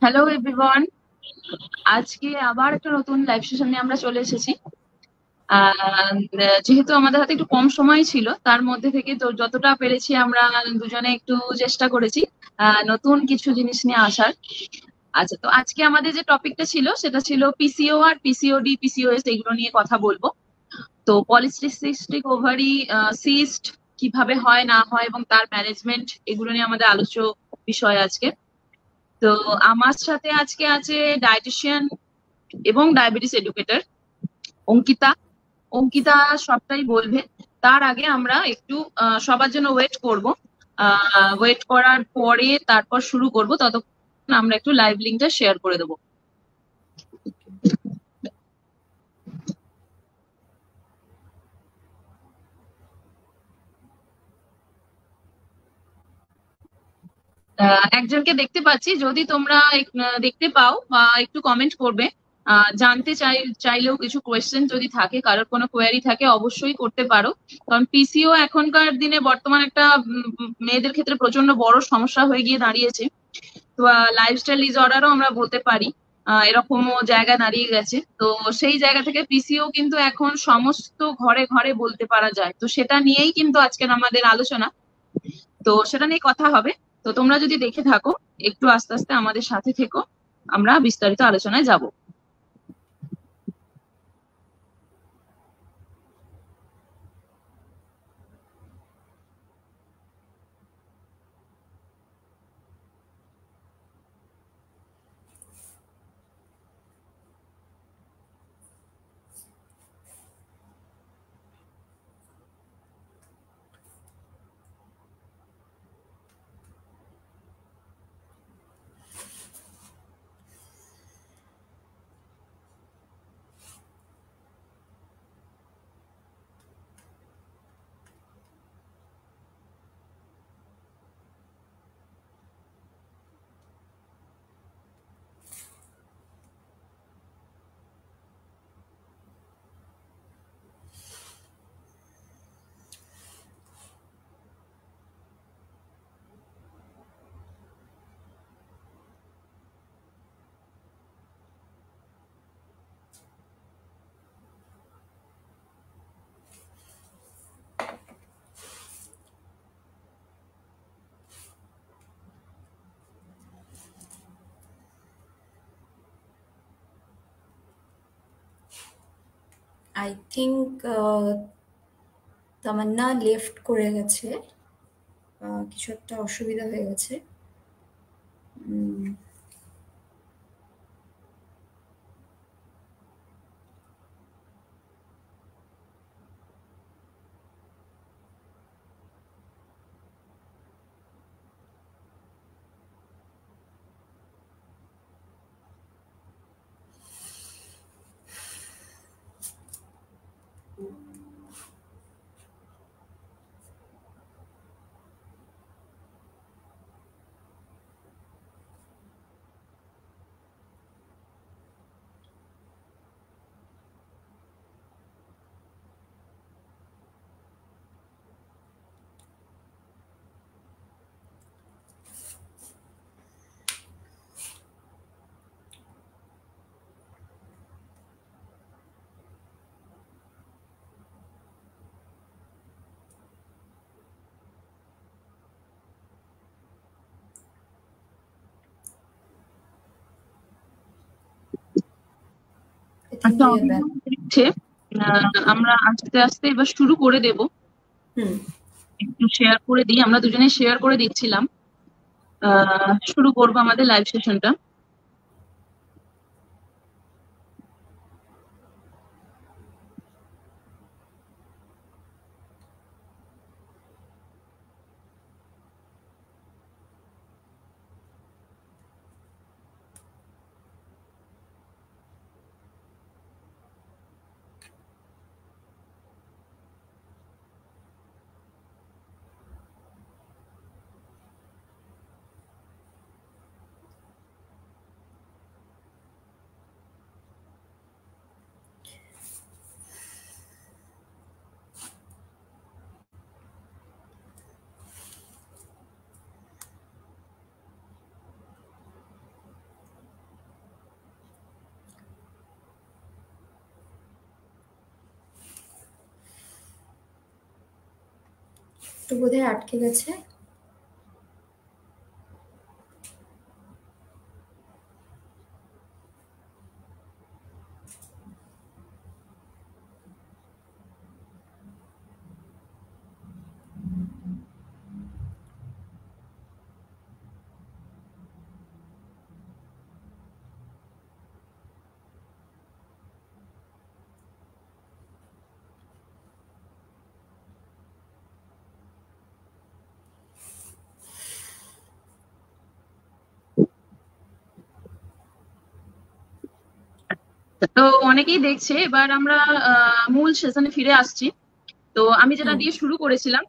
Hello everyone. আজকে আবার একটা নতুন লাইভ সেশন নিয়ে আমরা চলে এসেছি। যেহেতু আমাদের হাতে একটু কম সময় ছিল, তার মধ্যে থেকে তো যতটা পেরেছি আমরা দুজনে একটু চেষ্টা করেছি নতুন কিছু জিনিস নিয়ে আসার। আচ্ছা, তো আজকে আমাদের যে টপিকটা ছিল সেটা ছিল পিসিও আর পিসিওডি পিসিওএস, এগুলো নিয়ে কথা বলবো। তো পলিসিস্টিক ওভারি সিস্ট কিভাবে হয় না হয় এবং তার ম্যানেজমেন্ট, এগুলো নিয়ে আমাদের আলোচ্য বিষয় আজকে। তো আমার সাথে আজকে আছে ডায়েটিশিয়ান এবং ডায়াবেটিস এডুকেটর অঙ্কিতা। অঙ্কিতা সবটাই বলবে। তার আগে আমরা একটু সবার জন্য ওয়েট করব। ওয়েট করার পরে তারপর শুরু করব, ততক্ষণ আমরা একটু লাইভ লিঙ্কটা শেয়ার করে দেবো। একজনকে দেখতে পাচ্ছি, যদি তোমরা দেখতে পাও বা একটু কমেন্ট করবে। জানতে চাইলেও কিছু কোয়েশ্চেন যদি থাকে, কারোর কোনো কোয়ারি থাকে অবশ্যই করতে পারো। কারণ পিসিও এখনকার দিনে বর্তমান একটা মেয়েদের ক্ষেত্রে প্রচন্ড বড় সমস্যা হয়ে গিয়ে দাঁড়িয়েছে। তো লাইফস্টাইল ডিসঅর্ডারও আমরা বলতে পারি, এরকমও জায়গা দাঁড়িয়ে গেছে। তো সেই জায়গা থেকে পিসিও কিন্তু এখন সমস্ত ঘরে ঘরে বলতে পারা যায়। তো সেটা নিয়েই কিন্তু আজকের আমাদের আলোচনা। তো সেটা নিয়ে কথা হবে। তো তোমরা যদি দেখে থাকো, একটু আস্তে আস্তে আমাদের সাথে থেকো, আমরা বিস্তারিত আলোচনায় যাব। আই থিঙ্ক তামান্না লেফট করে গেছে। কিছু একটা অসুবিধা হয়ে গেছে। I think আচ্ছা, we are back. অনেকক্ষণ হচ্ছে। আমরা আস্তে আস্তে এবার শুরু করে দেব। হুম। একটু শেয়ার করে দিই, আমরা দুজনে শেয়ার করে দিচ্ছিলাম। শুরু করবো আমাদের লাইভ সেশনটা। একটু বোধহয় আটকে গেছে। তো অনেকেই দেখছে, এবার আমরা মূল সেশনে ফিরে আসছি। তো আমি যেটা দিয়ে শুরু করেছিলাম,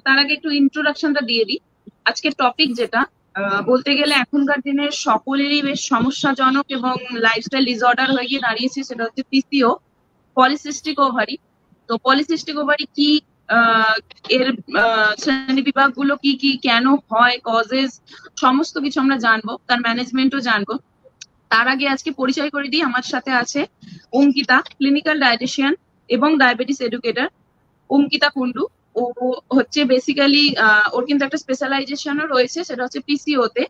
তার আগে একটু ইন্ট্রোডাকশনটা দিয়ে দিই। আজকের টপিক যেটা, বলতে গেলে এখনকার দিনের সকলেরই বেশ সমস্যাজনক এবং লাইফস্টাইল ডিসঅর্ডার হয়ে গিয়ে দাঁড়িয়েছে, সেটা হচ্ছে পিসিও, পলিসিস্টিক ওভারি। তো পলিসিস্টিক ওভারি কি, এর শ্রেণী বিভাগগুলো কি কি, কেন হয়, কজেস, সমস্ত কিছু আমরা জানবো, তার ম্যানেজমেন্টও জানবো। তার আগে আজকে পরিচয় করে দিই, আমার সাথে আছে অঙ্কিতা, ক্লিনিক্যাল ডায়েটিশিয়ান এবং ডায়াবেটিস এডুকেটর। অঙ্কিতা কুন্ডু, ও হচ্ছে বেসিক্যালি, ওর কিন্তু একটা স্পেশালাইজেশনও রয়েছে, সেটা হচ্ছে পিসিও তে।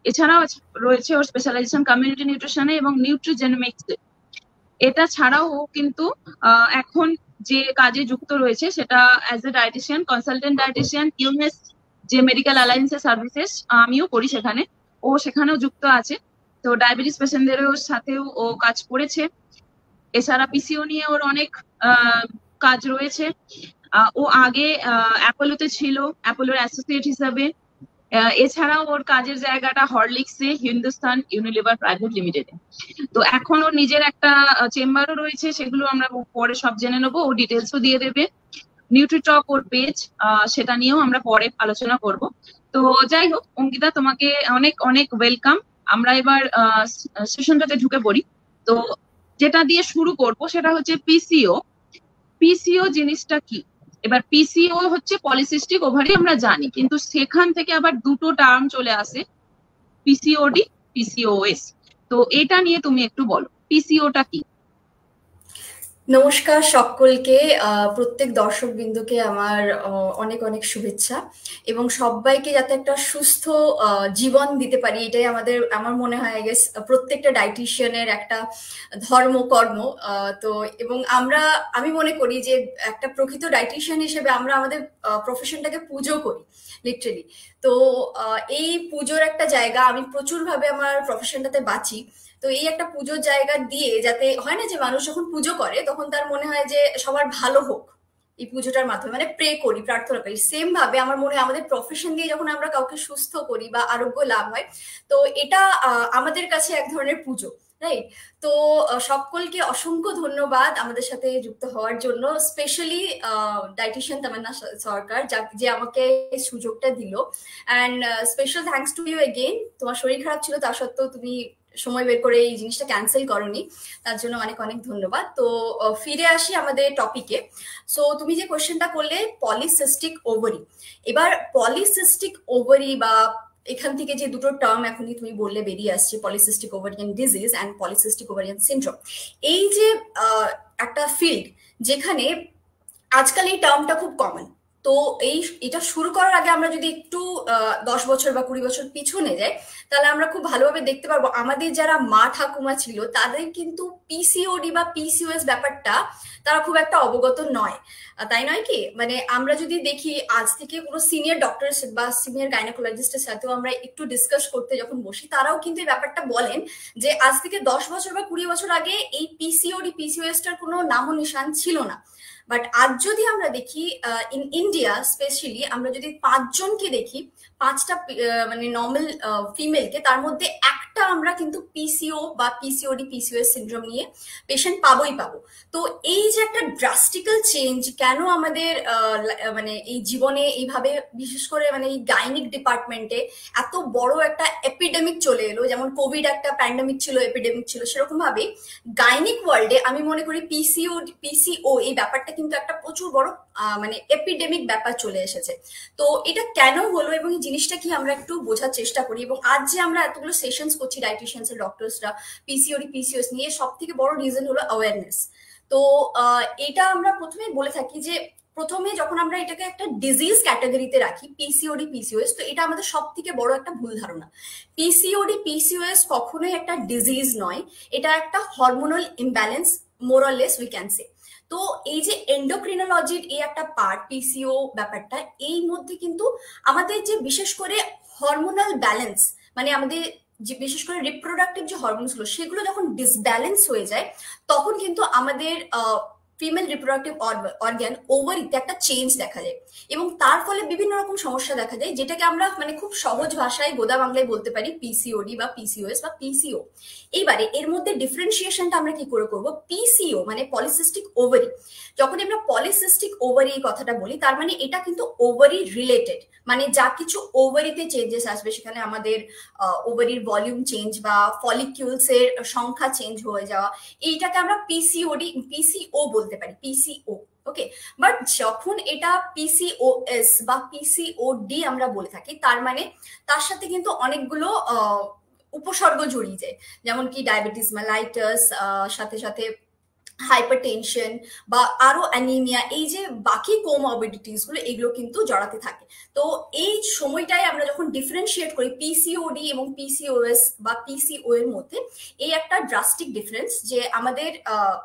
এছাড়াও রয়েছে ওর স্পেশালাইজেশন কমিউনিটি নিউট্রিশনে এবং নিউট্রিজেনমিক্সে। এটা ছাড়াও ও কিন্তু এখন যে কাজে যুক্ত রয়েছে সেটা as a dietician, consultant dietician, UMS যে মেডিকেল অ্যালায়েন্সের সার্ভিসেস আমিও করি সেখানে, ও সেখানেও যুক্ত আছে। তো ডায়াবেটিস পেশেন্টদেরও সাথেও ও কাজ করেছে। এছাড়া পিসিও নিয়ে ওর অনেক কাজ রয়েছে। ও আগে অ্যাপোলোতে ছিল, অ্যাপোলোর অ্যাসোসিয়েট হিসাবে। এছাড়াও ওর কাজের জায়গাটা হরলিক্সে, হিন্দুস্তান ইউনিলিভার প্রাইভেট লিমিটেডে। তো এখন ওর নিজের একটা চেম্বারও রয়েছে, সেগুলো আমরা পরে সব জেনে নেবো, ও ডিটেলসও দিয়ে দেবে। নিউট্রিটক ওর পেজ, সেটা নিয়েও আমরা পরে আলোচনা করব। তো যাই হোক অঙ্কিতা, তোমাকে অনেক অনেক ওয়েলকাম। আমরা এবার সেশনটাতে ঢুকে পড়ি। তো যেটা দিয়ে শুরু করব সেটা হচ্ছে পিসিও। পিসিও জিনিসটা কি? এবার পিসিও হচ্ছে পলিসিস্টিক ওভারি, আমরা জানি, কিন্তু সেখান থেকে আবার দুটো টার্ম চলে আসে, পিসিওডি, পিসিওএস। তো এটা নিয়ে তুমি একটু বলো, পিসিওটা কি? নমস্কার সকলকে, প্রত্যেক দর্শকবৃন্দকে আমার অনেক অনেক শুভেচ্ছা এবং সবাইকে যাতে একটা সুস্থ জীবন দিতে পারি, এটাই আমার মনে হয় আই গেস প্রত্যেকটা ডায়েটিশিয়ানের একটা ধর্মকর্ম। তো এবং আমি মনে করি যে একটা প্রকৃত ডায়েটিশিয়ান হিসেবে আমরা আমাদের প্রফেশনটাকে পুজো করি লিটারেলি। তো এই পুজোর একটা জায়গা, আমি প্রচুরভাবে আমার প্রফেশনটাতে বাঁচি। তো এই একটা পুজোর জায়গা দিয়ে, যাতে হয় না যে মানুষ যখন পুজো করে তখন তার মনে হয় যে সবার ভালো হোক, এই পুজোটার মাধ্যমে মানে প্রে করি, প্রার্থনা করি। সেম ভাবে আমার মনে হয় আমাদের প্রফেশন দিয়ে যখন আমরা কাউকে সুস্থ করি বা আরোগ্য লাভ হয়, তো এটা আমাদের কাছে এক ধরনের পুজো, রাইট? তো সকলকে অসংখ্য ধন্যবাদ আমাদের সাথে যুক্ত হওয়ার জন্য, স্পেশালি ডায়েটিশিয়ান তামান্না সরকার, যে আমাকে এই সুযোগটা দিল। And special thanks to you again. তোমার শরীর খারাপ ছিল, তা সত্ত্বেও তুমি সময় বের করে এই জিনিসটা ক্যান্সেল করনি, তার জন্য অনেক অনেক ধন্যবাদ। তো ফিরে আসি আমাদের টপিকে। সো তুমি যে কোয়েশ্চেনটা করলে, পলিসিস্টিক ওভারি। এবার পলিসিস্টিক ওভারি বা এখান থেকে যে দুটো টার্ম এখনই তুমি বললে বেরিয়ে আসছে, polycystic ovarian disease and polycystic ovarian syndrome, এই যে একটা ফিল্ড যেখানে আজকাল এই টার্মটা খুব কমন। তো এটা শুরু করার আগে আমরা যদি একটু 10 বছর বা 20 বছর পিছনে যাই, তাহলে আমরা খুব ভালোভাবে দেখতে পারবো আমাদের যারা মা ঠাকুমা ছিল তাদের কিন্তু পিসিওডি বা পিসিওএস ব্যাপারটা তারা খুব একটা অবগত নয়। তাই নয় কি? মানে আমরা যদি দেখি আজ থেকে কোনো সিনিয়র ডক্টর বা সিনিয়র গাইনোকোলজিস্টের সাথেও আমরা একটু ডিসকাস করতে যখন বসি, তারাও কিন্তু এই ব্যাপারটা বলেন যে আজ থেকে 10 বছর বা 20 বছর আগে এই পিসিওডি পিসিওএসটার কোনো নামও নিশান ছিল না। বাট আজ যদি আমরা দেখি ইন ইন্ডিয়া স্পেশালি, আমরা যদি 5 জনকে দেখি, 5টা মানে নর্মাল ফিমেলকে, তার মধ্যে একটা আমরা কিন্তু পিসিও বা পিসিওডি পিসিওএস সিনড্রোম নিয়ে পেশেন্ট পাবোই পাবো। তো এই যে একটা ড্রাস্টিক্যাল চেঞ্জ কেন আমাদের মানে এই জীবনে এইভাবে, বিশেষ করে মানে এই গাইনিক ডিপার্টমেন্টে এত বড় একটা এপিডেমিক চলে এলো, যেমন কোভিড একটা প্যান্ডেমিক ছিল, এপিডেমিক ছিল, সেরকম ভাবে গাইনিক ওয়ার্ল্ডে আমি মনে করি পিসিও এই ব্যাপারটা কিন্তু একটা প্রচুর বড় মানে এপিডেমিক ব্যাপার চলে এসেছে। তো এটা কেন হলো এবং এই জিনিসটা কি আমরা একটু বোঝার চেষ্টা করি। এবং আজ যে আমরা এতগুলো সেশনস করছি ডায়েটিশিয়ানস এর ডক্টরসরা পিসিওডি পিসিওএস নিয়ে, সব থেকে বড় রিজন হলো অ্যাওয়ারনেস। তো এটা আমরা প্রথমে বলে থাকি যে প্রথমে যখন আমরা এটাকে একটা ডিজিজ ক্যাটাগরিতে রাখি, পিসিওডি পিসিওএস, তো এটা আমাদের সব থেকে বড় একটা ভুল ধারণা। পিসিওডি পিসিওএস কখনোই একটা ডিজিজ নয়, এটা একটা hormonal imbalance, more or less we can say. তো এই যে এন্ডোক্রিনোলজির এই একটা পার্ট পিসিও ব্যাপারটা, এই মধ্যে কিন্তু আমাদের যে বিশেষ করে হরমোনাল ব্যালেন্স, মানে আমাদের যে বিশেষ করে রিপ্রোডাক্টিভ যে হরমোনস গুলো সেগুলো যখন ডিসব্যালেন্স হয়ে যায়, তখন কিন্তু আমাদের ফিমেল রিপ্রোডাক্টিভ অর্গান ওভারিতে একটা চেঞ্জ দেখা যায়, এবং তার ফলে বিভিন্ন রকম সমস্যা দেখা যায়, যেটাকে আমরা মানে খুব সহজ ভাষায় গোদা বাংলায় বলতে পারি পিসিওডি বা পিসিওএস বা পিসিও। এইবারে এর মধ্যে ডিফারেন্সিয়েশনটা আমরা কি করে করব? পিসিও মানে পলিসিস্টিক ওভারি। যখন আমরা পলিসিস্টিক ওভারি এই কথাটা বলি, তার মানে এটা কিন্তু ওভারি রিলেটেড, মানে যা কিছু ওভারিতে চেঞ্জেস আসবে, সেখানে আমাদের ওভারির ভলিউম চেঞ্জ বা ফলিকিউলস এর সংখ্যা চেঞ্জ হয়ে যাওয়া, এইটাকে আমরা পিসিওডি পিসিও বলতে পারি, পিসিও। ওকে, বাট যখন এটা পিসিওএস বা পিসিওডি আমরা বলে থাকি, তার মানে তার সাথে কিন্তু অনেকগুলো উপসর্গ জড়িয়ে যায়, যেমন কি ডায়াবেটিস মেলাইটাস, সাথে সাথে হাইপারটেনশন বা আরো অ্যানিমিয়া, এই যে বাকি কোমরবিডিটিস গুলো, এগুলো কিন্তু জড়াতে থাকে। তো এই সময়টায় আমরা যখন ডিফারেন্সিয়েট করি পিসিওডি এবং পিসিওএস বা পিসিও এর মধ্যে, এই একটা ড্রাস্টিক ডিফারেন্স, যে আমাদের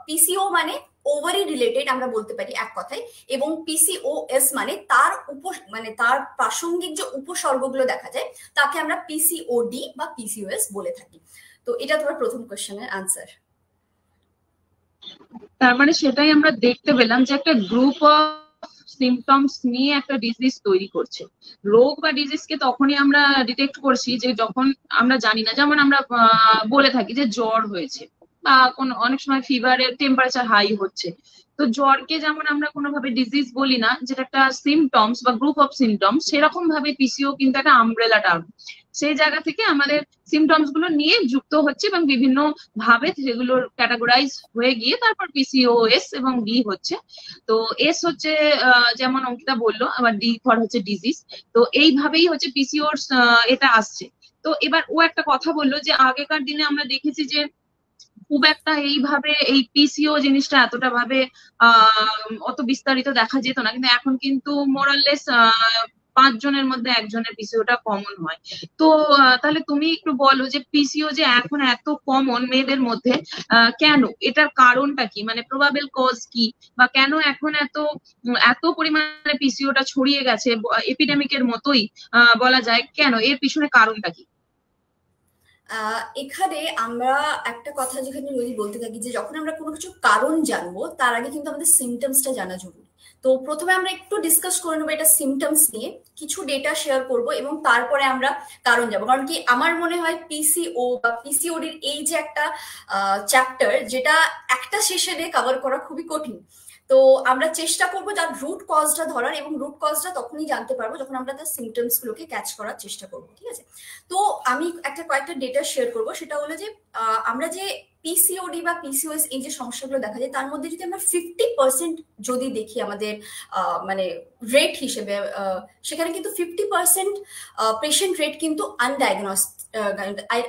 পিসিও মানে ওভারি রিলেটেড আমরা বলতে পারি এক কথায়, এবং পিসিওএস মানে তার মানে তার প্রাসঙ্গিক যে উপসর্গগুলো দেখা যায়, তাকে আমরা পিসিওডি বা পিসিওএস বলে থাকি। তো এটা তোমার প্রথম কোশ্চেনের আনসার। তার মানে সেটাই আমরা দেখতে পেলাম যে একটা গ্রুপ অফ সিমটমস নিয়ে একটা ডিজিজ তৈরি করছে। রোগ বা ডিজিজকে তখনই আমরা ডিটেক্ট করছি যে যখন আমরা জানি না, যেমন আমরা বলে থাকি যে জ্বর হয়েছে, বা কোন অনেক সময় ফিভারের টেম্পারেচার হাই হচ্ছে। তো জ্বরকে যেমন আমরা কোনোভাবে ডিজিজ বলি না, যেটা একটা সিমটমস বা গ্রুপ অফ সিমটমস, সেরকম ভাবে পিসিও কিন্তু একটা আমব্রেলা টার্ম। সেই জায়গা থেকে আমাদের সিমটমস গুলো নিয়ে যুক্ত হচ্ছে এবং বিভিন্ন ভাবে সেগুলোর ক্যাটাগরাইজ হয়ে গিয়ে তারপর পিসিওএস এবং ডি হচ্ছে। তো এস হচ্ছে যেমন অঙ্কিতা বললো, আবার ডি ফর হচ্ছে ডিজিজ। তো এইভাবেই হচ্ছে পিসিওর এটা আসছে। তো এবার ও একটা কথা বললো যে আগেকার দিনে আমরা দেখেছি যে খুব একটা এইভাবে এই পিসিও জিনিসটা এতটা ভাবে অত বিস্তারিত দেখা যেত না, কিন্তু এখন কিন্তু মোরাললেস 5 জনের মধ্যে একজনের পিসিওটা কমন হয়। তো তাহলে তুমি একটু বলো যে পিসিও যে এখন এত কমন মেয়েদের মধ্যে, কেন? এটার কারণটা কি, মানে প্রবাবল কজ কি, বা কেন এখন এত পরিমাণে পিসিওটা ছড়িয়ে গেছে, এপিডেমিকের মতোই বলা যায়, কেন? এর পিছনে কারণটা কি? এখানে আমরা একটা কথা যেখানে যদি বলতে থাকি, যে যখন আমরা কোনো কিছু কারণ জানবো, তার আগে কিন্তু আমাদের সিমটমসটা জানা জরুরি। তো প্রথমে আমরা একটু ডিসকাস করে নেবো এটা সিমটমস নিয়ে, কিছু ডেটা শেয়ার করব, এবং তারপরে আমরা কারণ যাবো। কারণ কি আমার মনে হয় পিসিও বা পিসিওডির এই যে একটা চ্যাপ্টার, যেটা একটা সেশনে কভার করা খুবই কঠিন। তো আমরা চেষ্টা করবো তার রুট কজটা ধরার, এবং রুট কজটা তখনই জানতে পারবো যখন আমরা তার সিমটমস গুলোকে ক্যাচ করার চেষ্টা করবো, ঠিক আছে? তো আমি কয়েকটা ডেটা শেয়ার করবো, সেটা হলো যে আমরা যে পিসিওডি বা পিসিওএস এই যে সমস্যাগুলো দেখা যায়, তার মধ্যে যদি আমরা 50% যদি দেখি আমাদের মানে রেট হিসেবে, সেখানে কিন্তু 50% পেশেন্ট রেট কিন্তু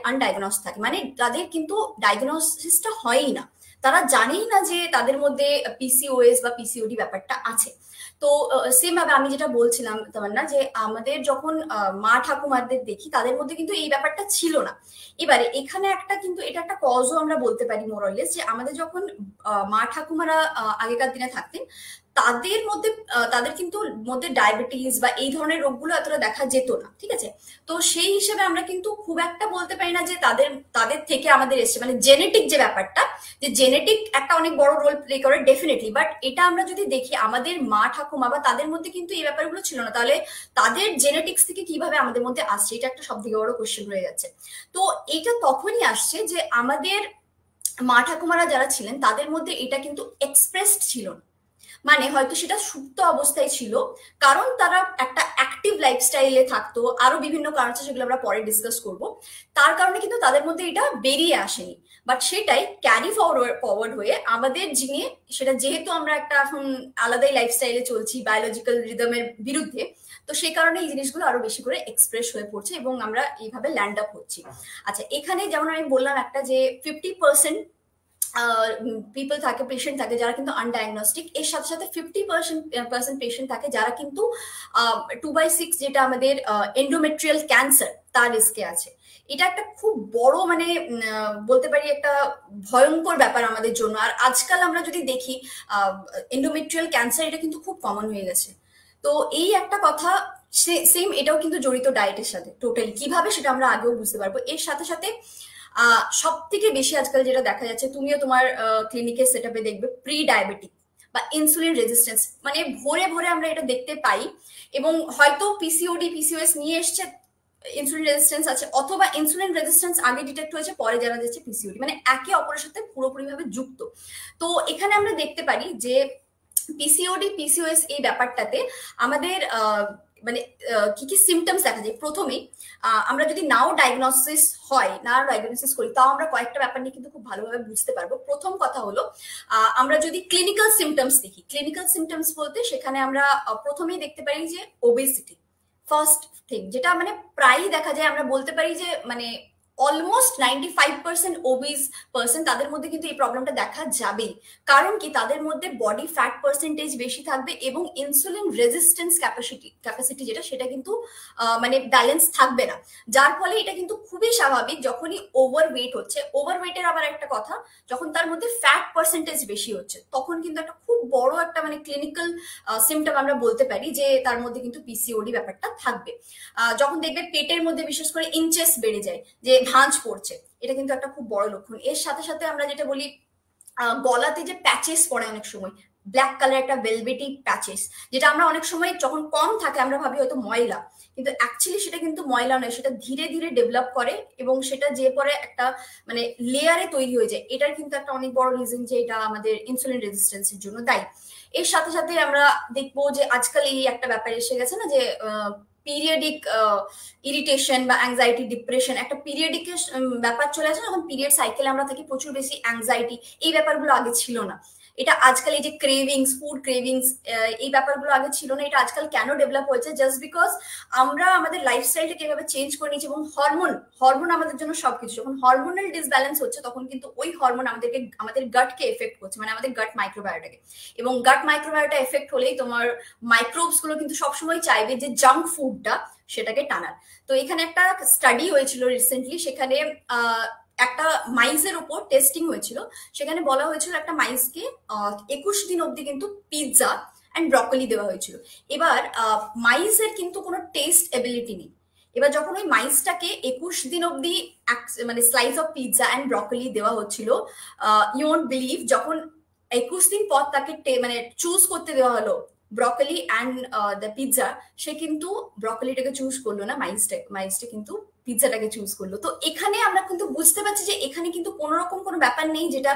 আনডায়াগনোস থাকে, মানে তাদের কিন্তু ডায়াগনোসিসটা হয়ই না, তারা জানেই না যে তাদের মধ্যে পিসিওএস বা পিসিওডি ব্যাপারটা আছে। তো সেম ভাবে আমি যেটা বলছিলাম তামান্না, যে আমাদের যখন মা ঠাকুমাদের দেখি, তাদের মধ্যে কিন্তু এই ব্যাপারটা ছিল না। এবারে এখানে একটা কিন্তু এটা একটা কজও আমরা বলতে পারি মোরাললেস, যে আমাদের যখন মা ঠাকুমারা আগেকার দিনে থাকতেন, তাদের মধ্যে তাদের কিন্তু মধ্যে ডায়াবেটিস বা এই ধরনের রোগগুলো এতটা দেখা যেত না, ঠিক আছে? তো সেই হিসেবে আমরা কিন্তু খুব একটা বলতে পারি না যে তাদের তাদের থেকে আমাদের এসছে, মানে জেনেটিক যে ব্যাপারটা, যে জেনেটিক একটা অনেক বড় রোল প্লে করে ডেফিনেটলি, বাট এটা আমরা যদি দেখি আমাদের মা ঠাকুমা বা তাদের মধ্যে কিন্তু এই ব্যাপারগুলো ছিল না, তাহলে তাদের জেনেটিক্স থেকে কিভাবে আমাদের মধ্যে আসছে, এটা একটা সব থেকে বড় কোশ্চেন রয়ে যাচ্ছে। তো এইটা তখনই আসছে যে আমাদের মা ঠাকুমারা যারা ছিলেন, তাদের মধ্যে এটা কিন্তু এক্সপ্রেসড ছিল না, মানে হয়তো সেটা সুপ্ত অবস্থায় ছিল, কারণ তারা একটা অ্যাক্টিভ লাইফস্টাইলে থাকতো, আরো বিভিন্ন কারণ আছে সেগুলো আমরা পরে ডিসকাস করব, তার কারণে কিন্তু তাদের মধ্যে এটা বেরিয়ে আসেনি। বাট সেটাই ক্যারি ফরওয়ার্ড হয়ে আমাদের জিনে, সেটা যেহেতু আমরা একটা এখন আলাদাই লাইফস্টাইলে চলছি বায়োলজিক্যাল রিদমের বিরুদ্ধে, তো সেই কারণে এই জিনিসগুলো আরো বেশি করে এক্সপ্রেস হয়ে পড়ছে এবং আমরা এইভাবে ল্যান্ড আপ হচ্ছি। আচ্ছা, এখানে যেমন আমি বললাম একটা, যে 50% পিপল থাকে, পেশেন্ট থাকে যারা কিন্তু আনডায়াগনস্টিক। এর সাথে সাথে 50% পেশেন্ট থাকে যারা কিন্তু 2/6 যেটা আমাদের এন্ডোমেট্রিয়াল ক্যান্সার তার রিস্কে আছে। এটা একটা খুব বড় মানে বলতে পারি একটা ভয়ঙ্কর ব্যাপার আমাদের জন্য। আর আজকাল আমরা যদি দেখি এন্ডোমেট্রিয়াল ক্যান্সার এটা কিন্তু খুব কমন হয়ে গেছে। তো এই একটা কথা, সেম এটাও কিন্তু জড়িত ডায়েটের সাথে টোটালি। কিভাবে সেটা আমরা আগেও বুঝতে পারবো। এর সাথে সাথে সব থেকে বেশি আজকাল যেটা দেখা যাচ্ছে, তুমিও তোমার ক্লিনিকের সেট আপে দেখবে, প্রি ডায়াবেটিক বা ইনসুলিন রেজিস্ট্যান্স, মানে ভোরে ভোরে আমরা এটা দেখতে পাই। এবং হয়তো পিসিওডি পিসিওএস নিয়ে এসছে, ইনসুলিন রেজিস্ট্যান্স আছে, অথবা ইনসুলিন রেজিস্ট্যান্স আগে ডিটেক্ট হয়েছে, পরে জানা যাচ্ছে পিসিওডি, মানে একে অপরের সাথে পুরোপুরি ভাবে যুক্ত। তো এখানে আমরা দেখতে পারি যে পিসিওডি পিসিওএস এই ব্যাপারটাতে আমাদের মানে কি কি সিমটমস দেখা যায়। প্রথমেই আমরা যদি নাও ডায়াগনোসিস হয়, না ডায়াগনোসিস করি, তাও আমরা কয়েকটা ব্যাপার নিয়ে কিন্তু খুব ভালোভাবে বুঝতে পারবো। প্রথম কথা হলো আমরা যদি ক্লিনিক্যাল সিমটমস দেখি, ক্লিনিক্যাল সিমটমস বলতে সেখানে আমরা প্রথমেই দেখতে পারি যে ওবেসিটি ফার্স্ট থিং, যেটা মানে প্রায়ই দেখা যায়। আমরা বলতে পারি যে মানে অলমোস্ট 95% ওবিস পার্সন, তাদের মধ্যে কিন্তু এই প্রবলেমটা দেখা যাবেই। কারণ কি, তাদের মধ্যে বডি ফ্যাট পার্সেন্টেজ বেশি থাকবে এবং ইনসুলিন রেজিস্ট্যান্স ক্যাপাসিটি যেটা, সেটা কিন্তু মানে ব্যালেন্স থাকবে না। যার ফলে এটা কিন্তু খুবই স্বাভাবিক যখনই ওভারওয়েট হচ্ছে। ওভারওয়েটের আবার একটা কথা, যখন তার মধ্যে ফ্যাট পার্সেন্টেজ বেশি হচ্ছে, তখন কিন্তু একটা খুব বড় একটা মানে ক্লিনিক্যাল সিমটম আমরা বলতে পারি যে তার মধ্যে কিন্তু পিসিওডি ব্যাপারটা থাকবে। যখন দেখবে পেটের মধ্যে বিশেষ করে ইনচেস বেড়ে যায়, যে ভাঁজ পড়ছে, এটা কিন্তু একটা খুব বড় লক্ষণ। এর সাথে সাথে আমরা যেটা বলি, গলাতে যে প্যাচেস পড়ে অনেক সময়, ব্ল্যাক কালার একটা ভেলভেটি প্যাচেস, যেটা আমরা অনেক সময় যখন কম থাকে আমরা ভাবি হয়তো ময়লা, কিন্তু অ্যাকচুয়ালি সেটা কিন্তু ময়লা নয়, সেটা ধীরে ধীরে ডেভেলপ করে এবং সেটা যে পরে একটা মানে লেয়ারে তৈরি হয়ে যায়। এটার কিন্তু একটা অনেক বড় রিজন যে এটা আমাদের ইনসুলিন রেজিস্ট্যান্সের জন্য দায়ী। এর সাথে সাথে আমরা দেখবো যে আজকাল এই একটা ব্যাপার এসে গেছে না, যে পিরিয়ডিক ইরিটেশন বা অ্যাংজাইটি, ডিপ্রেশন, একটা পিরিয়ডিক ব্যাপার চলে আসে। যখন পিরিয়ড সাইকেলে আমরা থাকি, প্রচুর বেশি অ্যাংজাইটি, এই ব্যাপারগুলো আগে ছিল না। এটা আজকাল এই যে ক্রেভিংস, ফুড ক্রেভিংস, এই ব্যাপারগুলো আগে ছিল না। এটা আজকাল কেন ডেভেলপ হয়েছে? জাস্ট বিকজ আমরা আমাদের লাইফস্টাইলটাকে এভাবে চেঞ্জ করে নিয়েছি। এবং হরমোন আমাদের জন্য সবকিছু। যখন হরমোনাল ডিসব্যালেন্স হচ্ছে, তখন কিন্তু ওই হরমোন আমাদের গাটকে এফেক্ট করছে, মানে আমাদের গাট মাইক্রোবায়োটাকে। এবং গাট মাইক্রোবায়োটা এফেক্ট হলেই তোমার মাইক্রোবস গুলো কিন্তু সবসময় চাইবে যে জাঙ্ক ফুডটা সেটাকে টানার। তো এখানে একটা স্টাডি হয়েছিল রিসেন্টলি, সেখানে একটা মাইজের উপর টেস্টিং হয়েছিল। সেখানে বলা হয়েছিল একটা মাইজকে 21 দিন অব্দি কিন্তু পিৎজা অ্যান্ড ব্রকলি দেওয়া হয়েছিল। এবার মাইজের কিন্তু কোনো টেস্ট এবিলিটি নেই। এবার যখন ওই মাইজটাকে 21 দিন অব্দি মানে slice of pizza and broccoli দেওয়া হচ্ছিল, ইউ ওন্ট বিলিভ, যখন 21 দিন পর তাকে মানে চুজ করতে দেওয়া হলো ব্রকলি অ্যান্ড দ্য পিৎজা, সে কিন্তু ব্রকলিটাকে চুজ করলো না, মাইজটা কিন্তু পিৎজাটাকে চুজ করলো। তো এখানে আমরা কিন্তু বুঝতে পারছি যে এখানে কিন্তু কোনো রকম কোনো ব্যাপার নেই যেটা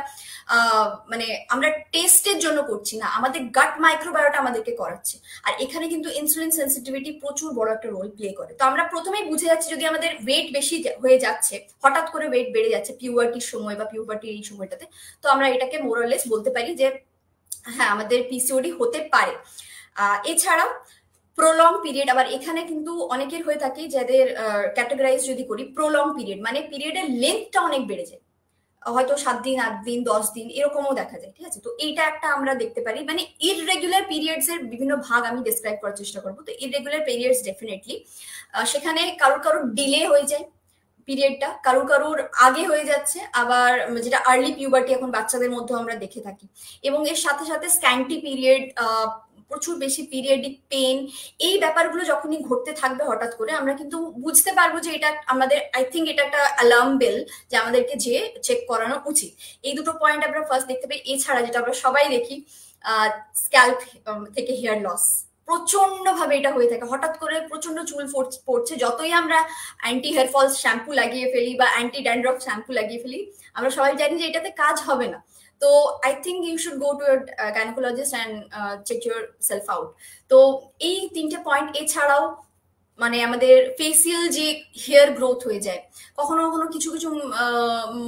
মানে আমরা টেস্টের জন্য করছি না, আমাদের গাট মাইক্রোবায়োটা আমাদেরকে করাচ্ছে। আর এখানে কিন্তু ইনসুলিন সেন্সিটিভিটি প্রচুর বড় একটা রোল প্লে করে। তো আমরা প্রথমেই বুঝে যাচ্ছি, যদি আমাদের ওয়েট বেশি হয়ে যাচ্ছে, হঠাৎ করে ওয়েট বেড়ে যাচ্ছে পিউবার্টির সময় বা পিউবার্টির এই সময়টাতে, তো আমরা এটাকে মোরালেস বলতে পারি যে হ্যাঁ, আমাদের পিসিওডি হতে পারে। এছাড়াও প্রলং পিরিয়ড, আবার এখানে কিন্তু অনেকের হয়ে থাকে যাদের ক্যাটাগরাইজ যদি করি, প্রলং পিরিয়ড মানে পিরিয়ডের লেন্থটা অনেক বেড়ে যায়, হয়তো 7 দিন 8 দিন 10 দিন এরকমও দেখা যায়। ঠিক আছে, তো এইটা একটা আমরা দেখতে পারি। মানে ইররেগুলার পিরিয়ডস এর বিভিন্ন ভাগ আমি ডিসক্রাইব করার চেষ্টা করবো। তো ইররেগুলার পিরিয়ডস ডেফিনেটলি সেখানে কারোর ডিলে হয়ে যায় পিরিয়ডটা, কারোর আগে হয়ে যাচ্ছে, আবার যেটা আর্লি পিউবার্টি এখন বাচ্চাদের মধ্যে আমরা দেখে থাকি। এবং এর সাথে সাথে স্ক্যান্টি পিরিয়ড, প্রচুর বেশি পিরিয়ডিক পেন, এই ব্যাপারগুলো যখনই ঘটতে থাকবে হঠাৎ করে, আমরা কিন্তু বুঝতে পারবো যে এটা আমাদের, আই থিঙ্ক এটা একটা অ্যালার্ম বেল, যে আমাদেরকে যে চেক করানো উচিত। এই দুটো পয়েন্ট আমরা ফার্স্ট দেখতে পাই। এছাড়া যেটা আমরা সবাই দেখি, স্ক্যাল্প থেকে হেয়ার লস প্রচন্ড ভাবে এটা হয়ে থাকে। হঠাৎ করে প্রচন্ড চুল পড়ছে, যতই আমরা অ্যান্টি হেয়ার ফল শ্যাম্পু লাগিয়ে ফেলি বা অ্যান্টি ড্যান্ড্রফ শ্যাম্পু লাগিয়ে ফেলি, আমরা সবাই জানি যে এটাতে কাজ হবে না। তো I think you should go to your gynaecologist and check yourself out. তো এই 3টে পয়েন্ট। এছাড়াও মানে আমাদের ফেসিয়াল যে হেয়ার গ্রোথ হয়ে যায়, কখনো কখনো কিছু কিছু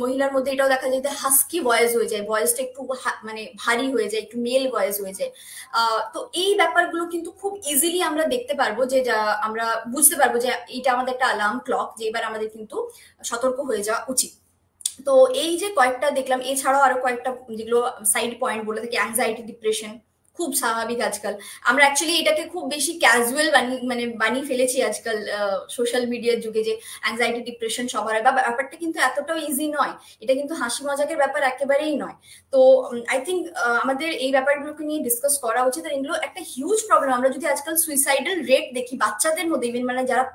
মহিলার মধ্যে এটাও দেখা যায় যে হাস্কি ভয়েস হয়ে যায়, ভয়েসটা একটু মানে ভারী হয়ে যায়, একটু মেল ভয়েস হয়ে যায়। তো এই ব্যাপারগুলো কিন্তু খুব ইজিলি আমরা দেখতে পারবো, যে আমরা বুঝতে পারবো যে এটা আমাদের একটা অ্যালার্ম ক্লক, যে এবার আমাদের কিন্তু সতর্ক হয়ে যাওয়া উচিত। তো এই যে কয়েকটা দেখলাম, এছাড়াও আরো কয়েকটা যেগুলো সাইড পয়েন্ট বলে থাকি, অ্যাংজাইটি, ডিপ্রেশন খুব স্বাভাবিক আজকাল। আমরা অ্যাকচুয়ালি এটাকে খুব বেশি ক্যাজুয়াল বানিয়ে ফেলেছি আজকাল সোশ্যাল মিডিয়ার যুগে, যে অ্যাংজাইটি ডিপ্রেশন সবার হয়, বা ব্যাপারটা কিন্তু এতটাও ইজি নয়। এটা কিন্তু হাসি মজাকের ব্যাপার একেবারেই নয়। তো আই থিঙ্ক আমাদের এই ব্যাপারগুলোকে নিয়ে ডিসকাস করা উচিত। আর এগুলো একটা হিউজ প্রবলেম। আমরা যদি আজকাল সুইসাইডাল রেট দেখি বাচ্চাদের মধ্যে, ইভেন মানে যারা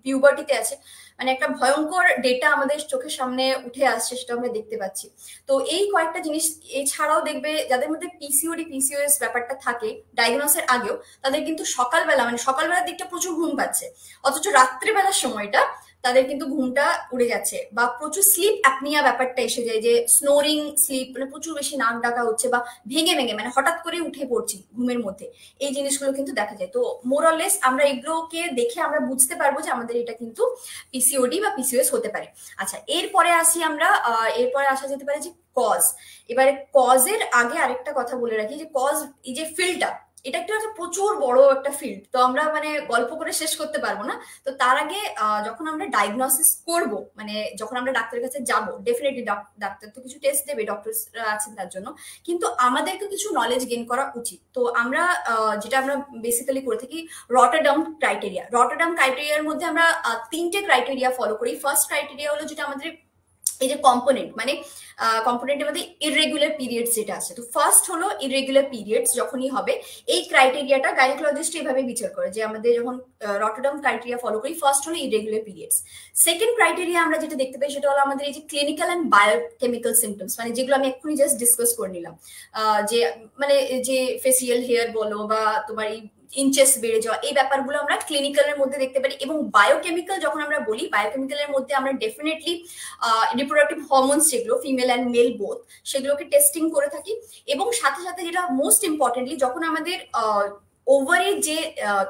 পিউবার্টিতে আছে, মানে একটা ভয়ঙ্কর ডেটা আমাদের চোখের সামনে উঠে আসছে, সেটা আমরা দেখতে পাচ্ছি। তো এই কয়েকটা জিনিস, এছাড়াও দেখবে যাদের মধ্যে পিসিওডি পিসিওএস ব্যাপারটা থাকে ডায়াগনোসের আগেও, তাদের কিন্তু সকালবেলা মানে সকালবেলার দিকটা প্রচুর ঘুম পাচ্ছে, অথচ রাত্রেবেলার সময়টা তাদের কিন্তু ঘুমটা উড়ে যাচ্ছে, বা প্রচুর স্লিপ অ্যাপনিয়া ব্যাপারটা এসে যায়, যে স্নোরিং স্লিপ, মানে প্রচুর বেশি নাক ডাকা হচ্ছে, বা ভেঙে ভেঙে মানে হঠাৎ করে উঠে পড়ছি ঘুমের মধ্যে, এই জিনিসগুলো কিন্তু দেখা যায়। তো মোরলেস আমরা এগুলোকে দেখে আমরা বুঝতে পারবো যে আমাদের এটা কিন্তু পিসিওডি বা পিসিওএস হতে পারে। আচ্ছা, এরপরে আসি আমরা, এরপরে আসা যেতে পারে যে কজ। এবারে কজের আগে আরেকটা কথা বলে রাখি, যে কজ, এই যে ফিল্ডটা, এটা একটা প্রচুর বড় একটা ফিল্ড, তো আমরা মানে গল্প করে শেষ করতে পারবো না। তো তার আগে যখন আমরা ডায়াগনোসিস করব, মানে যখন আমরা ডাক্তারের কাছে যাব, ডেফিনেটলি ডাক্তার তো কিছু টেস্ট দেবে, ডক্টর আছেন তার জন্য, কিন্তু আমাদেরকে কিছু নলেজ গেইন করা উচিত। তো আমরা যেটা আমরা বেসিক্যালি করে থাকি, রটারডাম ক্রাইটেরিয়া। রটারডাম ক্রাইটেরিয়ার মধ্যে আমরা তিনটে ক্রাইটেরিয়া ফলো করি। ফার্স্ট ক্রাইটেরিয়া হলো যেটা আমাদের এই যে কম্পোনেন্ট, মানে কম্পোনেন্টের মধ্যে ইররেগুলার পিরিয়ডস যেটা আছে। তো ফার্স্ট হলো ইররেগুলার পিরিয়ডস যখনই হবে, এই ক্রাইটেরিয়াটা গাইনোকোলজিস্ট এইভাবে বিচার করে, যে আমাদের যখন রটারডাম ক্রাইটেরিয়া ফলো করি, ফার্স্ট হলো ইররেগুলার পিরিয়ডস। সেকেন্ড ক্রাইটেরিয়া আমরা যেটা দেখতে পাই, সেটা হলো আমাদের এই যে ক্লিনিক্যাল অ্যান্ড বায়োকেমিক্যাল সিমটমস, মানে যেগুলো আমি এক্ষুনি জাস্ট ডিসকাস করে নিলাম, যে মানে যে ফেসিয়াল হেয়ার বলো, বা তোমার এই ইনচেস বেড়ে যাওয়া, এই ব্যাপারগুলো আমরা ক্লিনিক্যালের মধ্যে দেখতে পারি। এবং বায়োকেমিক্যাল যখন আমরা বলি, বায়োকেমিক্যালের মধ্যে আমরা ডেফিনেটলি রিপ্রোডাক্টিভ হরমোনস যেগুলো ফিমেল অ্যান্ড মেল বোথ, সেগুলোকে টেস্টিং করে থাকি। এবং সাথে সাথে যেটা মোস্ট ইম্পর্টেন্টলি, যখন আমাদের ওভারের যে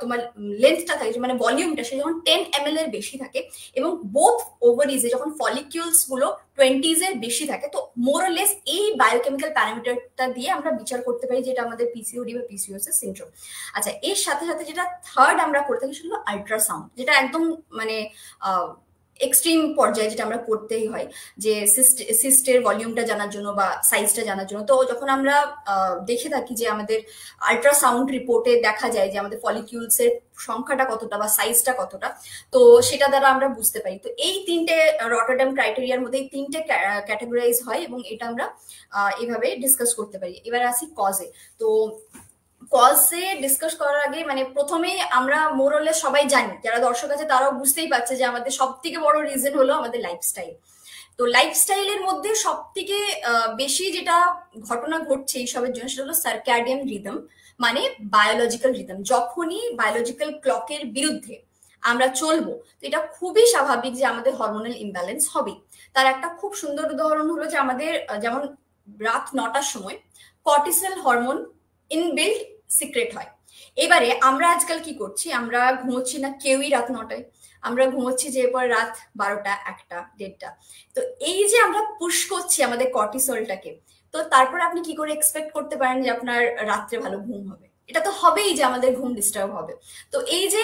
তোমার লেন্থটা থাকে, মানে ভলিউমটা, সে যখন 10 ml এর বেশি থাকে, এবং বোথ ওভারিজে যখন ফলিকিউলস গুলো 20s এর বেশি থাকে, তো মোরলেস এই বায়োকেমিক্যাল প্যারামিটারটা দিয়ে আমরা বিচার করতে পারি যেটা আমাদের পিসিওডি বা পিসিওএস এর সিনড্রোম। আচ্ছা, এর সাথে সাথে যেটা থার্ড আমরা করে থাকি, সেটা হলো আল্ট্রাসাউন্ড, যেটা একদম মানে এক্সট্রিম পর্যায়ে যেটা আমরা করতেই হয়, যে সিস্টের ভলিউমটা জানার জন্য বা সাইজটা জানার জন্য। তো যখন আমরা দেখে থাকি যে আমাদের আল্ট্রাসাউন্ড রিপোর্টে দেখা যায় যে আমাদের ফলিকিউলস এর সংখ্যাটা কতটা বা সাইজটা কতটা, তো সেটা দ্বারা আমরা বুঝতে পারি। তো এই তিনটে রটারডাম ক্রাইটেরিয়ার মধ্যে এই তিনটে ক্যাটাগরাইজ হয়, এবং এটা আমরা এভাবে ডিসকাস করতে পারি। এবার আসি কজে। তো কজে ডিসকাস করার আগে মানে প্রথমেই আমরা মোরলে সবাই জানি, যারা দর্শক আছে তারাও বুঝতেই পারছে, যে আমাদের সব থেকে বড় রিজন হলো আমাদের লাইফস্টাইল। তো লাইফস্টাইলের মধ্যে সব থেকে বেশি যেটা ঘটনা ঘটছে এইসবের জন্য, সেটা হলো সার্ক্যাডিয়ান রিদম, মানে বায়োলজিক্যাল রিদম। যখনই বায়োলজিক্যাল ক্লকের বিরুদ্ধে আমরা চলবো, তো এটা খুবই স্বাভাবিক যে আমাদের হরমোনাল ইমব্যালেন্স হবে। তার একটা খুব সুন্দর উদাহরণ হলো যে আমাদের যেমন রাত 9টার সময় কর্টিসল হরমোন ইনবিল্ট সিক্রেট হয়। এবারে আমরা আজকাল কি করছি, আমরা ঘুমোচ্ছি না কেউই রাত 9টায়, আমরা ঘুমোচ্ছি যে পর রাত 12টা, 1টা, 1:30টা। তো এই যে আমরা পুশ করছি আমাদের কর্টিসলটাকে, তো তারপর আপনি কি করে এক্সপেক্ট করতে পারেন যে আপনার রাত্রে ভালো ঘুম হবে? এটা তো হবেই যে আমাদের ঘুম ডিস্টার্ব হবে। তো এই যে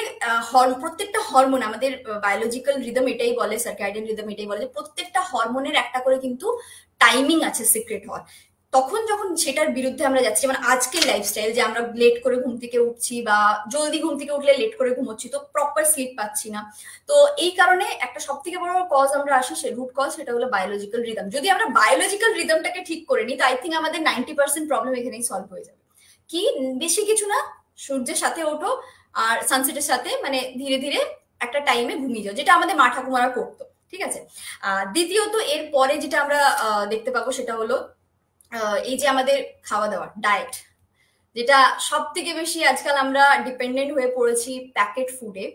প্রত্যেকটা হরমোন, আমাদের বায়োলজিক্যাল রিদম এটাই বলে, সার্কাডিয়ান রিদম এটাই বলে, যে প্রত্যেকটা হরমোনের একটা করে কিন্তু টাইমিং আছে সিক্রেট হওয়ার। তখন যখন সেটার বিরুদ্ধে আমরা যাচ্ছি, যেমন আজকের লাইফস্টাইল, যে আমরা লেট করে ঘুম থেকে উঠছি, বা জলদি ঘুম থেকে উঠলে লেট করে ঘুমোচ্ছি, তো প্রপার স্লিপ পাচ্ছি না। তো এই কারণে একটা সব থেকে বড় কজ আমরা আসি, সে রুট কজ, সেটা হলো বায়োলজিক্যাল রিদম। যদি আমরা বায়োলজিক্যাল রিদমটাকে ঠিক করে নিই, তো আই থিঙ্ক আমাদের 90% প্রবলেম এখানেই সলভ হয়ে যাবে। কি, বেশি কিছু না, সূর্যের সাথে ওঠো, আর সানসেটের সাথে মানে ধীরে ধীরে একটা টাইমে ঘুমিয়ে যাও, যেটা আমাদের মা ঠাকুমারা করতো। ঠিক আছে। দ্বিতীয়ত এর পরে যেটা আমরা দেখতে পাবো, সেটা হলো এই যে আমাদের খাওয়া দাওয়া, ডায়েট, যেটা সব থেকে বেশি আজকাল আমরা ডিপেন্ডেন্ট হয়ে পড়েছি প্যাকেট ফুডে,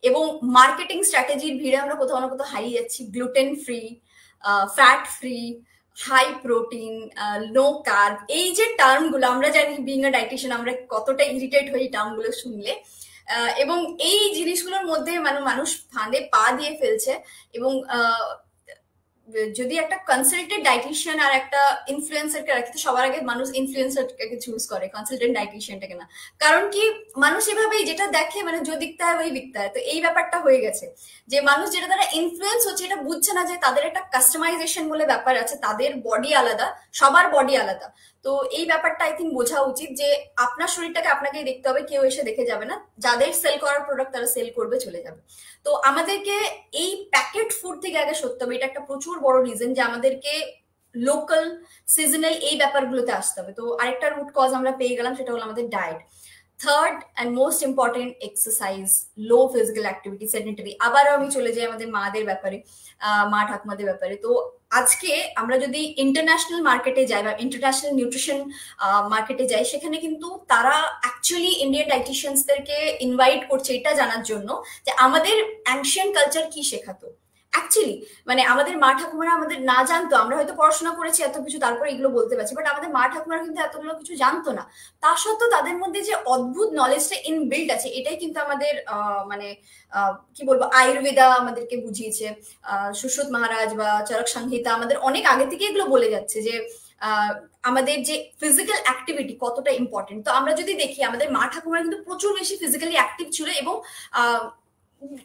এবং মার্কেটিং স্ট্র্যাটেজির ভিড়ে আমরা কোথাও না কোথাও হারিয়ে যাচ্ছি। Gluten free, fat free, high protein, low carb, এই যে টার্মগুলো, আমরা জানি বিং আ ডাইটিশিয়ান আমরা কতটা ইরিটেট হই টার্মগুলো শুনলে। এবং এই জিনিসগুলোর মধ্যে মানুষ ফাঁদে পা দিয়ে ফেলছে, এবং যদি একটা কনসালটেন্ট ডাইটিশিয়ান আর একটা ইনফ্লুয়েন্সারকে রাখি, তো সবার আগে মানুষ ইনফ্লুয়েন্সারকে চুজ করে, কনসালটেন্ট ডাইটিশিয়ানটাকে না। কারণ কি, মানুষ এভাবেই যেটা দেখে, মানে जो दिखता है वही बिकता है। তো এই ব্যাপারটা হয়ে গেছে যে মানুষ যেটা দ্বারা ইনফ্লুয়েন্স হচ্ছে এটা বুঝছে না যে তাদের একটা কাস্টমাইজেশন বলে ব্যাপার আছে, তাদের বডি আলাদা, সবার বডি আলাদা। তো এই ব্যাপারটা আই থিঙ্ক বোঝা উচিত যে আপনার শরীরটাকে আপনাকেই দেখতে হবে, কেউ এসে দেখে যাবে না। যাদের সেল করার প্রোডাক্ট তারা সেল করবে, চলে যাবে। তো আমাদেরকে এই প্যাকেট ফুড থেকে আগে সরতে হবে। এটা একটা প্রচুর বড় রিজন যে আমাদেরকে লোকাল, সিজনাল এই ব্যাপারগুলোতে আসতে হবে। তো আরেকটা রুট কজ আমরা পেয়ে গেলাম, সেটা হলো আমাদের diet. Third and most important, exercise, low physical activity, sedentary. আবারও আমি চলে যাই আমাদের মাদের ব্যাপারে, মা ঠাকুমাদের ব্যাপারে। তো আজকে আমরা যদি ইন্টারন্যাশনাল মার্কেটে যাই বা ইন্টারন্যাশনাল নিউট্রিশন মার্কেটে যাই, সেখানে কিন্তু তারা অ্যাকচুয়ালি ইন্ডিয়ান ডাইটিশিয়ানসদেরকে ইনভাইট করছে এটা জানার জন্য যে আমাদের অ্যানশিয়েন্ট কালচার কি শেখাতো। অ্যাকচুয়ালি মানে আমাদের মা ঠাকুমারা আমাদের না জানতো, আমরা হয়তো পড়াশোনা করেছি এত কিছু, তারপর এগুলো বলতে পারছি, বাট আমাদের মা ঠাকুমারা কিন্তু এতগুলো কিছু জানতো না। তা সত্ত্বেও তাদের মধ্যে যে অদ্ভুত নলেজটা ইনবিল্ট আছে, এটাই কিন্তু আমাদের মানে কি বলবো, আয়ুর্বেদা আমাদেরকে বুঝিয়েছে, সুশ্রুত মহারাজ বা চরক সংহিতা আমাদের অনেক আগে থেকে এগুলো বলে যাচ্ছে যে আমাদের যে ফিজিক্যাল অ্যাক্টিভিটি কতটা ইম্পর্টেন্ট। তো আমরা যদি দেখি আমাদের মা ঠাকুমারা কিন্তু প্রচুর বেশি ফিজিক্যালি অ্যাক্টিভ ছিল, এবং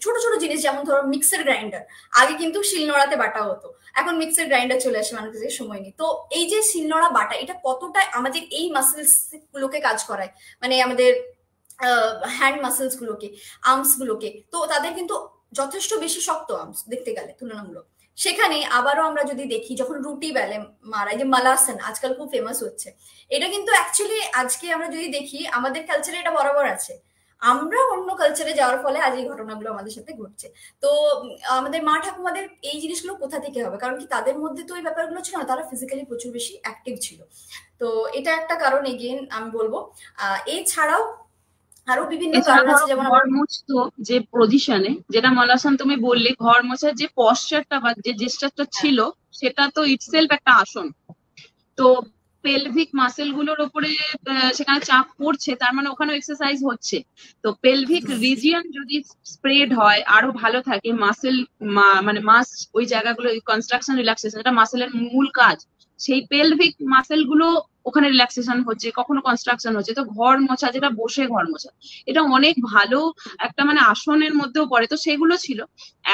ছোট ছোট জিনিস যেমন ধরো মিক্সার গ্রাইন্ডার, আগে কিন্তু শিলনোড়াতে বাটা হতো, এখন মিক্সার গ্রাইন্ডার চলে আসে, মানুষের সময় নেই। তো এই যে শিলনোড়া বাটা, এটা কতটা আমাদের এই মাসেলস গুলোকে কাজ করায়, মানে আমাদের হ্যান্ড মাসেলস গুলোকে, আর্মস গুলোকে। তো তাদের কিন্তু যথেষ্ট বেশি শক্ত আর্মস দেখতে গেলে তুলনামূলক। সেখানে আবারও আমরা যদি দেখি, যখন রুটি বেলে মারা, যে মালাসন আজকাল খুব ফেমাস হচ্ছে, এটা কিন্তু অ্যাকচুয়ালি আজকে আমরা যদি দেখি আমাদের কালচারে এটা বরাবর আছে। আমরা অন্য কালচারে যাওয়ার ফলে আজ এই ঘটনাগুলো আমাদের সাথে ঘটছে। তো আমাদের মা ঠাকুমাদের এই জিনিসগুলো কোথা থেকে হবে, কারণ কি তাদের মধ্যে তো এই ব্যাপারগুলো ছিল না, তারা ফিজিক্যালি প্রচুর বেশি অ্যাক্টিভ ছিল। তো এটা একটা কারণ, এগেইন আমি বলবো। এছাড়াও আরো বিভিন্ন কারণ আছে, যেমন ঘর মুছতো যে পজিশনে, যেটা মালাসান তুমি বললে, ঘর মোছার যে পশ্চারটা বা যে জেস্টারটা ছিল, সেটা তো ইটসেলফ একটা আসন। তো পেলভিক মাসেল গুলোর উপরে সেখানে চাপ পড়ছে, তার মানে ওখানে এক্সারসাইজ হচ্ছে। তো পেলভিক রিজিয়ন যদি স্প্রেড হয়, আরো ভালো থাকে, মাসেল মানে মাস ওই জায়গাগুলো কনস্ট্রাকশন রিল্যাক্সেশন, এটা মাসেলের মূল কাজ। সেই পেলভিক মাসেল গুলো ওখানে রিল্যাক্সেশন হচ্ছে, কখনো কনস্ট্রাকশন হচ্ছে। তো ঘর মোছা, যেটা বসে ঘর মোছা, এটা অনেক ভালো একটা মানে আসনের মধ্যেও পড়ে। তো সেগুলো ছিল।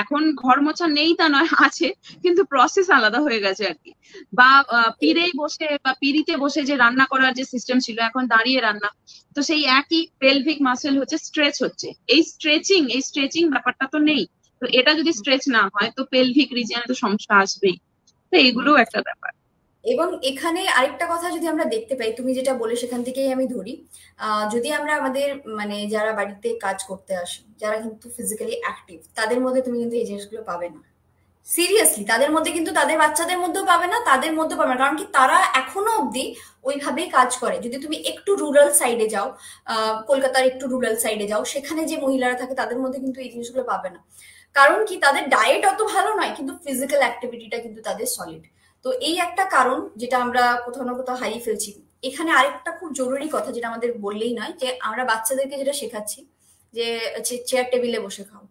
এখন ঘর মোছা নেই তা নয়, আছে, কিন্তু প্রসেস আলাদা হয়ে গেছে আর কি। বা পিড়েই বসে বা পিড়িতে বসে যে রান্না করার যে সিস্টেম ছিল, এখন দাঁড়িয়ে রান্না। তো সেই একই পেলভিক মাসেল হচ্ছে স্ট্রেচ হচ্ছে, এই স্ট্রেচিং ব্যাপারটা তো নেই। তো এটা যদি স্ট্রেচ না হয়, তো পেলভিক রিজিয়নে তো সমস্যা আসবেই। তো এগুলোও একটা ব্যাপার। এবং এখানে আরেকটা কথা যদি আমরা দেখতে পাই, তুমি যেটা বলে সেখান থেকেই আমি ধরি, যদি আমরা আমাদের মানে যারা বাড়িতে কাজ করতে আসে, যারা কিন্তু ফিজিক্যালি অ্যাক্টিভ, তাদের মধ্যে তুমি কিন্তু এই জিনিসগুলো পাবে না। সিরিয়াসলি, তাদের মধ্যে কিন্তু, তাদের বাচ্চাদের মধ্যেও পাবে না, তাদের মধ্যেও পাবে না। কারণ কি, তারা এখনো অব্দি ওইভাবেই কাজ করে। যদি তুমি একটু রুরাল সাইডে যাও, কলকাতার একটু রুরাল সাইডে যাও, সেখানে যে মহিলারা থাকে তাদের মধ্যে কিন্তু এই জিনিসগুলো পাবে না। কারণ কি, তাদের ডায়েট অত ভালো নয়, কিন্তু ফিজিক্যাল অ্যাক্টিভিটিটা কিন্তু তাদের সলিড। তো এই একটা কারণ যেটা আমরা কোথাও না কোথাও হারিয়ে ফেলছি। এখানে আরেকটা খুব জরুরি কথা যেটা আমাদের বললেই নয়, যে আমরা বাচ্চাদেরকে যেটা শেখাচ্ছি যে চেয়ার টেবিলে বসে খাও,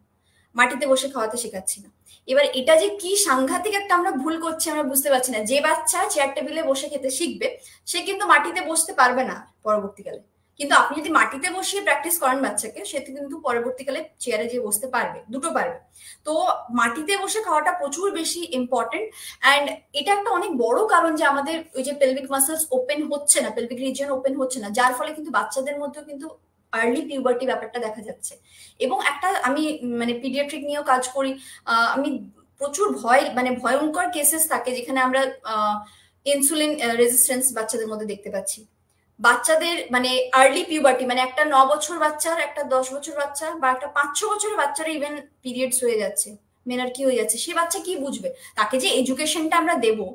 মাটিতে বসে খাওয়াতে শেখাচ্ছি না। এবার এটা যে কি সাংঘাতিক একটা আমরা ভুল করছি, আমরা বুঝতে পারছি না। যে বাচ্চা চেয়ার টেবিলে বসে খেতে শিখবে, সে কিন্তু মাটিতে বসতে পারবে না পরবর্তীকালে। কিন্তু আপনি যদি মাটিতে বসিয়ে প্র্যাকটিস করেন বাচ্চাকে, সে কিন্তু পরবর্তীকালে চেয়ারে যেয়ে বসতে পারবে, দুটো পারবে। তো মাটিতে বসে খাওয়াটা প্রচুর বেশি ইম্পর্টেন্ট। অ্যান্ড এটা একটা অনেক বড় কারণ যে আমাদের ওই যে পেলভিক মাসেলস ওপেন হচ্ছে না, পেলভিক রিজিয়ন ওপেন হচ্ছে না, যার ফলে কিন্তু বাচ্চাদের মধ্যেও কিন্তু আর্লি পিউবার্টি ব্যাপারটা দেখা যাচ্ছে। এবং একটা, আমি মানে পিডিয়াট্রিক নিয়েও কাজ করি, আমি প্রচুর মানে ভয়ঙ্কর কেসেস থাকে যেখানে আমরা ইনসুলিন রেজিস্ট্যান্স বাচ্চাদের মধ্যে দেখতে পাচ্ছি। বাচ্চাদের মানে আর্লি পিউবার্টি, মানে একটা 9 বছর বাচ্চার, একটা 10 বছর বাচ্চা, বা একটা 5-6 বছরের বাচ্চারা ইভেন পিরিয়ডস হয়ে যাচ্ছে, মেনার্কি হয়ে যাচ্ছে। সে বাচ্চা কি বুঝবে? তাকে যে এডুকেশনটা আমরা দেবো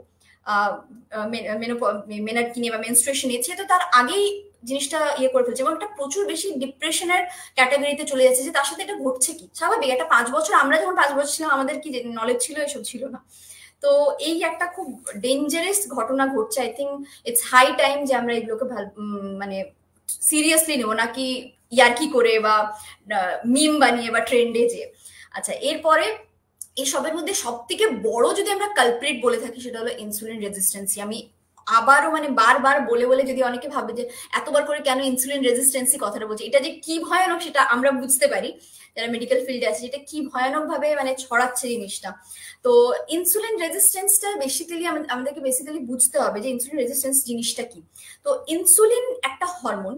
মেনার্কি নিয়ে বা মেনস্ট্রুয়েশন নিয়ে, তো তার আগেই জিনিসটা ইয়ে করে ফেলছে, এবং একটা প্রচুর বেশি ডিপ্রেশনের ক্যাটাগরিতে চলে যাচ্ছে। যে তার সাথে এটা ঘটছে কি স্বাভাবিক, একটা 5 বছর, আমরা যখন 5 বছর ছিলাম আমাদের কি নলেজ ছিল? এসব ছিল না। তো এই একটা খুব ডেঞ্জারাস ঘটনা ঘটছে। I think it's high time যে আমরা এগুলোকে মানে সিরিয়াসলি নেবো, নাকি ইয়ার্কি করে বা মিম বানিয়ে বা ট্রেন্ডে যে। আচ্ছা, এরপরে এসবের মধ্যে সব থেকে বড় যদি আমরা কালপ্রিট বলে থাকি সেটা হলো ইনসুলিন রেজিস্ট্যান্সি। আমি আবারও মানে বারবার বলে বলে যদি অনেকে ভাবে যে এতবার করে কেন ইনসুলিন রেজিস্ট্যান্সি কথাটা বলছে, এটা যে কি ভয়ানক সেটা আমরা বুঝতে পারি যারা মেডিকেল ফিল্ডে আছে, যেটা কি ভয়ানক ভাবে মানে ছড়াচ্ছে জিনিসটা। তো ইনসুলিন রেজিস্ট্যান্সটা বেসিক্যালি আমাদেরকে বেসিক্যালি বুঝতে হবে যে ইনসুলিন রেজিস্ট্যান্স জিনিসটা কি। তো ইনসুলিন একটা হরমোন,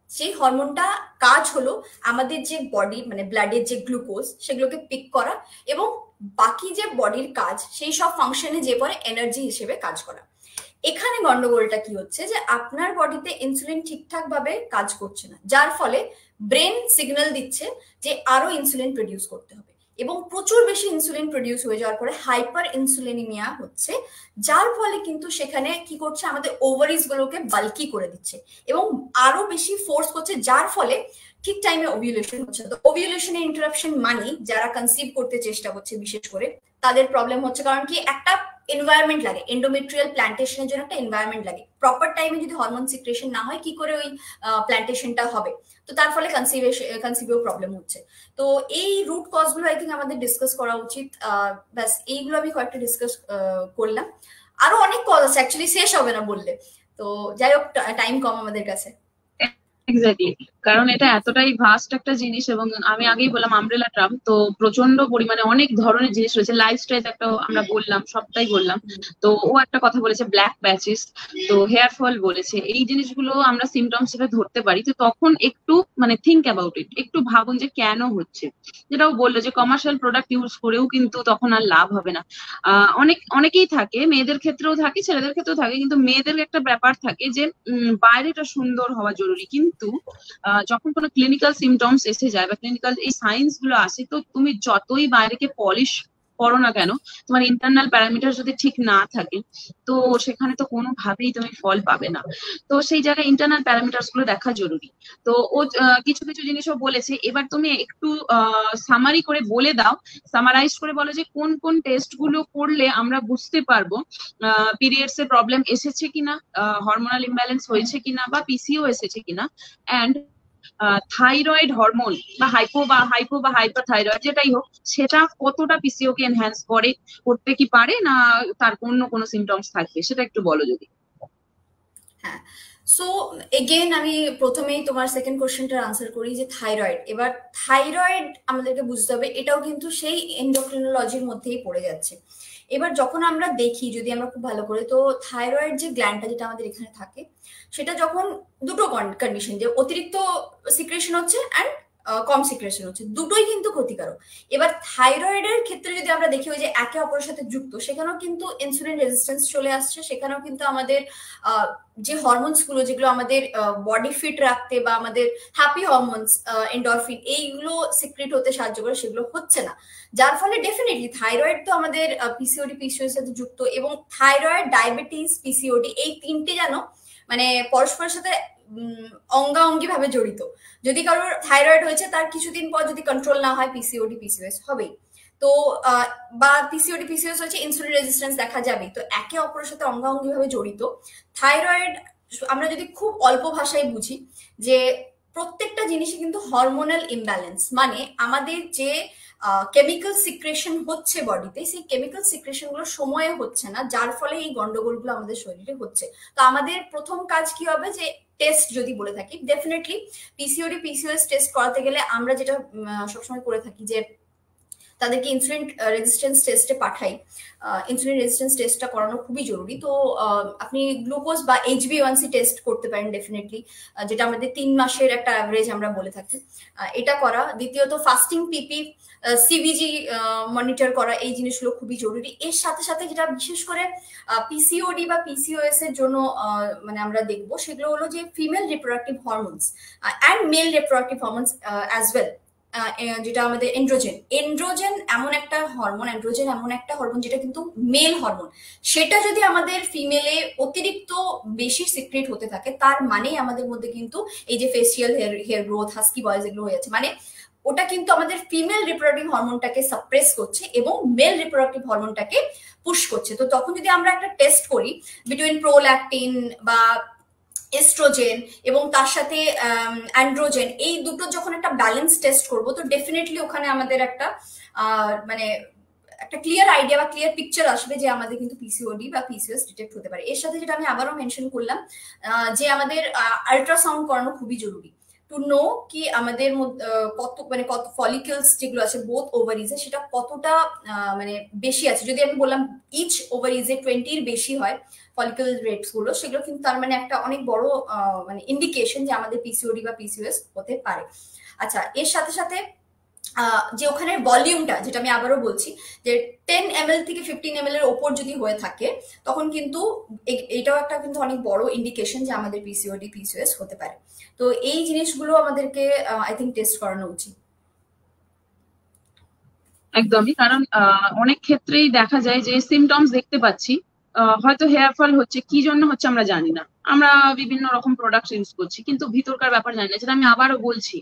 সেই হরমোনটা কাজ হলো আমাদের যে বডি মানে ব্লাডের যে গ্লুকোজ সেগুলোকে পিক করা এবং বাকি যে বডির কাজ সেই সব ফাংশনে যে পরে এনার্জি হিসেবে কাজ করা। এখানে গন্ডগোলটা কি হচ্ছে যে আপনার বডিতে ইনসুলিন ঠিকঠাক ভাবে কাজ করছে না, যার ফলে ব্রেন সিগন্যাল দিচ্ছে যে আরো ইনসুলিন প্রডিউস করতে হবে এবং প্রচুর বেশি ইনসুলিন প্রডিউস হয়ে যাওয়ার পরে হাইপার ইনসুলিনিমিয়া হচ্ছে, যার ফলে কিন্তু সেখানে কি করছে আমাদের ওভারিজ গুলোকে বাল্কি করে দিচ্ছে এবং আরো বেশি ফোর্স করছে, যার ফলে ঠিক টাইমে ওভিউলেশন হচ্ছে। তো ওভিউলেশনে ইন্টারাপশন মানে যারা কনসিভ করতে চেষ্টা করছে বিশেষ করে তাদের প্রবলেম হচ্ছে, কারণ কি একটা এনভায়রনমেন্ট লাগে, এন্ডোমেট্রিয়াল প্ল্যান্টেশনের জন্য একটা এনভায়রনমেন্ট লাগে। প্রপার টাইমে যদি হরমোন সিক্রেশন না হয় কি করে ওই প্ল্যান্টেশনটা হবে, তো তার ফলে কনসিভেও প্রবলেম হচ্ছে। তো এই রুট কজ গুলো আই থিঙ্ক আমাদের ডিসকাস করা উচিত। ব্যাস এইগুলো আমি কয়েকটা ডিসকাস করলাম, আরো অনেক কজ আছে অ্যাকচুয়ালি, শেষ হবে না বললে। তো যাই হোক টাইম কম আমাদের কাছে। এক্স্যাক্টলি, কারণ এটা এতটাই ভাস্ট একটা জিনিস এবং আমি আগেই বললাম আমব্রেলা টার্ম, তো প্রচন্ড পরিমাণে অনেক ধরনের জিনিস রয়েছে। লাইফ স্টাইল একটা আমরা বললাম, সবটাই বললাম। তো ও একটা কথা বলেছে ব্ল্যাক প্যাচেস, তো হেয়ার ফল বলেছে, এই জিনিসগুলো আমরা সিমটমস হিসেবে ধরতে পারি। তো তখন একটু মানে থিঙ্ক অ্যাবাউট ইট, একটু ভাবুন যে কেন হচ্ছে। যেটাও বললো যে কমার্শিয়াল প্রোডাক্ট ইউজ করেও কিন্তু তখন আর লাভ হবে না। অনেকেই থাকে, মেয়েদের ক্ষেত্রেও থাকে ছেলেদের ক্ষেত্রেও থাকে, কিন্তু মেয়েদের একটা ব্যাপার থাকে যে বাইরেটা সুন্দর হওয়া জরুরি, কিন্তু যখন কোনো ক্লিনিক্যাল সিমটমস এসে যায় বা ক্লিনিক্যাল এই সাইন্স গুলো আসে, তো তুমি যতই বাইরেকে পলিশ করো না কেন, তোমার ইন্টারনাল প্যারামিটার যদি ঠিক না থাকে, তো সেখানে তো কোনোভাবেই তুমি ফল পাবে না। তো সেই জায়গায় ইন্টারনাল প্যারামিটার্স গুলো দেখা জরুরি। তো ও কিছু কিছু জিনিসও বলেছে, এবার তুমি একটু সামারি করে বলে দাও, সামারাইজ করে বলো যে কোন কোন টেস্ট গুলো করলে আমরা বুঝতে পারবো পিরিয়ডস এর প্রবলেম এসেছে কিনা, হরমোনাল ইমব্যালেন্স হয়েছে কিনা, বা পিসিও এসেছে কিনা, অ্যান্ড থাইরয়েড হরমোন বা হাইপো বা হাইপার থাইরয়েড যেটাই হোক, সেটা কতটা পিসিও কে এনহ্যান্স করতে কি পারে, না তার অন্য কোনো সিমটমস থাকবে, সেটা একটু বলো যদি। হ্যাঁ, সো এগেইন আমি প্রথমেই তোমার সেকেন্ড কোশ্চেনটার আনসার করি যে থাইরয়েড। এবার থাইরয়েড আমাদেরকে বুঝতে হবে এটাও কিন্তু সেই এন্ডোক্রিনোলজির মধ্যেই পড়ে যাচ্ছে। এবার যখন আমরা দেখি যদি আমরা খুব ভালো করে, তো থাইরয়েড যে গ্ল্যান্ডটা যেটা আমাদের এখানে থাকে সেটা যখন দুটো কন্ডিশন, যে অতিরিক্ত সিক্রেশন হচ্ছে অ্যান্ড কম সিক্রেশন হচ্ছে, দুটোই কিন্তু ক্ষতিকারক। এবার থাইরয়েডের ক্ষেত্রে যদি আমরা দেখি ওই যে একে অপরের সাথে যুক্ত, সেখানেও কিন্তু ইনসুলিন রেজিস্ট্যান্স চলে আসছে, সেখানেও কিন্তু আমাদের যে হরমোনস গুলো যেগুলো আমাদের বডি ফিট রাখতে বা আমাদের হ্যাপি হরমোনস এন্ডরফিন এইগুলো সিক্রেট হতে সাহায্য করে, সেগুলো হচ্ছে না। যার ফলে ডেফিনেটলি থাইরয়েড তো আমাদের পিসিওডি পিসিওএস সাথে যুক্ত, এবং থাইরয়েড, ডায়াবেটিস, পিসিওডি এই তিনটে যেন মানে পরস্পরের সাথে অঙ্গাঅঙ্গি ভাবে জড়িত। যদি কারোর থাইরয়েড হয়েছে তার কিছুদিন পর যদি কন্ট্রোল না হয় পিসিওডি পিসিওএস হবেই। তো বা পিসিওডি পিসিওএস হচ্ছে ইনসুলিন রেজিস্ট্যান্স দেখা যাবে, তো একে অপরের সাথে অঙ্গাঅঙ্গি ভাবে জড়িত। থাইরয়েড আমরা যদি খুব অল্প ভাষায় বুঝি যে প্রত্যেকটা জিনিসই কিন্তু হরমোনাল ইমব্যালেন্স, মানে আমাদের যে কেমিক্যাল সিক্রেশন হচ্ছে বডিতে, সেই কেমিক্যাল সিক্রেশন গুলো সময়ে হচ্ছে না, যার ফলে এই গন্ডগোলগুলো আমাদের শরীরে হচ্ছে। তো আমাদের প্রথম কাজ কি হবে, যে টেস্ট যদি বলে থাকি, ডেফিনেটলি পিসিওডি পিসিওএস টেস্ট করাতে গেলে আমরা যেটা সবসময় করে থাকি যে তাদেরকে ইনসুলিন রেজিস্ট্যান্স টেস্টে পাঠাই। ইনসুলিন রেজিস্ট্যান্স টেস্টটা করানো খুবই জরুরি। তো আপনি গ্লুকোজ বা HbA1c টেস্ট করতে পারেন ডেফিনেটলি, যেটা আমাদের 3 মাসের একটা অ্যাভারেজ আমরা বলে থাকি, এটা করা। দ্বিতীয়ত ফাস্টিং পিপি, সিভিজি মনিটর করা, এই জিনিসগুলো খুবই জরুরি। এর সাথে সাথে যেটা বিশেষ করে পিসিওডি বা পিসিওএস এর জন্য মানে আমরা দেখবো, সেগুলো হলো যে female reproductive hormones and mail reproductive hormones as well, যেটা আমাদের এন্ড্রোজেন এমন একটা হরমোন যেটা কিন্তু মেল হরমোন, সেটা যদি আমাদের ফিমেলে অতিরিক্ত বেশি সিক্রেট হতে থাকে, তার মানে আমাদের মধ্যে কিন্তু এই যে facial hair growth, husky voice এগুলো হয়ে যাচ্ছে, মানে ওটা কিন্তু আমাদের ফিমেল রিপ্রোডাক্টিভ হরমোনটাকে সাপ্রেস করছে এবং মেল রিপ্রোডাক্টিভ হরমোনটাকে পুশ করছে। তো তখন যদি আমরা একটা টেস্ট করি বিটুইন প্রোল্যাকটিন বা এস্ট্রোজেন এবং তার সাথে অ্যান্ড্রোজেন, এই দুটো যখন একটা ব্যালেন্স টেস্ট করব, তো ডেফিনেটলি ওখানে আমাদের একটা মানে একটা ক্লিয়ার আইডিয়া বা ক্লিয়ার পিকচার আসবে যে আমাদের কিন্তু পিসিওডি বা পিসিওএস ডিটেক্ট হতে পারে। এর সাথে যেটা আমি আবারও মেনশন করলাম যে আমাদের আল্ট্রাসাউন্ড করানো খুবই জরুরি টু নো কি আমাদের কত ফলিকলস যেগুলো আছে বোথ ওভারিজে সেটা কতটা মানে বেশি আছে। যদি আমি বললাম ইচ ওভারিজে 20-র বেশি হয় ফলিকল রেটস গুলো, সেগুলো কিন্তু তার মানে একটা অনেক বড় মানে ইন্ডিকেশন যে আমাদের পিসিওডি বা পিসিওএস হতে পারে। আচ্ছা, এর সাথে সাথে যে ওখানে ভলিউমটা, যেটা আমি আবারও বলছি যে 10 ml থেকে 15 ml এর ওপর যদি হয়ে থাকে তখন কিন্তু এটাও একটা কিন্তু অনেক বড় ইন্ডিকেশন যে আমাদের পিসিওডি পিসিওএস হতে পারে। তো এই জিনিসগুলো আমাদেরকে আই থিঙ্ক টেস্ট করানো উচিত। একদমই, কারণ অনেক ক্ষেত্রেই দেখা যায় যে সিমটমস দেখতে পাচ্ছি, হয়তো হেয়ার ফল হচ্ছে, কি জন্য হচ্ছে আমরা জানি না, আমরা বিভিন্ন রকম প্রোডাক্ট ইউজ করছি কিন্তু ভিতরকার ব্যাপার জানি না, যেটা আমি আবারও বলছি।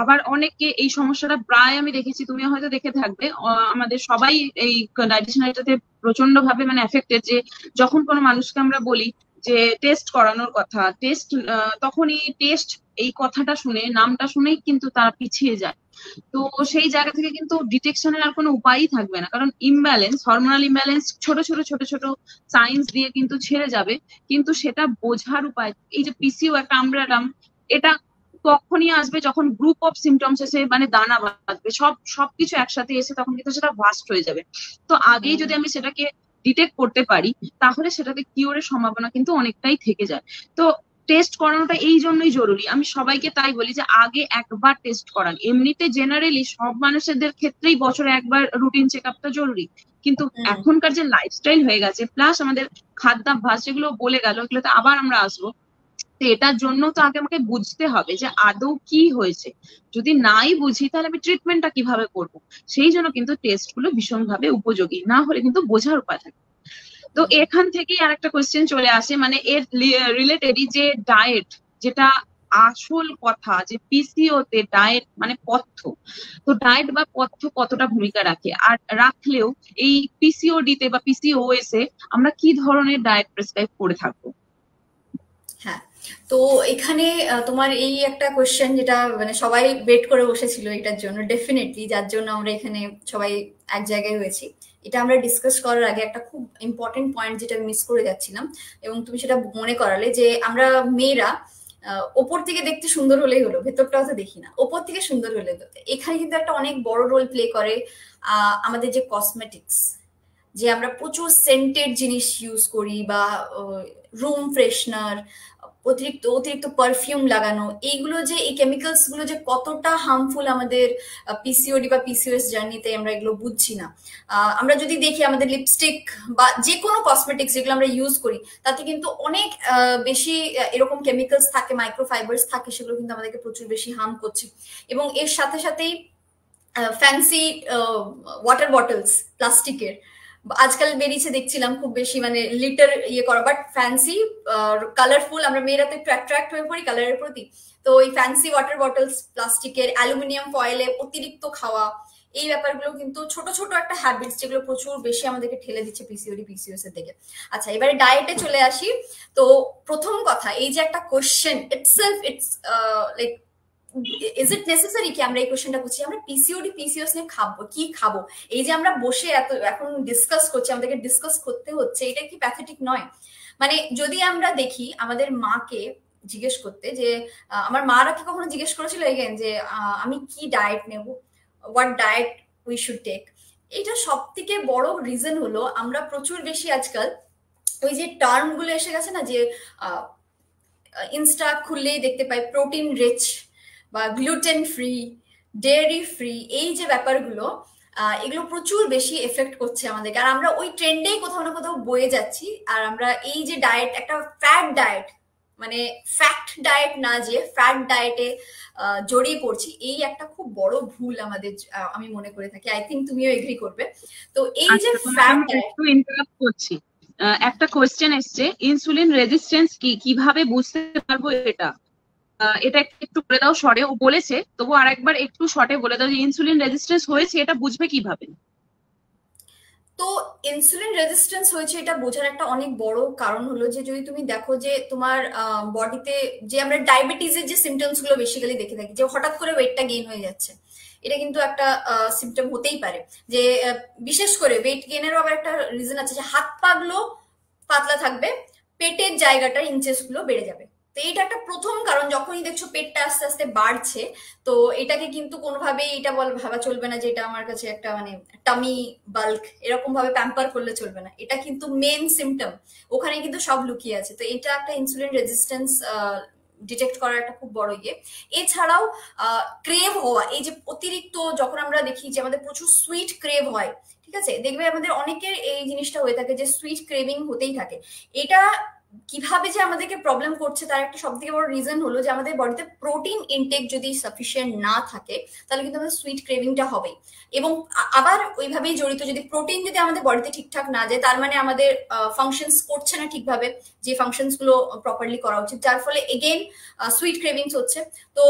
আবার অনেককে এই সমস্যাটা প্রায় আমি দেখেছি, তুমি হয়তো দেখে থাকবে, আমাদের সবাই এই ডাইজেশনারিটাতে প্রচন্ড ভাবে মানে এফেক্টেড, যে যখন কোনো মানুষকে আমরা বলি যে টেস্ট করানোর কথা, তখনই টেস্ট এই কথাটা শুনে, নামটা শুনেই কিন্তু তারা পিছিয়ে যায়। তো সেই জায়গা থেকে কিন্তু ডিটেকশনের আর কোনো উপায়ই থাকবে না, কারণ ইমব্যালেন্স, হরমোনাল ইমব্যালেন্স ছোট ছোট ছোট ছোট সাইন্স দিয়ে কিন্তু ছেড়ে যাবে, কিন্তু সেটা বোঝার উপায়, এই যে পিসিও একটা আমব্রেলা, এটা তখনই আসবে যখন গ্রুপ অফ সিমটমস এসে মানে দানা বাঁধবে, সবকিছু একসাথে এসে তখন কিন্তু সেটা ভাস্ট হয়ে যাবে। তো আগেই যদি আমি সেটাকে ডিটেক্ট করতে পারি তাহলে সেটাতে কিওরের সম্ভাবনা কিন্তু অনেকটাই থেকে যায়। তো টেস্ট করানোটা এই জন্যই জরুরি, আমি সবাইকে তাই বলি যে আগে একবার টেস্ট করান। এমনিতে জেনারেলি সব মানুষদের ক্ষেত্রেই বছরে একবার রুটিন চেক আপটা জরুরি, কিন্তু এখনকার যে লাইফস্টাইল হয়ে গেছে প্লাস আমাদের খাদ্যাভ্যাস, যেগুলো বলে গেল, এগুলোতে আবার আমরা আসবো, তো এটার জন্য তো আগে আমাকে বুঝতে হবে যে আদৌ কি হয়েছে। যদি নাই বুঝি তাহলে আমি ট্রিটমেন্টটা কিভাবে করব। সেই জন্য কিন্তু টেস্ট গুলো ভীষণভাবে উপযোগী, না হলে কিন্তু বোঝার উপায় থাকে। তো এখান থেকেই আর একটা কোয়েশ্চেন চলে আসে, মানে এর রিলেটেডই, যে ডায়েট, যেটা আসল কথা, যে পিসিও তে ডায়েট মানে পথ্য, তো ডায়েট বা পথ্য কতটা ভূমিকা রাখে, আর রাখলেও এই পিসিওডি তে বা পিসিওএস এ আমরা কি ধরনের ডায়েট প্রেসক্রাইব করে থাকবো? হ্যাঁ, তো এখানে তোমার এই একটা কোয়েশ্চেন যেটা মানে সবাই ওয়েট করে বসেছিল এটার জন্য, ডেফিনেটলি যার জন্য আমরা এখানে সবাই এক জায়গায় হয়েছি। এটা আমরা ডিসকাস করার আগে একটা খুব ইম্পর্টেন্ট পয়েন্ট যেটা মিস করে যাচ্ছিলাম, এবং তুমি সেটা মনে করালে, যে আমরা মেয়েরা ওপর থেকে দেখতে সুন্দর হলেই হলো, ভেতরটাও তো দেখি না, ওপর থেকে সুন্দর হলে তো। এখানে কিন্তু একটা অনেক বড় রোল প্লে করে আমাদের যে কসমেটিক্স, যে আমরা প্রচুর সেন্টেড জিনিস ইউজ করি বা রুম ফ্রেশনার, অতিরিক্ত অতিরিক্ত পারফিউম লাগানো, এইগুলো যে এই কেমিক্যালস গুলো যে কতটা হার্মফুল আমাদের পিসিওডি বা পিসিওএস জার্নিতে, আমরা এগুলো বুঝছি না। আমরা যদি দেখি আমাদের লিপস্টিক বা যে কোনো কসমেটিক্স যেগুলো আমরা ইউজ করি, তাতে কিন্তু অনেক বেশি এরকম কেমিক্যালস থাকে, মাইক্রোফাইবার্স থাকে, সেগুলো কিন্তু আমাদেরকে প্রচুর বেশি হার্ম করছে। এবং এর সাথে সাথেই ফ্যান্সি ওয়াটার বটলস প্লাস্টিকের আজকাল বেরিয়েছে, দেখছিলাম খুব বেশি, মানে লিটার ইয়ে করা, বাট ফ্যান্সি কালারফুল, আমরা মেয়েরা তো একটু অ্যাট্রাক্ট হয়ে পড়ি কালারের প্রতি। তো ওই ফ্যান্সি ওয়াটার বটলস প্লাস্টিকের, অ্যালুমিনিয়াম ফয়েলে অতিরিক্ত খাওয়া, এই ব্যাপারগুলো কিন্তু ছোট ছোট একটা হ্যাবিটস যেগুলো প্রচুর বেশি আমাদেরকে ঠেলে দিচ্ছে পিসিওডি পিসিওএস এর দিকে। আচ্ছা, এবারে ডায়েটে চলে আসি। তো প্রথম কথা, এই যে একটা question itself, it's like is it necessary কি আমরা এই কোশ্চেনটা করছি, আমরা পিসিওডি পিসিওএস নিয়ে খাবো কি খাবো, এই যে আমরা বসে এত এখন ডিসকাস করছি, আমাদেরকে ডিসকাস করতে হচ্ছে, এটা কি প্যাথেটিক নয়? মানে যদি আমরা দেখি আমাদের মাকে জিজ্ঞেস করতে, যে আমার মারা কি কখনো জিজ্ঞেস করেছিল এগেন যে আমি কি ডায়েট নেব, what diet we should take? এটা সব থেকে বড় রিজন হলো আমরা প্রচুর বেশি আজকাল ওই যে টার্ম গুলো এসে গেছে না, যে ইনস্টা খুললেই দেখতে পাই প্রোটিন রিচ বা গ্লুটেন ফ্রি, ডেয়ারি ফ্রি, এই যে ব্যাপারগুলো, এগুলো প্রচুর বেশি এফেক্ট করছে আমাদেরকে, আর আমরা ওই ট্রেন্ডেই কোথাও না কোথাও বয়ে যাচ্ছি। আর আমরা এই যে ডায়েট, একটা ফ্যাট ডায়েট, মানে ফ্যাট ডায়েট না, যে ফ্যাট ডায়েটে জড়িয়ে পড়ছি, এই একটা খুব বড় ভুল আমাদের, আমি মনে করে থাকি। আই থিঙ্ক তুমিও এগ্রি করবে। তো এই যে ফ্যাট ডায়েট, একটু ইন্টারাপ্ট করছি, একটা কোয়েশ্চেন এসছে, ইনসুলিন রেজিস্ট্যান্স কি, কিভাবে বুঝতে পারবো এটা? এটা একটু বলে দাও শর্টে, ও বলেছে তবু আরেকবার একটু শর্টে বলে দাও যে ইনসুলিন রেজিস্ট্যান্স হয়েছে এটা বুঝবে কিভাবে? তো ইনসুলিন রেজিস্ট্যান্স হয়েছে এটা বোঝার একটা অনেক বড় কারণ হলো যে যদি তুমি দেখো যে তোমার বডিতে, যে আমরা ডায়াবেটিসের যে সিমটমস গুলো বেসিক্যালি দেখে থাকি, যে হঠাৎ করে ওয়েটটা গেইন হয়ে যাচ্ছে, এটা কিন্তু একটা সিমটম হতেই পারে। যে বিশেষ করে ওয়েট গেইনেরও আবার একটা রিজন আছে, যে হাত পা গুলো পাতলা থাকবে, পেটের জায়গাটা ইঞ্চেস গুলো বেড়ে যাবে। তো এইটা একটা প্রথম কারণ। যখনই দেখছো পেটটা আস্তে আস্তে বাড়ছে, তো এটাকে কিন্তু কোনোভাবেই এটা ভাবা চলবে না যে এটা আমার কাছে একটা মানে টামি বাল্ক, এরকম ভাবে প্যাম্পার করলে চলবে না। এটা কিন্তু মেন সিমটম, ওখানে কিন্তু সব লুকিয়ে আছে। তো এটা একটা ইনসুলিন রেজিস্ট্যান্স ডিটেক্ট করার একটা খুব বড় ইয়ে। এছাড়াও ক্রেভ হওয়া, এই যে অতিরিক্ত যখন আমরা দেখি যে আমাদের প্রচুর সুইট ক্রেভ হয়, ঠিক আছে, দেখবে আমাদের অনেকের এই জিনিসটা হয়ে থাকে যে সুইট ক্রেভিং হতেই থাকে। এটা কিভাবে যে আমাদেরকে প্রবলেম করছে তার একটা সব থেকে বড় রিজন হলো যে আমাদের বডিতে প্রোটিন ইনটেক যদি সাফিসিয়েন্ট না থাকে, তাহলে কিন্তু আমাদের সুইট ক্রেভিংটা হবেই। এবং আবার ওইভাবেই জড়িত, যদি প্রোটিন যদি আমাদের বডিতে ঠিকঠাক না যায়, তার মানে আমাদের ফাংশনস করছে না ঠিকভাবে, যে ফাংশনস গুলো প্রপারলি করা উচিত, যার ফলে এগেইন সুইট ক্রেভিংস হচ্ছে। তো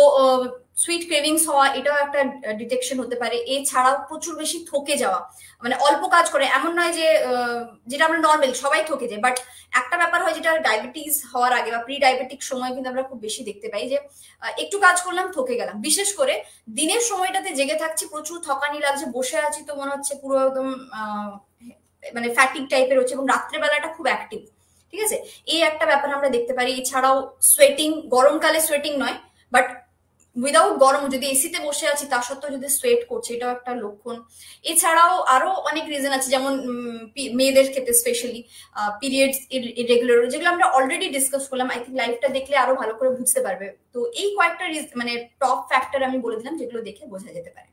সুইট ক্রেভিংস হওয়া এটাও একটা ডিটেকশন হতে পারে। এছাড়াও প্রচুর বেশি থকে যাওয়া, মানে অল্প কাজ করে, এমন নয় যে যেটা আমরা নর্মাল সবাই থকে যায়, বাট একটা ব্যাপার হয় যেটা ডায়াবেটিস হওয়ার আগে বা প্রি ডায়াবেটিক সময় কিন্তু আমরা খুব বেশি দেখতে পাই, যে একটু কাজ করলাম থকে গেলাম। বিশেষ করে দিনের সময়টাতে জেগে থাকছি, প্রচুর থকানি লাগছে, বসে আছি তো মনে হচ্ছে পুরো একদম মানে ফ্যাটিক টাইপের হচ্ছে, এবং রাত্রেবেলাটা খুব অ্যাক্টিভ, ঠিক আছে, এই একটা ব্যাপার আমরা দেখতে পারি। এছাড়াও সোয়েটিং, গরমকালে সোয়েটিং নয়, বাট উইদাউট গরম যদি এসিতে বসে আছি তা সত্ত্বেও যদি সোয়েট করছে, এটাও একটা লক্ষণ। এছাড়াও আরো অনেক রিজন আছে, যেমন মেয়েদের ক্ষেত্রে স্পেশালি পিরিয়ডস ইরেগুলার, যেগুলো আমরা অলরেডি ডিসকাস করলাম। আই থিঙ্ক লাইভটা দেখলে আরো ভালো করে বুঝতে পারবে। তো এই কয়েকটা মানে টপ ফ্যাক্টর আমি বলে দিলাম, যেগুলো দেখে বোঝা যেতে পারে।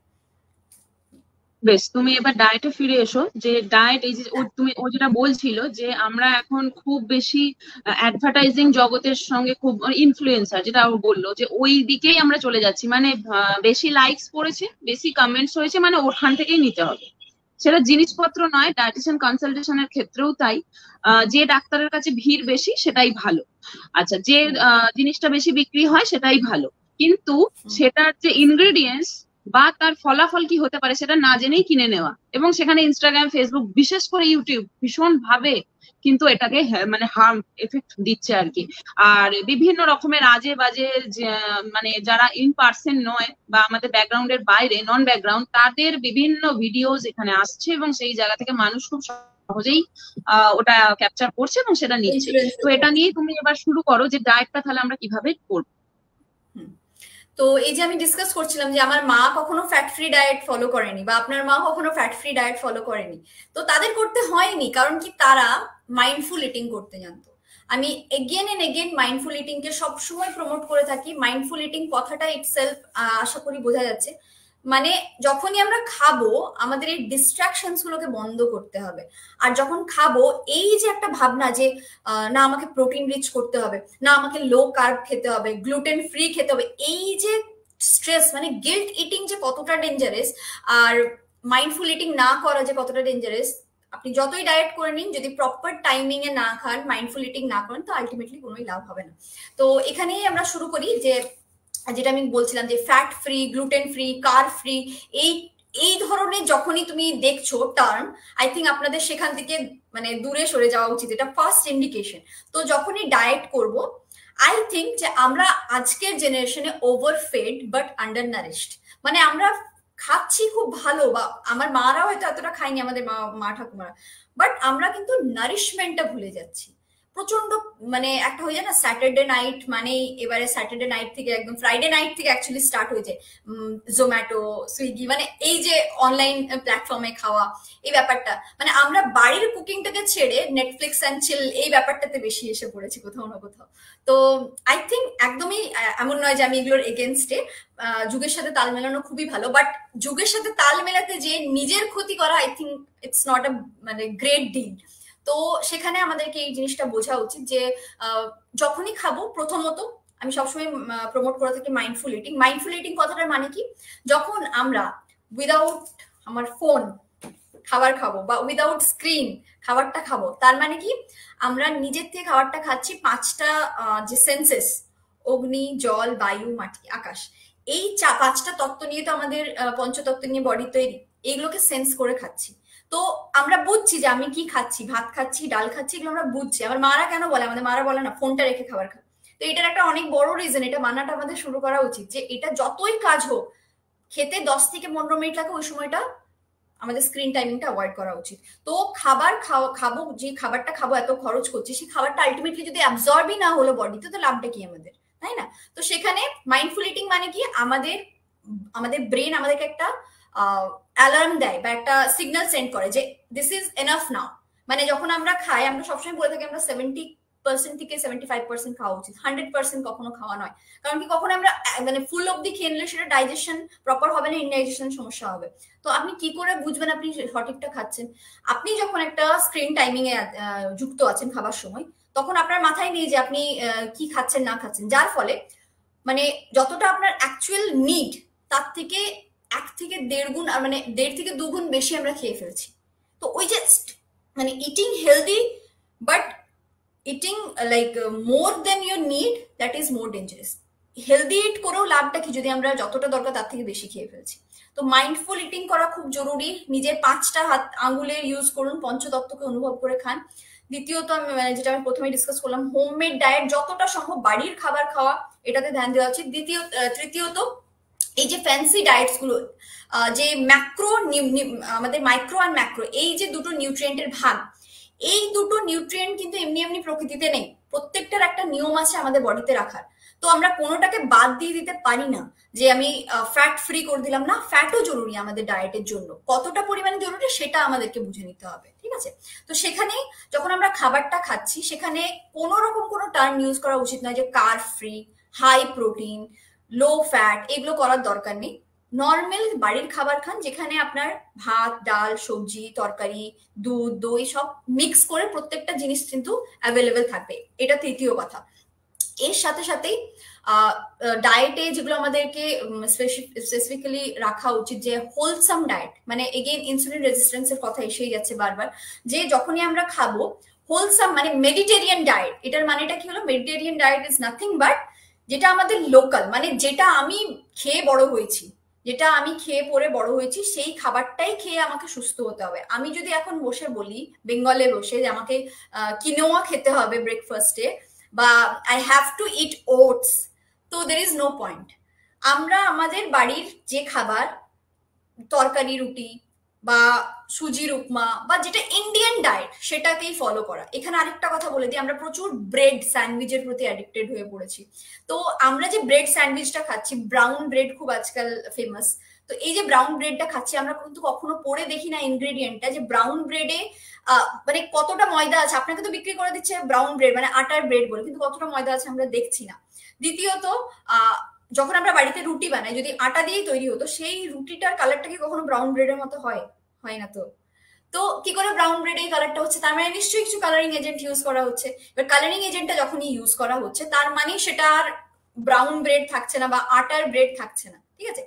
বেশ, তুমি এবার ডায়েটে ফিরে এসো। যে ডায়েট, এই যে ও যেটা বলছিল যে আমরা এখন খুব বেশি অ্যাডভার্টাইজিং জগতের সঙ্গে খুব ইনফ্লুয়েন্সার, যেটা ও বললো যে ওই দিকেই আমরা চলে যাচ্ছি, মানে বেশি লাইকস পড়েছে, বেশি কমেন্টস হয়েছে, মানে ওখান থেকেই নিতে হবে। সেটা জিনিসপত্র নয়, ডায়েটিশিয়ান কনসালটেশনের ক্ষেত্রেও তাই। যে ডাক্তারের কাছে ভিড় বেশি সেটাই ভালো। আচ্ছা, যে জিনিসটা বেশি বিক্রি হয় সেটাই ভালো, কিন্তু সেটার যে ইনগ্রেডিয়েন্টস বা তার ফলাফল কি হতে পারে সেটা না জেনেই কিনে নেওয়া, এবং সেখানে ইনস্টাগ্রাম, ফেসবুক, বিশেষ করে ইউটিউব ভীষণ ভাবে কিন্তু এটাকে মানে হার্ম এফেক্ট দিচ্ছে আর কি। আর বিভিন্ন রকমের আজে বাজে মানে যারা ইন পার্সন নয় বা আমাদের ব্যাকগ্রাউন্ডের বাইরে, নন ব্যাকগ্রাউন্ড, তাদের বিভিন্ন ভিডিওস এখানে আসছে, এবং সেই জায়গা থেকে মানুষ খুব সহজেই ওটা ক্যাপচার করছে এবং সেটা নিচ্ছে। তো এটা নিয়ে তুমি এবার শুরু করো যে ডায়েটটা তাহলে আমরা কিভাবে করবো। তো এই যে আমি ডিসকাস করছিলাম যে আমার মা কখনো ফ্যাট ফ্রি ডায়েট ফলো করেনি, বা আপনার মা কখনো ফ্যাট ফ্রি ডায়েট ফলো করেনি, তো তাদের করতে হয়নি, কারণ কি তারা মাইন্ডফুল ইটিং করতে জানতো। আমি again and again mindful eating কে সবসময় প্রমোট করে থাকি। মাইন্ডফুল ইটিং কথাটা ইটসেলফ আশা করি বোঝা যাচ্ছে, মানে যখনই আমরা খাবো আমাদের এই ডিস্ট্রাকশনস গুলোকে বন্ধ করতে হবে। আর যখন খাবো, এই যে একটা ভাবনা যে না আমাকে প্রোটিন রিচ করতে হবে, না আমাকে লো কার্ব খেতে হবে, গ্লুটেন ফ্রি খেতে হবে, এই যে স্ট্রেস, মানে গিল্ট ইটিং যে কতটা ডেঞ্জারাস, আর মাইন্ডফুল ইটিং না করা যে কতটা ডেঞ্জারাস। আপনি যতই ডায়েট করে নিন, যদি প্রপার টাইমিং এ না খান, মাইন্ডফুল ইটিং না করেন, তো আলটিমেটলি কোনোই লাভ হবে না। তো এখানেই আমরা শুরু করি যে যেটা আমি বলছিলাম, যে fat free, gluten free, carb free, এই এই ধরনের যখনই তুমি দেখছো টার্ম, আই থিঙ্ক আপনাদের সেখান থেকে মানে দূরে সরে যাওয়া উচিত। এটা ফার্স্ট ইন্ডিকেশন। তো যখনই ডায়েট করব, আই থিঙ্ক যে আমরা আজকের জেনারেশনে ওভারফেড বাট আন্ডার নারিশড, মানে আমরা খাচ্ছি খুব ভালো, বা আমার মারা হয়তো এতটা খায়নি, আমাদের মা ঠাকুমারা, বাট আমরা কিন্তু নারিশমেন্টটা ভুলে যাচ্ছি প্রচন্ড। মানে একটা হয়ে যায় না স্যাটারডে নাইট, মানে এবারে স্যাটারডে নাইট থেকে একদম ফ্রাইডে নাইট থেকে অ্যাকচুয়ালি স্টার্ট হয়ে যায় জোম্যাটো, সুইগি, মানে এই যে অনলাইন প্ল্যাটফর্মে খাওয়া, এই ব্যাপারটা, মানে আমরা বাড়ির কুকিংটাকে ছেড়ে নেটফ্লিক্স অ্যান্ড চিল এই ব্যাপারটাতে বেশি এসে পড়েছি কোথাও না কোথাও। তো আই থিঙ্ক একদমই এমন নয় যে আমি এগুলোর এগেনস্টে, যুগের সাথে তাল মেলানো খুবই ভালো, বাট যুগের সাথে তাল মেলাতে যে নিজের ক্ষতি করা, আই থিঙ্ক ইটস নট আ মানে গ্রেট ডিল। তো সেখানে আমাদেরকে এই জিনিসটা বোঝা উচিত যে যখনই খাবো, প্রথমত আমি সবসময় প্রমোট করে থাকি মাইন্ডফুল ইটিং। মাইন্ডফুল ইটিং কথাটার মানে কি, যখন আমরা উইদাউট আমার ফোন খাবার খাবো বা উইদাউট স্ক্রিন খাবারটা খাবো, তার মানে কি আমরা নিজের থেকে খাবারটা খাচ্ছি, পাঁচটা যে সেন্সেস, অগ্নি, জল, বায়ু, মাটি, আকাশ, এই পাঁচটা তত্ত্ব নিয়ে তো আমাদের পঞ্চতত্ত্ব নিয়ে বডি তৈরি, এইগুলোকে সেন্স করে খাচ্ছি। তো আমরা বুঝছি যে আমি কি খাচ্ছি, ভাত খাচ্ছি, ডাল খাচ্ছি, এগুলো আমরা বুঝছি। আমার মারা কেন বলে, আমাদের মারা বলে না ফোনটা রেখে খাবার খা। তো এটার একটা অনেক বড় রিজন, এটা মানাটা আমাদের শুরু করা উচিত, যে এটা যতই কাজ হোক খেতে 10 থেকে 15 মিনিট লাগে, ওই সময়টা আমাদের স্ক্রিন টাইমিংটা অ্যাভয়েড করা উচিত। তো খাবার খাবো, যে খাবারটা খাবো এত খরচ করছি, সেই খাবারটা আলটিমেটলি যদি অ্যাবজর্বই না হলো বডিতে, তো লাভটা কি আমাদের, তাই না? তো সেখানে মাইন্ডফুল ইটিং মানে কি, আমাদের আমাদের ব্রেন আমাদেরকে একটা অ্যালার্ম দেয় বা একটা সিগন্যাল সেন্ড করে যে দিস ইজ এনাফ নাও। মানে যখন আমরা খাই, আমরা সবসময় বলে থাকি আমরা 70% থেকে 75% খাওয়া উচিত, 100% কখনো খাওয়া নয়। কারণ কি, কখনো আমরা মানে ফুল অব্দি খেয়ে নিলে সেটা ডাইজেশন প্রপার হবে না, ইনডাইজেশন সমস্যা হবে। তো আপনি কি করে বুঝবেন আপনি সঠিকটা খাচ্ছেন? আপনি যখন একটা স্ক্রিন টাইমিং এ যুক্ত আছেন খাবার সময়, তখন আপনার মাথায় নেই যে আপনি কি খাচ্ছেন না খাচ্ছেন, যার ফলে মানে যতটা আপনার অ্যাকচুয়াল নিড তার থেকে 1 থেকে 1.5 গুণ, আর মানে 1.5 থেকে 2 গুণ বেশি আমরা খেয়ে ফেলছি। তো ওই যে মানে eating healthy but eating like more then your need, that is more dangerous. Healthy eat করেও লাভটা কি যদি আমরা যতটা দরকার তার থেকে বেশি খেয়ে ফেলছি? তো মাইন্ডফুল ইটিং করা খুব জরুরি। নিজের 5টা হাত আঙ্গুলের ইউজ করুন, পঞ্চতত্ত্বকে অনুভব করে খান। দ্বিতীয়ত আমি যেটা আমি প্রথমে ডিসকাস করলাম, হোমমেড ডায়েট যতটা সম্ভব বাড়ির খাবার খাওয়া, এটাতে ধ্যান দেওয়া উচিত। তৃতীয়ত এই যে ফ্যান্সি ডায়েটস গুলো, যে ম্যাক্রো, আমাদের মাইক্রো আর ম্যাক্রো, এই যে দুটো নিউট্রিয়েন্টের ভাগ, এই দুটো নিউট্রিয়েন্ট কিন্তু এমনি এমনি প্রকৃতিতে নেই, প্রত্যেকটার একটা নিয়ম আছে আমাদের বডিতে রাখার। তো আমরা কোনোটাকে বাদ দিয়ে দিতে পারি না যে আমি ফ্যাট ফ্রি করে দিলাম না। ফ্যাটও জরুরি আমাদের ডায়েটের জন্য, কতটা পরিমাণে জরুরি সেটা আমাদেরকে বুঝে নিতে হবে, ঠিক আছে? তো সেখানে যখন আমরা খাবারটা খাচ্ছি, সেখানে কোনো রকম কোনো টার্ম ইউজ করা উচিত নয় যে carb free, high protein, low fat, এগুলো করার দরকার নেই। নর্মাল বাড়ির খাবার খান, যেখানে আপনার ভাত, ডাল, সবজি, তরকারি, দুধ, দই সব মিক্স করে প্রত্যেকটা জিনিস কিন্তু অ্যাভেলেবেল থাকবে। এটা তৃতীয় কথা। এর সাথে সাথেই ডায়েটে যেগুলো আমাদেরকে স্পেসিফিক্যালি রাখা উচিত, যে হোলসাম ডায়েট, মানে এগেইন ইনসুলিন রেজিস্ট্যান্সের কথা এসেই যাচ্ছে বারবার, যে যখনই আমরা খাবো হোলসাম মানে মেডিটেরিয়ান ডায়েট। এটার মানেটা কি হলো? Mediterranean diet is nothing but যেটা আমাদের লোকাল, মানে যেটা আমি খেয়ে বড় হয়েছি, যেটা আমি খেয়ে পরে বড় হয়েছি, সেই খাবারটাই খেয়ে আমাকে সুস্থ হতে হবে। আমি যদি এখন বসে বলি বেঙ্গলে বসে যে আমাকে কিনোয়া খেতে হবে ব্রেকফাস্টে, বা I have to it oats, তো দের ইজ নো পয়েন্ট। আমরা আমাদের বাড়ির যে খাবার, তরকারি, রুটি বা সুজির উপমা বা যেটা ইন্ডিয়ান ডায়েট, সেটাকেই ফলো করা। এখানে আরেকটা কথা বলে দিই, আমরা প্রচুর ব্রেড স্যান্ডউইচের প্রতি অ্যাডিক্টেড হয়ে পড়েছি। তো আমরা যে ব্রেড স্যান্ডউইচটা খাচ্ছি, ব্রাউন ব্রেড খুব আজকাল ফেমাস, তো এই যে ব্রাউন ব্রেডটা খাচ্ছি, আমরা কিন্তু কখনো পড়ে দেখি না ইনগ্রেডিয়েন্টটা, যে ব্রাউন ব্রেডে মানে কতটা ময়দা আছে। আপনাকে তো বিক্রি করে দিচ্ছে ব্রাউন ব্রেড মানে আটার ব্রেড বলে, কিন্তু কতটা ময়দা আছে আমরা দেখছি না। দ্বিতীয়ত যখন আমরা বাড়িতে রুটি বানাই, যদি আটা দিয়েই তৈরি হতো, সেই রুটিটার কালারটা কি কখনো ব্রাউন ব্রেডের মতো হয়? হয় না। তো তো কি করে ব্রাউন ব্রেড এই কালারটা হচ্ছে? তার মানে নিশ্চয়ই কিছু কালারিং এজেন্ট ইউজ করা হচ্ছে। এবার কালারিং এজেন্টটা যখনই ইউজ করা হচ্ছে, তার মানে সেটা আর ব্রাউন ব্রেড থাকছে না বা আটার ব্রেড থাকছে না, ঠিক আছে?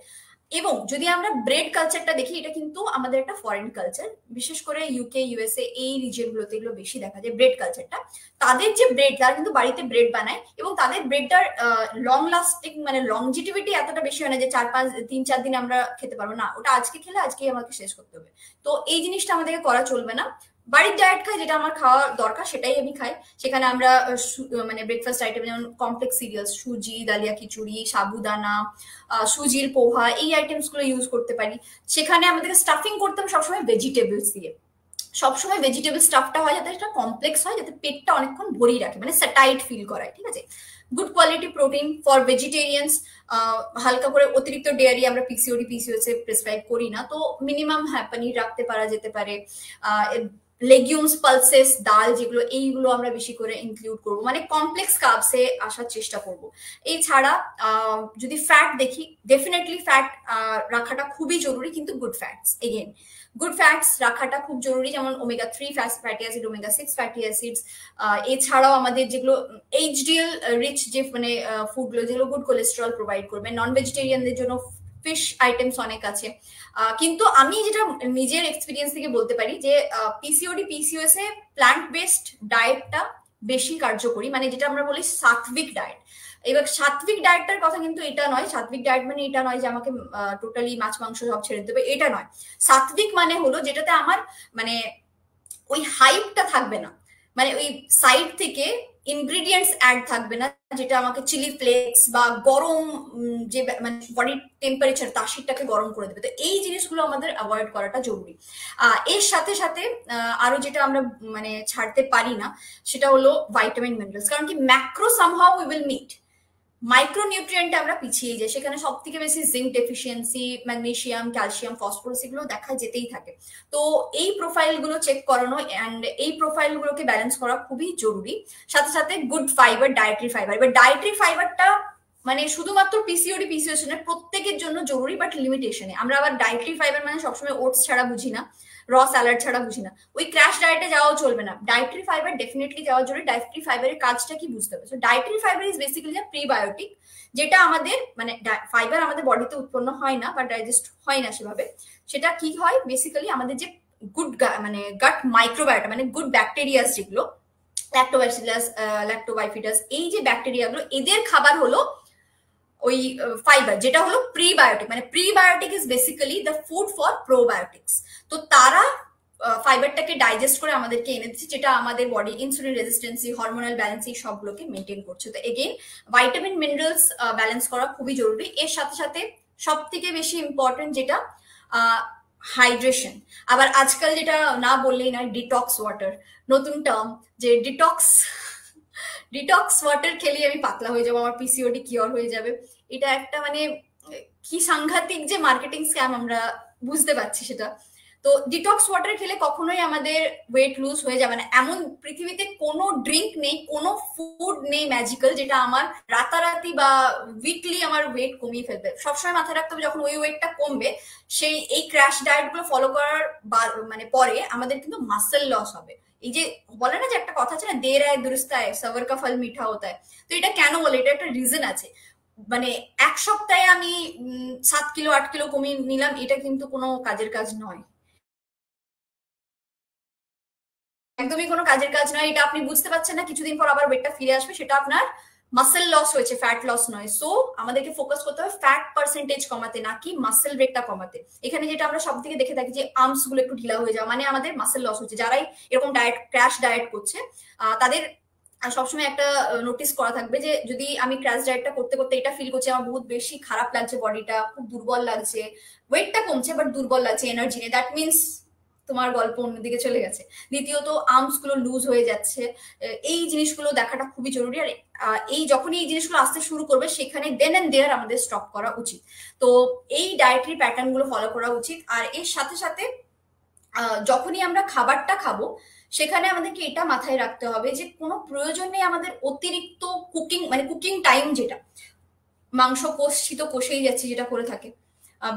এবং যদি আমরা ব্রেড কালচারটা দেখি, এটা কিন্তু আমাদের একটা ফরেন কালচার, বিশেষ করে ইউকে, ইউএসএ এই রিজিয়নগুলোতে এগুলো বেশি দেখা যায় ব্রেড কালচারটা। তাদের যে ব্রেড, তারা কিন্তু বাড়িতে ব্রেড বানায়, এবং তাদের ব্রেডটার লং লাস্টিং মানে লংজিটিভিটি এতটা বেশি হয় না যে 3-4 দিন আমরা খেতে পারবো না, ওটা আজকে খেলে আজকেই আমাকে শেষ করতে হবে। তো এই জিনিসটা আমাদেরকে করা চলবে না। বাড়ির ডায়েট খাই, যেটা আমার খাওয়া দরকার সেটাই আমি খাই। সেখানে আমরা মানে ব্রেকফাস্ট আইটেম যেমন কমপ্লেক্স সিরিয়ালস, সুজি, দালিয়া খিচুড়ি, সাবুদানা, সুজির পোহা, এই আইটেমস গুলো ইউজ করতে পারি। সেখানে আমাদেরকে স্টাফিং করতে হবে সবসময় ভেজিটেবলস দিয়ে। সবসময় ভেজিটেবল স্টাফটা হয় যাতে এটা কমপ্লেক্স হয়, যাতে পেটটা অনেকক্ষণ ভরিয়ে রাখে, মানে স্যাটাইট ফিল করায়, ঠিক আছে? Good quality protein for vegetarians. হালকা করে অতিরিক্ত ডেয়ারি আমরা পিসিওএস এ প্রেসক্রাইব করি না, তো মিনিমাম হ্যাঁ পনির রাখতে পারা যেতে পারে। লেগিউমস, পালসেস, ডাল যেগুলো, এইগুলো আমরা বেশি করে ইনক্লুড করবো, মানে কমপ্লেক্স কার্বসে আসার চেষ্টা করব। এছাড়া যদি ফ্যাট দেখি, ডেফিনেটলি ফ্যাট রাখাটা খুবই জরুরি, কিন্তু good fats, again good fats রাখাটা খুব জরুরি, যেমন omega 3 fatty acid, omega 6 fatty acids. এছাড়াও আমাদের যেগুলো এইচডিএল রিচ যে মানে ফুডগুলো, যেগুলো গুড কোলেস্টেরল প্রোভাইড করবে। নন ভেজিটেরিয়ানদের জন্য ফিশ আইটেমস অনেক আছে। কিন্তু আমি যেটা নিজের এক্সপিরিয়েন্স থেকে বলতে পারি যে পিসিওএস এ প্ল্যান্ট বেসড ডায়েটটা বেশি কার্যকরী, মানে যেটা আমরা বলি সাত্বিক ডায়েট। এবার সাত্বিক ডায়েটটার কথা কিন্তু এটা নয়, সাত্বিক ডায়েট মানে এটা নয় যে আমাকে টোটালি মাছ মাংস সব ছেড়ে দেবে, এটা নয়। সাত্বিক মানে হলো যেটাতে আমার মানে ওই হাইপটা থাকবে না, মানে ওই সাইড থেকে ইনগ্রিডিয়েন্টস অ্যাড থাকবে না, যেটা আমাকে চিলি ফ্লেক্স বা গরম যে মানে বডির টেম্পারেচার তাসিরটাকে গরম করে দেবে। তো এই জিনিসগুলো আমাদের অ্যাভয়েড করাটা জরুরি। এর সাথে সাথে আরো যেটা আমরা মানে ছাড়তে পারি না সেটা হলো ভাইটামিন মিনারেলস, কারণ কি macro somehow we will meet, মাইক্রোনিউট্রিয়েন্টে আমরা পিছিয়ে যাই, সেখানে সব থেকে বেশি zinc deficiency, magnesium, calcium, phosphorus এগুলো দেখা যেতেই থাকে। তো এই প্রোফাইলগুলো চেক করানো অ্যান্ড এই প্রোফাইলগুলোকে ব্যালেন্স করা খুবই জরুরি। সাথে সাথে গুড ফাইবার, ডায়েটারি ফাইবার। এবার ডায়েটারি ফাইবারটা মানে শুধুমাত্র পিসিওডি পিসিওএস না, প্রত্যেকের জন্য জরুরি, বাট লিমিটেশনে। আমরা আবার ডায়েটারি ফাইবার মানে সবসময় ওটস ছাড়া বুঝি না, র স্যালাড ছাড়া বুঝি না, ওই ক্র্যাশ ডায়েটে যাওয়াও চলবে না। ডায়েটারি ফাইবার ডেফিনেটলি যাওয়া জরুরি। ডায়েটারি ফাইবারের কাজটা কি বুঝতে হবে। So dietary fibre is basically A prebiotic, যেটা আমাদের মানে ফাইবার আমাদের বডিতে উৎপন্ন হয় না বা ডাইজেস্ট হয় না সেভাবে। সেটা কি হয় বেসিক্যালি আমাদের যে গুড মানে গাট মাইক্রোবায়োটা মানে গুড ব্যাকটেরিয়াস যেগুলো, ল্যাক্টোব্যাসিলাস, ল্যাক্টোবাইফিডাস, এই যে ব্যাকটেরিয়াগুলো এদের খাবার হলো ওই ফাইবার, যেটা হলো প্রিবায়োটিক। মানে prebiotic is basically the food for probiotics. তো তারা ফাইবারটাকে ডাইজেস্ট করে আমাদেরকে এনে দিচ্ছে, যেটা আমাদের বডি ইনসুলিন রেজিস্টেন্সি, হরমোনাল ব্যালেন্স এই সবগুলোকে মেনটেন করছে। তো এগেইন ভাইটামিন মিনারেলস ব্যালেন্স করা খুবই জরুরি। এর সাথে সাথে সব থেকে বেশি ইম্পর্টেন্ট যেটা হাইড্রেশন। আবার আজকাল যেটা না বললেই না, ডিটক্স ওয়াটার, নতুন টার্ম, যে ডিটক্স ওয়াটার খেলে আমি পাতলা হয়ে যাবো, আমার পিসিওডি কিওর হয়ে যাবে। এটা একটা মানে কি সাংঘাতিক যে মার্কেটিং স্ক্যাম, আমরা বুঝতে পারছি সেটা। তো ডিটক্স ওয়াটার খেলে কখনোই আমাদের ওয়েট লুজ হয়ে যাবে না। এমন পৃথিবীতে কোনো ড্রিঙ্ক নেই, কোনো ফুড নেই ম্যাজিক্যাল যেটা আমার রাতারাতি বা উইকলি আমার ওয়েট কমিয়ে ফেলবে। সবসময় মাথায় রাখতে হবে যখন ওই ওয়েটটা কমবে, সেই এই ক্র্যাশ ডায়েট গুলো ফলো করার মানে পরে আমাদের কিন্তু মাসেল লস হবে। এই যে বলে না যে একটা কথা আছে না, দের আয় দুরুস্ত আয় সবর কা ফল মিঠা হতা হয়, তো এটা কেন বলে, এটা একটা রিজন আছে। মানে এক সপ্তাহে আমি 7 কিলো 8 কিলো কমিয়ে নিলাম, এটা কিন্তু কোনো কাজের কাজ নয়, একদমই কোনো কাজের কাজ নয়। এটা আপনি বুঝতে পারছেন না, কিছুদিন পর আবার ওয়েটটা ফিরে আসবে, সেটা আপনার মাসেল লস হয়েছে, ফ্যাট লস নয়। সো আমাদেরকে ফোকাস করতে হবে ফ্যাট পার্সেন্টেজ কমাতে, নাকি মাসেল রেটটা কমাতে। এখানে যেটা আমরা সব থেকে দেখে থাকি যে আর্মস গুলো একটু ঢিলা হয়ে যাওয়া, মানে আমাদের মাসেল লস হচ্ছে। যারাই এরকম ডায়েট ক্র্যাশ ডায়েট করছে তাদের সবসময় একটা নোটিস করা থাকবে যে যদি আমি ক্র্যাশ ডায়েটটা করতে করতে এটা ফিল করছি আমার বহুত বেশি খারাপ লাগছে, বডিটা খুব দুর্বল লাগছে, ওয়েটটা কমছে বাট দুর্বল লাগছে, এনার্জি নেই, দ্যাট মিনস তোমার গল্প অন্যদিকে চলে গেছে। দ্বিতীয়ত আর্মস গুলো লুজ হয়ে যাচ্ছে, এই জিনিসগুলো দেখাটা খুবই জরুরি। আর এই যখনই এই জিনিসগুলো আসতে শুরু করবে সেখানে দেন এন্ড দেয়ার আমাদের স্টপ করা উচিত। তো এই ডায়েটারি প্যাটার্ন গুলো ফলো করা উচিত। আর এর সাথে সাথে যখনই আমরা খাবারটা খাবো সেখানে আমাদেরকে এটা মাথায় রাখতে হবে যে কোনো প্রয়োজন নেই আমাদের অতিরিক্ত কুকিং, মানে কুকিং টাইম, যেটা মাংস কষছি তো কষেই যাচ্ছি যেটা করে থাকে,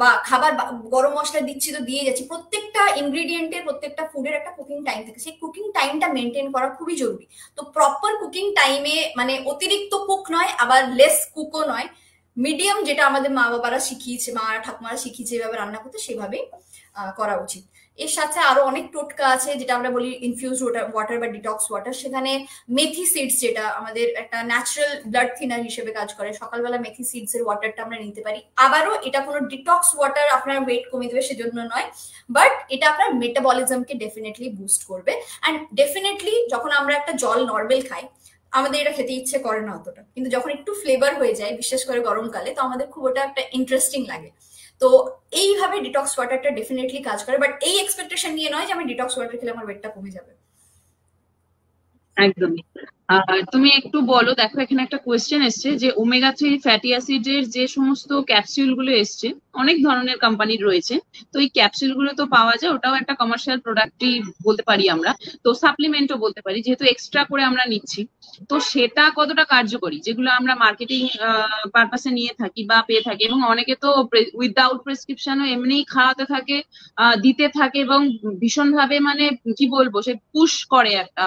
বা খাবার গরম মশলা দিচ্ছি তো দিয়ে যাচ্ছি, প্রত্যেকটা ইনগ্রিডিয়েন্টের প্রত্যেকটা ফুডের একটা কুকিং টাইম থাকে, সেই কুকিং টাইমটা মেনটেন করা খুবই জরুরি। তো প্রপার কুকিং টাইমে মানে অতিরিক্ত কুক নয় আবার লেস কুকও নয়, মিডিয়াম, যেটা আমাদের মা বাবারা শিখিয়েছে, মা ঠাকুমারা শিখিয়েছে এভাবে রান্না করতে, সেভাবেই করা উচিত। এর সাথে আরো অনেক টোটকা আছে যেটা আমরা বলি ইনফিউজ ওয়াটার বা ডিটক্স ওয়াটার। সেখানে মেথি সিডস, যেটা আমাদের একটা ন্যাচারাল ব্লাড থিনার হিসেবে কাজ করে, সকালবেলা মেথি সিডস এর ওয়াটারটা আমরা নিতে পারি। আবারও এটা কোনো ডিটক্স ওয়াটার আপনার ওয়েট কমিয়ে দেবে সেজন্য নয়, বাট এটা আপনার মেটাবলিজমকে ডেফিনেটলি বুস্ট করবে। অ্যান্ড ডেফিনেটলি যখন আমরা একটা জল নর্মাল খাই আমাদের এটা খেতে ইচ্ছে করে না অতটা, কিন্তু যখন একটু ফ্লেভার হয়ে যায় বিশেষ করে গরমকালে, তো আমাদের খুব ওটা একটা ইন্টারেস্টিং লাগে। তো এইভাবে ডিটক্স ওয়াটারটা ডেফিনেটলি কাজ করে, বাট এই এক্সপেকটেশন নিয়ে নয় যে আমি ডিটক্স ওয়াটার খেলে আমার ওয়েটটা কমে যাবে। একদমই। তুমি একটু বলো, দেখো এখানে একটা কোয়েশ্চেন এসছে যে ওমেগা 3 ফ্যাটি অ্যাসিডের যে সমস্ত ক্যাপসুল গুলো এসছে, অনেক ধরনের কোম্পানির রয়েছে, তো এই ক্যাপসুল গুলো তো পাওয়া যায়, ওটাও একটা কমার্শিয়াল প্রোডাক্টই বলতে পারি আমরা, তো সাপ্লিমেন্টও বলতে পারি যেহেতু এক্সট্রা করে আমরা নিচ্ছি। তো সেটা কতটা কার্যকরী, যেগুলো আমরা মার্কেটিং পারপাসে নিয়ে থাকি বা পেয়ে থাকি, এবং অনেকে তো উইদাউট প্রেসক্রিপশনও এমনিই খাওয়াতে থাকে, দিতে থাকে, এবং ভীষণ ভাবে মানে কি বলবো, সে পুশ করে একটা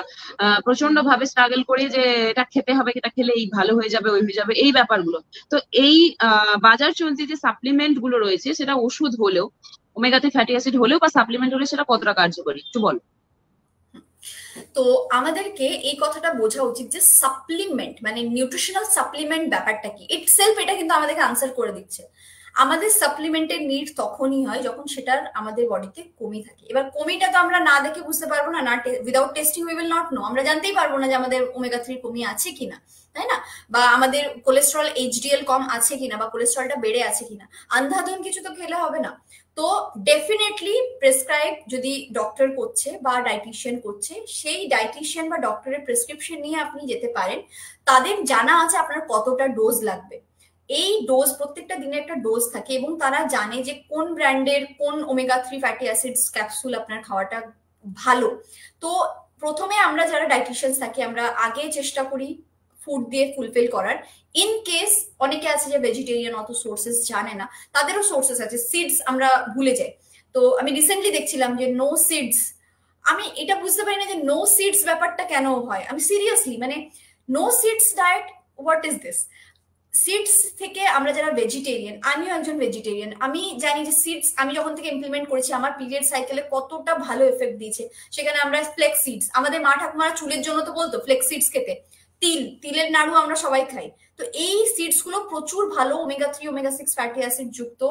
প্রচন্ড ভাবে স্ট্রাগল করে যে এটা খেতে হবে, এটা খেলে এই ভালো হয়ে যাবে, ওই হয়ে যাবে, এই ব্যাপারগুলো। তো এই বাজার চলতি যে সাপ্লিমেন্ট গুলো রয়েছে, সেটা ওষুধ হলেও, ওমেগা 3 ফ্যাটি অ্যাসিড হলেও বা সাপ্লিমেন্ট হলে, সেটা কতটা কার্যকরী একটু বলো। তো আমাদেরকে এই কথাটা বোঝা উচিত যে সাপ্লিমেন্ট মানে নিউট্রিশনাল সাপ্লিমেন্ট ব্যাপারটা কি, ইটসেলফ এটা কিন্তু আমাদেরকে আনসার করে দিচ্ছে। আমাদের সাপ্লিমেন্টের নিড তখনই হয় যখন সেটার আমাদের বডিতে কমি থাকে। এবার কমিটা তো আমরা না দেখে বুঝতে পারবো না, without testing we will not know. আমরা জানতেই পারবো না যে আমাদের ওমেগা 3 কমি আছে কিনা, তাই না? বা আমাদের কোলেস্ট্রল এইচডিএল কম আছে কিনা, বা কোলেস্ট্রলটা বেড়ে আছে কিনা। আন্ধাধুন কিছু তো খেলে হবে না। তো ডেফিনেটলি প্রেসক্রাইব যদি ডক্টর করছে বা ডাইটিশিয়ান করছে, সেই ডাইটিশিয়ান বা ডক্টরের প্রেসক্রিপশন নিয়ে আপনি যেতে পারেন। তাদের জানা আছে আপনার কতটা ডোজ লাগবে। এই ডোজ প্রত্যেকটা দিনে একটা ডোজ থাকে, এবং তারা জানে যে কোন ব্র্যান্ডের কোন ওমেগা 3 ফ্যাটি অ্যাসিডস ক্যাপসুল আপনার খাওয়াটা ভালো। তো প্রথমে আমরা যারা ডাইটিশিয়ানস থাকি, আমরা আগে চেষ্টা করি ফুড দিয়ে ফুলফিল করার। ইন কেস অনেকে আছে যে ভেজিটেরিয়ান, অত সোর্সেস জানে না, তাদেরও সোর্সেস আছে। সিডস আমরা ভুলে যাই। তো আমি রিসেন্টলি দেখছিলাম যে নো সিডস, আমি এটা বুঝতে পারি না যে নো সিডস ব্যাপারটা কেন হয়। আমি সিরিয়াসলি মানে no seeds diet, what is this? Seeds থেকে আমরা যারা ভেজিটেরিয়ান, আমিও একজন ভেজিটেরিয়ান, আমি জানি যে সিডস আমি যখন থেকে ইমপ্লিমেন্ট করেছি আমার পিরিয়ড সাইকেলে কতটা ভালো এফেক্ট দিয়েছে। সেখানে আমরা ফ্লেক্স সিডস, আমাদের মা ঠাকুমারা চুলের জন্য তো বলতো ফ্লেক্স সিডস খেতে। তিলের নাড়ু আমরা সবাই খাই। তো এই সিডস গুলো প্রচুর ভালো ওমেগা 3 ওমেগা 6 ফ্যাটি অ্যাসিড যুক্ত।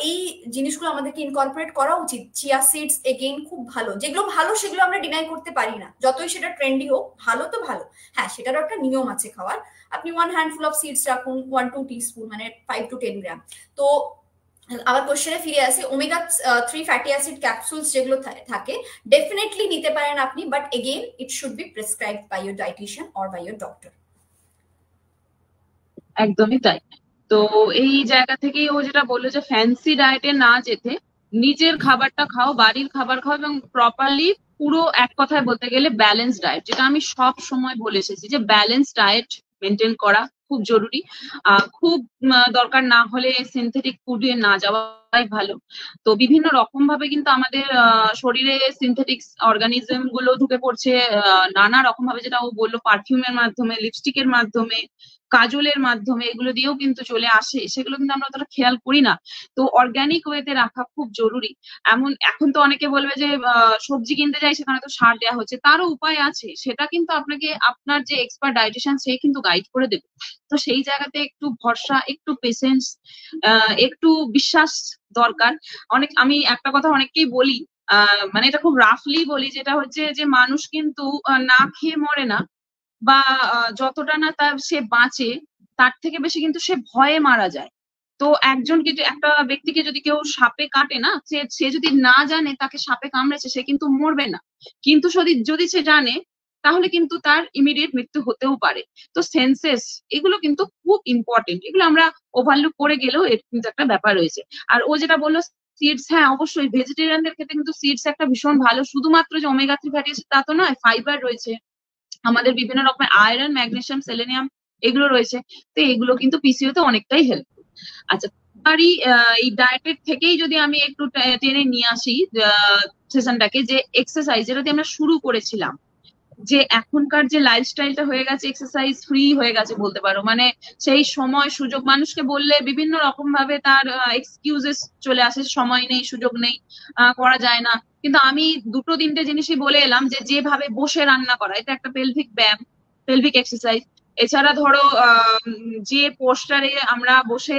এই জিনিসগুলো আমাদেরকে ইনকর্পোরেট করা উচিত। চিয়া সিডস এগেইন খুব ভালো, যেগুলো ভালো সেগুলো আমরা ডিনাই করতে পারি না, যতই সেটা ট্রেন্ডি হোক, ভালো তো ভালো। হ্যাঁ, সেটারও একটা নিয়ম আছে খাওয়ার। আপনি 1 হ্যান্ডফুল অফ সিডস রাখুন, 1-2 টিস্পুন, মানে 5 to 10 গ্রাম। তো আবার কোশ্চেনে ফিরে আসি, ওমেগা 3 ফ্যাটি অ্যাসিড ক্যাপসুলস যেগুলো থাকে ডেফিনেটলি নিতে পারেন আপনি, but again it should be prescribed by your dietitian or by your doctor. একদমই তাই। তো এই জায়গা থেকেই ও যেটা বললো যে ফ্যান্সি ডায়েটে না যেতে নিজের খাবারটা খাও, বাড়ির খাবার খাও, এবং প্রপারলি পুরো এক কথায় বলতে গেলে ব্যালেন্স ডায়েট, যেটা আমি সব সময় বলে এসেছি যে ব্যালেন্স ডায়েট মেনটেন করা খুব জরুরি। খুব দরকার না হলে সিনথেটিক ফুডে না যাওয়াই ভালো। তো বিভিন্ন রকম ভাবে কিন্তু আমাদের শরীরে সিনথেটিক অর্গানিজম গুলো ঢুকে পড়ছে নানা রকম ভাবে, যেটা ও বললো পারফিউমের মাধ্যমে, লিপস্টিকের মাধ্যমে, কাজলের মাধ্যমে, এগুলো দিয়েও কিন্তু চলে আসে। সেগুলো কিন্তু আমরা অতটা খেয়াল করি না। তো অর্গানিক ওয়েতে রাখা খুব জরুরি। এখন তো অনেকে বলবে যে সবজি কিনতে যাই সেখানে তো সার দেওয়া হচ্ছে, তারও উপায় আছে। সেটা কিন্তু আপনাকে আপনার যে এক্সপার্ট ডায়েটিশিয়ান সে কিন্তু গাইড করে দেবে। তো সেই জায়গাতে একটু ভরসা, একটু পেশেন্স, একটু বিশ্বাস দরকার। আমি একটা কথা অনেককেই বলি, মানে এটা খুব রাফলি বলি, যেটা হচ্ছে যে মানুষ কিন্তু না খেয়ে মরে না, বা যতটা না তার সে বাঁচে তার থেকে বেশি কিন্তু সে ভয়ে মারা যায়। তো একটা ব্যক্তিকে যদি কেউ সাপে কাটে না, সে যদি না জানে তাকে সাপে কামড়েছে, সে কিন্তু মরবে না। কিন্তু যদি যদি সে জানে, তাহলে কিন্তু তার ইমিডিয়েট মৃত্যু হতেও পারে। তো সেন্সেস এগুলো কিন্তু খুব ইম্পর্টেন্ট, এগুলো আমরা ওভারলুক করে গেলেও এর কিন্তু একটা ব্যাপার রয়েছে। আর ও যেটা বললো সিডস, হ্যাঁ অবশ্যই ভেজিটেরিয়ানদের ক্ষেত্রে কিন্তু সিডস একটা ভীষণ ভালো। শুধুমাত্র যে ওমেগা 3 ফ্যাটি অ্যাসিড তা তো নয়, ফাইবার রয়েছে, আমাদের বিভিন্ন রকমের আয়রন, ম্যাগনেসিয়াম, সেলেনিয়াম এগুলো রয়েছে। তো এগুলো কিন্তু পিসিও তে অনেকটাই হেল্পফুল। আচ্ছা, এই ডায়েটের থেকেই যদি আমি একটু টেনে নিয়ে আসি সেশনটাকে, যে এক্সারসাইজ যেটা দিয়ে আমরা শুরু করেছিলাম, যে এখনকার যে লাইফস্টাইলটা হয়ে গেছে এক্সারসাইজ ফ্রি হয়ে গেছে বলতে পারো। মানে সেই সময় সুযোগ, মানুষকে বললে বিভিন্ন রকম ভাবে তার এক্সকিউজেস চলে আসে, সময় নেই, সুযোগ নেই, করা যায় না। কিন্তু আমি দুটো তিনটে জিনিসই বলে এলাম, যে যেভাবে বসে রান্না করা, এটা একটা পেলভিক ব্যায়াম, পেলভিক এক্সারসাইজ। এছাড়া ধরো যে পোস্টারে আমরা বসে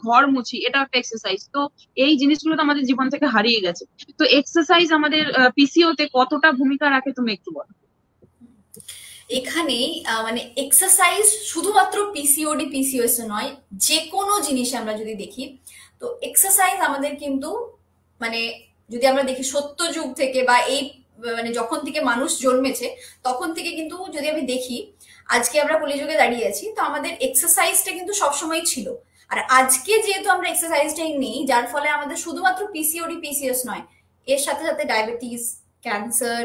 ঘর মুছি, এটা একটা এক্সারসাইজ। তো এই জিনিসগুলো তো আমাদের জীবন থেকে হারিয়ে গেছে। তো এক্সারসাইজ আমাদের পিসিও তে কতটা ভূমিকা রাখে তুমি একটু বলো। এখানে মানে এক্সারসাইজ শুধুমাত্র পিসিওডি পিসিওএস নয়, যে কোনো জিনিসে আমরা যদি দেখি, তো এক্সারসাইজ আমাদের কিন্তু মানে যদি আমরা দেখি সত্য যুগ থেকে বা এই মানে যখন থেকে মানুষ জন্মেছে তখন থেকে কিন্তু যদি আমি দেখি, আজকে আমরা কলিযুগে দাঁড়িয়ে আছি, তো আমাদের এক্সারসাইজটা কিন্তু সবসময় ছিল। আর আজকে যেহেতু আমরা এক্সারসাইজটাই নেই, যার ফলে আমাদের শুধুমাত্র পিসিওডি পিসিএস নয়, এর সাথে সাথে ডায়াবেটিস, ক্যান্সার,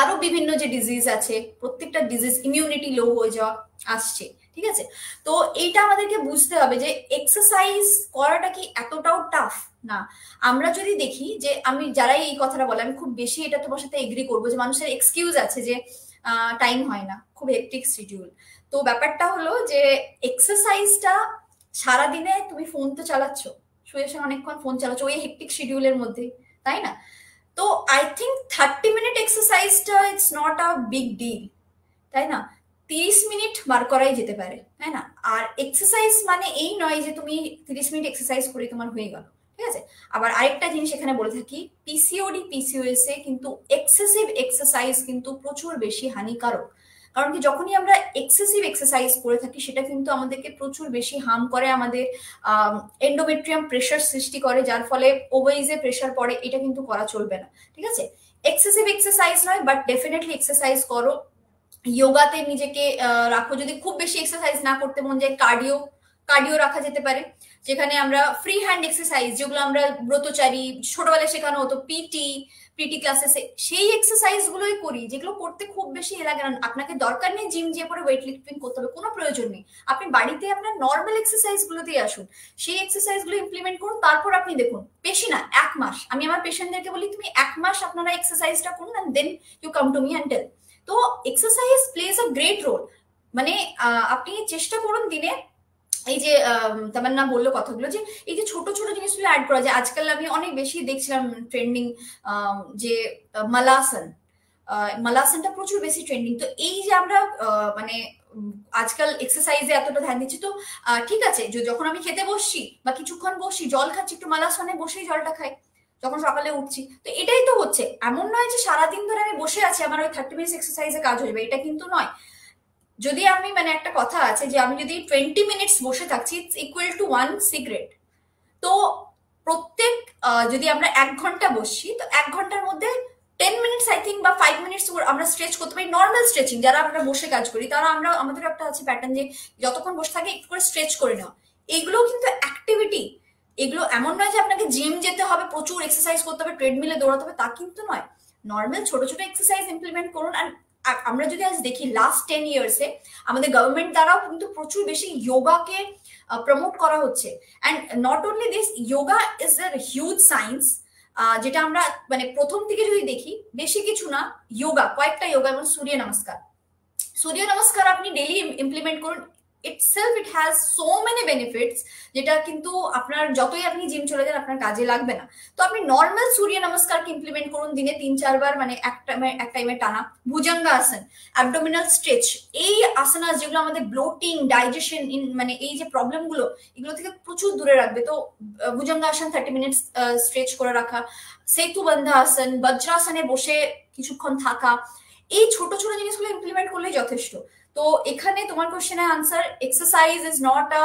আরো বিভিন্ন যে ডিজিজ আছে, প্রত্যেকটা ডিজিজ, ইমিউনিটি লো হয়ে যাওয়া আসছে। ঠিক আছে? তো এইটা আমাদেরকে বুঝতে হবে যে এক্সারসাইজ করাটা কি এতটাও টাফ না। আমরা যদি দেখি যে আমি যারাই এই কথাটা বলে, আমি খুব বেশি এটা তোমার সাথে এগ্রি করবো যে মানুষের এক্সকিউজ আছে যে টাইম হয় না, খুব হেক্টিক শিডিউল। তো ব্যাপারটা হলো যে এক্সারসাইজটা সারাদিনে তুমি ফোন তো চালাচ্ছ, শুয়ে শুয়ে অনেকক্ষণ ফোন চালাচ্ছ ওই হেক্টিক শিডিউলের মধ্যে, তাই না? তো আই থিঙ্ক 30 মিনিট এক্সারসাইজটা it's not a big deal, তাই না? 30 মিনিট বার করাই যেতে পারে, তাই না? আর এক্সারসাইজ মানে এই নয় যে তুমি 30 মিনিট এক্সারসাইজ করে তোমার হয়ে গেল, ঠিক আছে? আবার আরেকটা জিনিস এখানে বলে থাকি, পিসিওডি পিসিওএস এ কিন্তু এক্সেসিভ এক্সারসাইজ কিন্তু প্রচুর বেশি হানিকারক। কারণ কি, যখনই আমরা এক্সেসিভ এক্সারসাইজ করে থাকি সেটা কিন্তু আমাদেরকে প্রচুর বেশি হার্ম করে, আমাদের এন্ডোমেট্রিয়াম প্রেশার সৃষ্টি করে, যার ফলে ওভাইজে প্রেশার পড়ে। এটা কিন্তু করা চলবে না, ঠিক আছে? এক্সেসিভ এক্সারসাইজ নয়, বাট ডেফিনেটলি এক্সারসাইজ করো। যোগাতে নিজেকে রাখো। যদি খুব বেশি এক্সারসাইজ না করতে মন যায়, কার্ডিও কার্ডিও রাখা যেতে পারে, যেখানে আমরা ফ্রি হ্যান্ড এক্সারসাইজ, যেগুলো আমরা ব্রতচারী ছোটবেলায় শেখানো হতো পিটি পিটি ক্লাসে, সেই এক্সারসাইজ গুলোই করি, যেগুলো করতে খুব বেশি লাগে না। আপনাকে দরকার নেই জিম যেয়ে পরে ওয়েট লিফটিং করতে হবে, কোনো প্রয়োজন নেই। আপনি বাড়িতে আপনার নর্মাল এক্সারসাইজ গুলোতেই আসুন, সেই এক্সারসাইজ গুলো ইমপ্লিমেন্ট করুন। তারপর আপনি দেখুন, বেশি না, 1 মাস। আমি আমার পেশেন্টদেরকে বলি, তুমি 1 মাস আপনারা এক্সারসাইজটা করুন, and then you come to me and tell. তো exercise plays a great role. মানে আপনি চেষ্টা করুন দিনে, এই যে তামান্না বললো কথাগুলো, যে এই যে ছোট ছোট জিনিসগুলো অ্যাড করা যায়। আজকাল আমি অনেক বেশি দেখছিলাম ট্রেন্ডিং, যে মালাসন, মালাসনটা প্রচুর বেশি ট্রেন্ডিং। তো এই যে আমরা মানে আজকাল এক্সারসাইজে এতটা ধ্যান দিচ্ছি, তো ঠিক আছে, যখন আমি খেতে বসছি বা কিছুক্ষণ বসছি, জল খাচ্ছি, একটু মালাসনে বসেই জলটা খাই যখন সকালে উঠছি। তো এটাই তো হচ্ছে। এমন নয় যে সারাদিন ধরে আমি বসে আছি, আমার ওই 30 মিনিটস এক্সারসাইজে কাজ হয়ে যাবে, এটা কিন্তু নয়। যদি আমি, মানে একটা কথা আছে যে আমি যদি 20 মিনিটস বসে থাকছি, ইটস ইকুয়াল টু 1 সিগারেট। তো প্রত্যেক যদি আমরা 1 ঘন্টা বসছি, তো 1 ঘন্টার মধ্যে 10 মিনিটস আই থিঙ্ক বা 5 মিনিটস আমরা স্ট্রেচ করতে পারি, নর্মাল স্ট্রেচিং। যারা আমরা বসে কাজ করি তারা, আমাদের একটা আছে প্যাটার্ন যে যতক্ষণ বসে থাকে একটু করে স্ট্রেচ করে নেওয়া। এগুলো কিন্তু অ্যাক্টিভিটি। এগুলো এমন নয় যে আপনাকে জিম যেতে হবে, প্রচুর এক্সারসাইজ করতে হবে, ট্রেডমিলে দৌড়াতে হবে, তা কিন্তু নয়। নর্মাল ছোট ছোট এক্সারসাইজ ইমপ্লিমেন্ট করুন। আর আমরা যদি আজ দেখি লাস্ট 10 ইয়ার্সে আমাদের গভর্নমেন্ট দ্বারাও কিন্তু প্রচুর বেশি যোগাকে প্রমোট করা হচ্ছে। And not only this, yoga is a huge science, যেটা আমরা মানে প্রথম থেকে যদি দেখি, বেশি কিছু না, যোগা, কয়েকটা যোগা, এবং সূর্য নমস্কার। সূর্য নমস্কার আপনি ডেইলি ইমপ্লিমেন্ট করুন, itself it has so many benefits, যেটা কিন্তু আপনার যতই আপনি জিম চলে যান আপনার কাজে লাগবে না। তো আপনি নর্মাল সূর্য নমস্কারকে ইমপ্লিমেন্ট করুন দিনে 3-4 বার, মানে এক টাইমে টানা। ভুজঙ্গ আসন, অ্যাবডোমিনাল স্ট্রেচ, এই আসানাস যেগুলো আমাদের ব্লোটিং, ডাইজেশন, মানে এই যে প্রবলেম গুলো, এগুলো থেকে প্রচুর দূরে রাখবে। তো ভুজঙ্গ আসন 30 মিনিটস স্ট্রেচ করে রাখা, সেতু বন্ধা আসন, বজ্রাসনে বসে কিছুক্ষণ থাকা, এই ছোট ছোট জিনিসগুলো ইমপ্লিমেন্ট করলেই যথেষ্ট। তো এখানে তোমার কোশ্চেনের answer, exercise is not a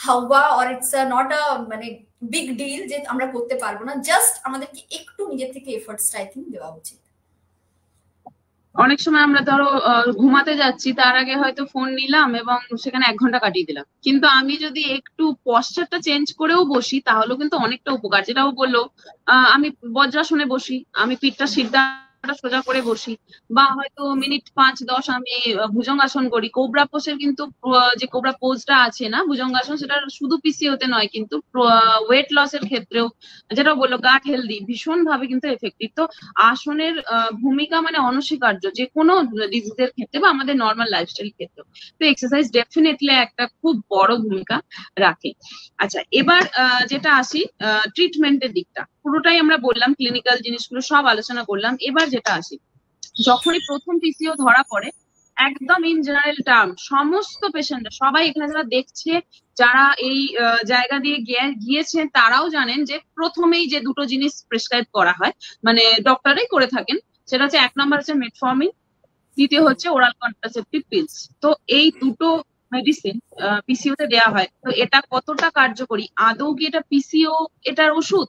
হাওয়া, অর ইটস নট আ মানে বিগ ডিল যে আমরা করতে পারবো না। জাস্ট আমাদেরকে একটু নিজের থেকে এফোর্টসটা আই থিঙ্ক দেওয়া উচিত। অনেক সময় আমরা ধরো ঘুমাতে যাচ্ছি, তার আগে হয়তো ফোন নিলাম এবং সেখানে 1 ঘন্টা কাটিয়ে দিলাম। কিন্তু আমি যদি একটু পশ্চারটা চেঞ্জ করেও বসি, তাহলেও কিন্তু অনেকটা উপকার। যেটাও বললো, আমি বজ্রাসনে বসি, আমি পিঠটা সিধা সোজা করে বসি, বা হয়তো মিনিট 5-10 আমি ভুজঙ্গাসন করি। কোবরা পোজের কিন্তু যে কোবরা পোজটা আছে না, ভুজঙ্গাসন, সেটা শুধু পিসিওতে নয়, কিন্তু ওয়েট লসের ক্ষেত্রেও, যেটা বললো গাট হেলদি, ভীষণ ভাবে কিন্তু এফেক্টিভ। তো আসনের ভূমিকা মানে অনস্বীকার্য, যে কোনো ডিজিজের ক্ষেত্রে বা আমাদের নর্মাল লাইফস্টাইল ক্ষেত্রে। তো এক্সারসাইজ ডেফিনেটলি একটা খুব বড় ভূমিকা রাখে। আচ্ছা, এবার যেটা আসি ট্রিটমেন্টের দিকটা, পুরোটাই আমরা বললাম, ক্লিনিক্যাল জিনিসগুলো সব আলোচনা করলাম। এবার যেটা আসি, যখনই প্রথম পিসিও ধরা পড়ে, একদম ইন জেনারেল টার্ম সমস্ত পেশেন্টরা, সবাই এখানে যারা দেখছে, যারা এই জায়গা দিয়ে গিয়েছেন, তারাও জানেন যে প্রথমেই যে দুটো জিনিস প্রেসক্রাইব করা হয়, মানে ডক্টরাই করে থাকেন, সেটা হচ্ছে 1 নম্বর হচ্ছে মেটফর্মিন, দ্বিতীয় হচ্ছে ওরাল কন্ট্রাসেপটিভ পিলস। তো এই দুটো মেডিসিন পিসিও তে দেওয়া হয়। তো এটা কতটা কার্যকরী, আদৌ কি এটা পিসিও এটার ওষুধ,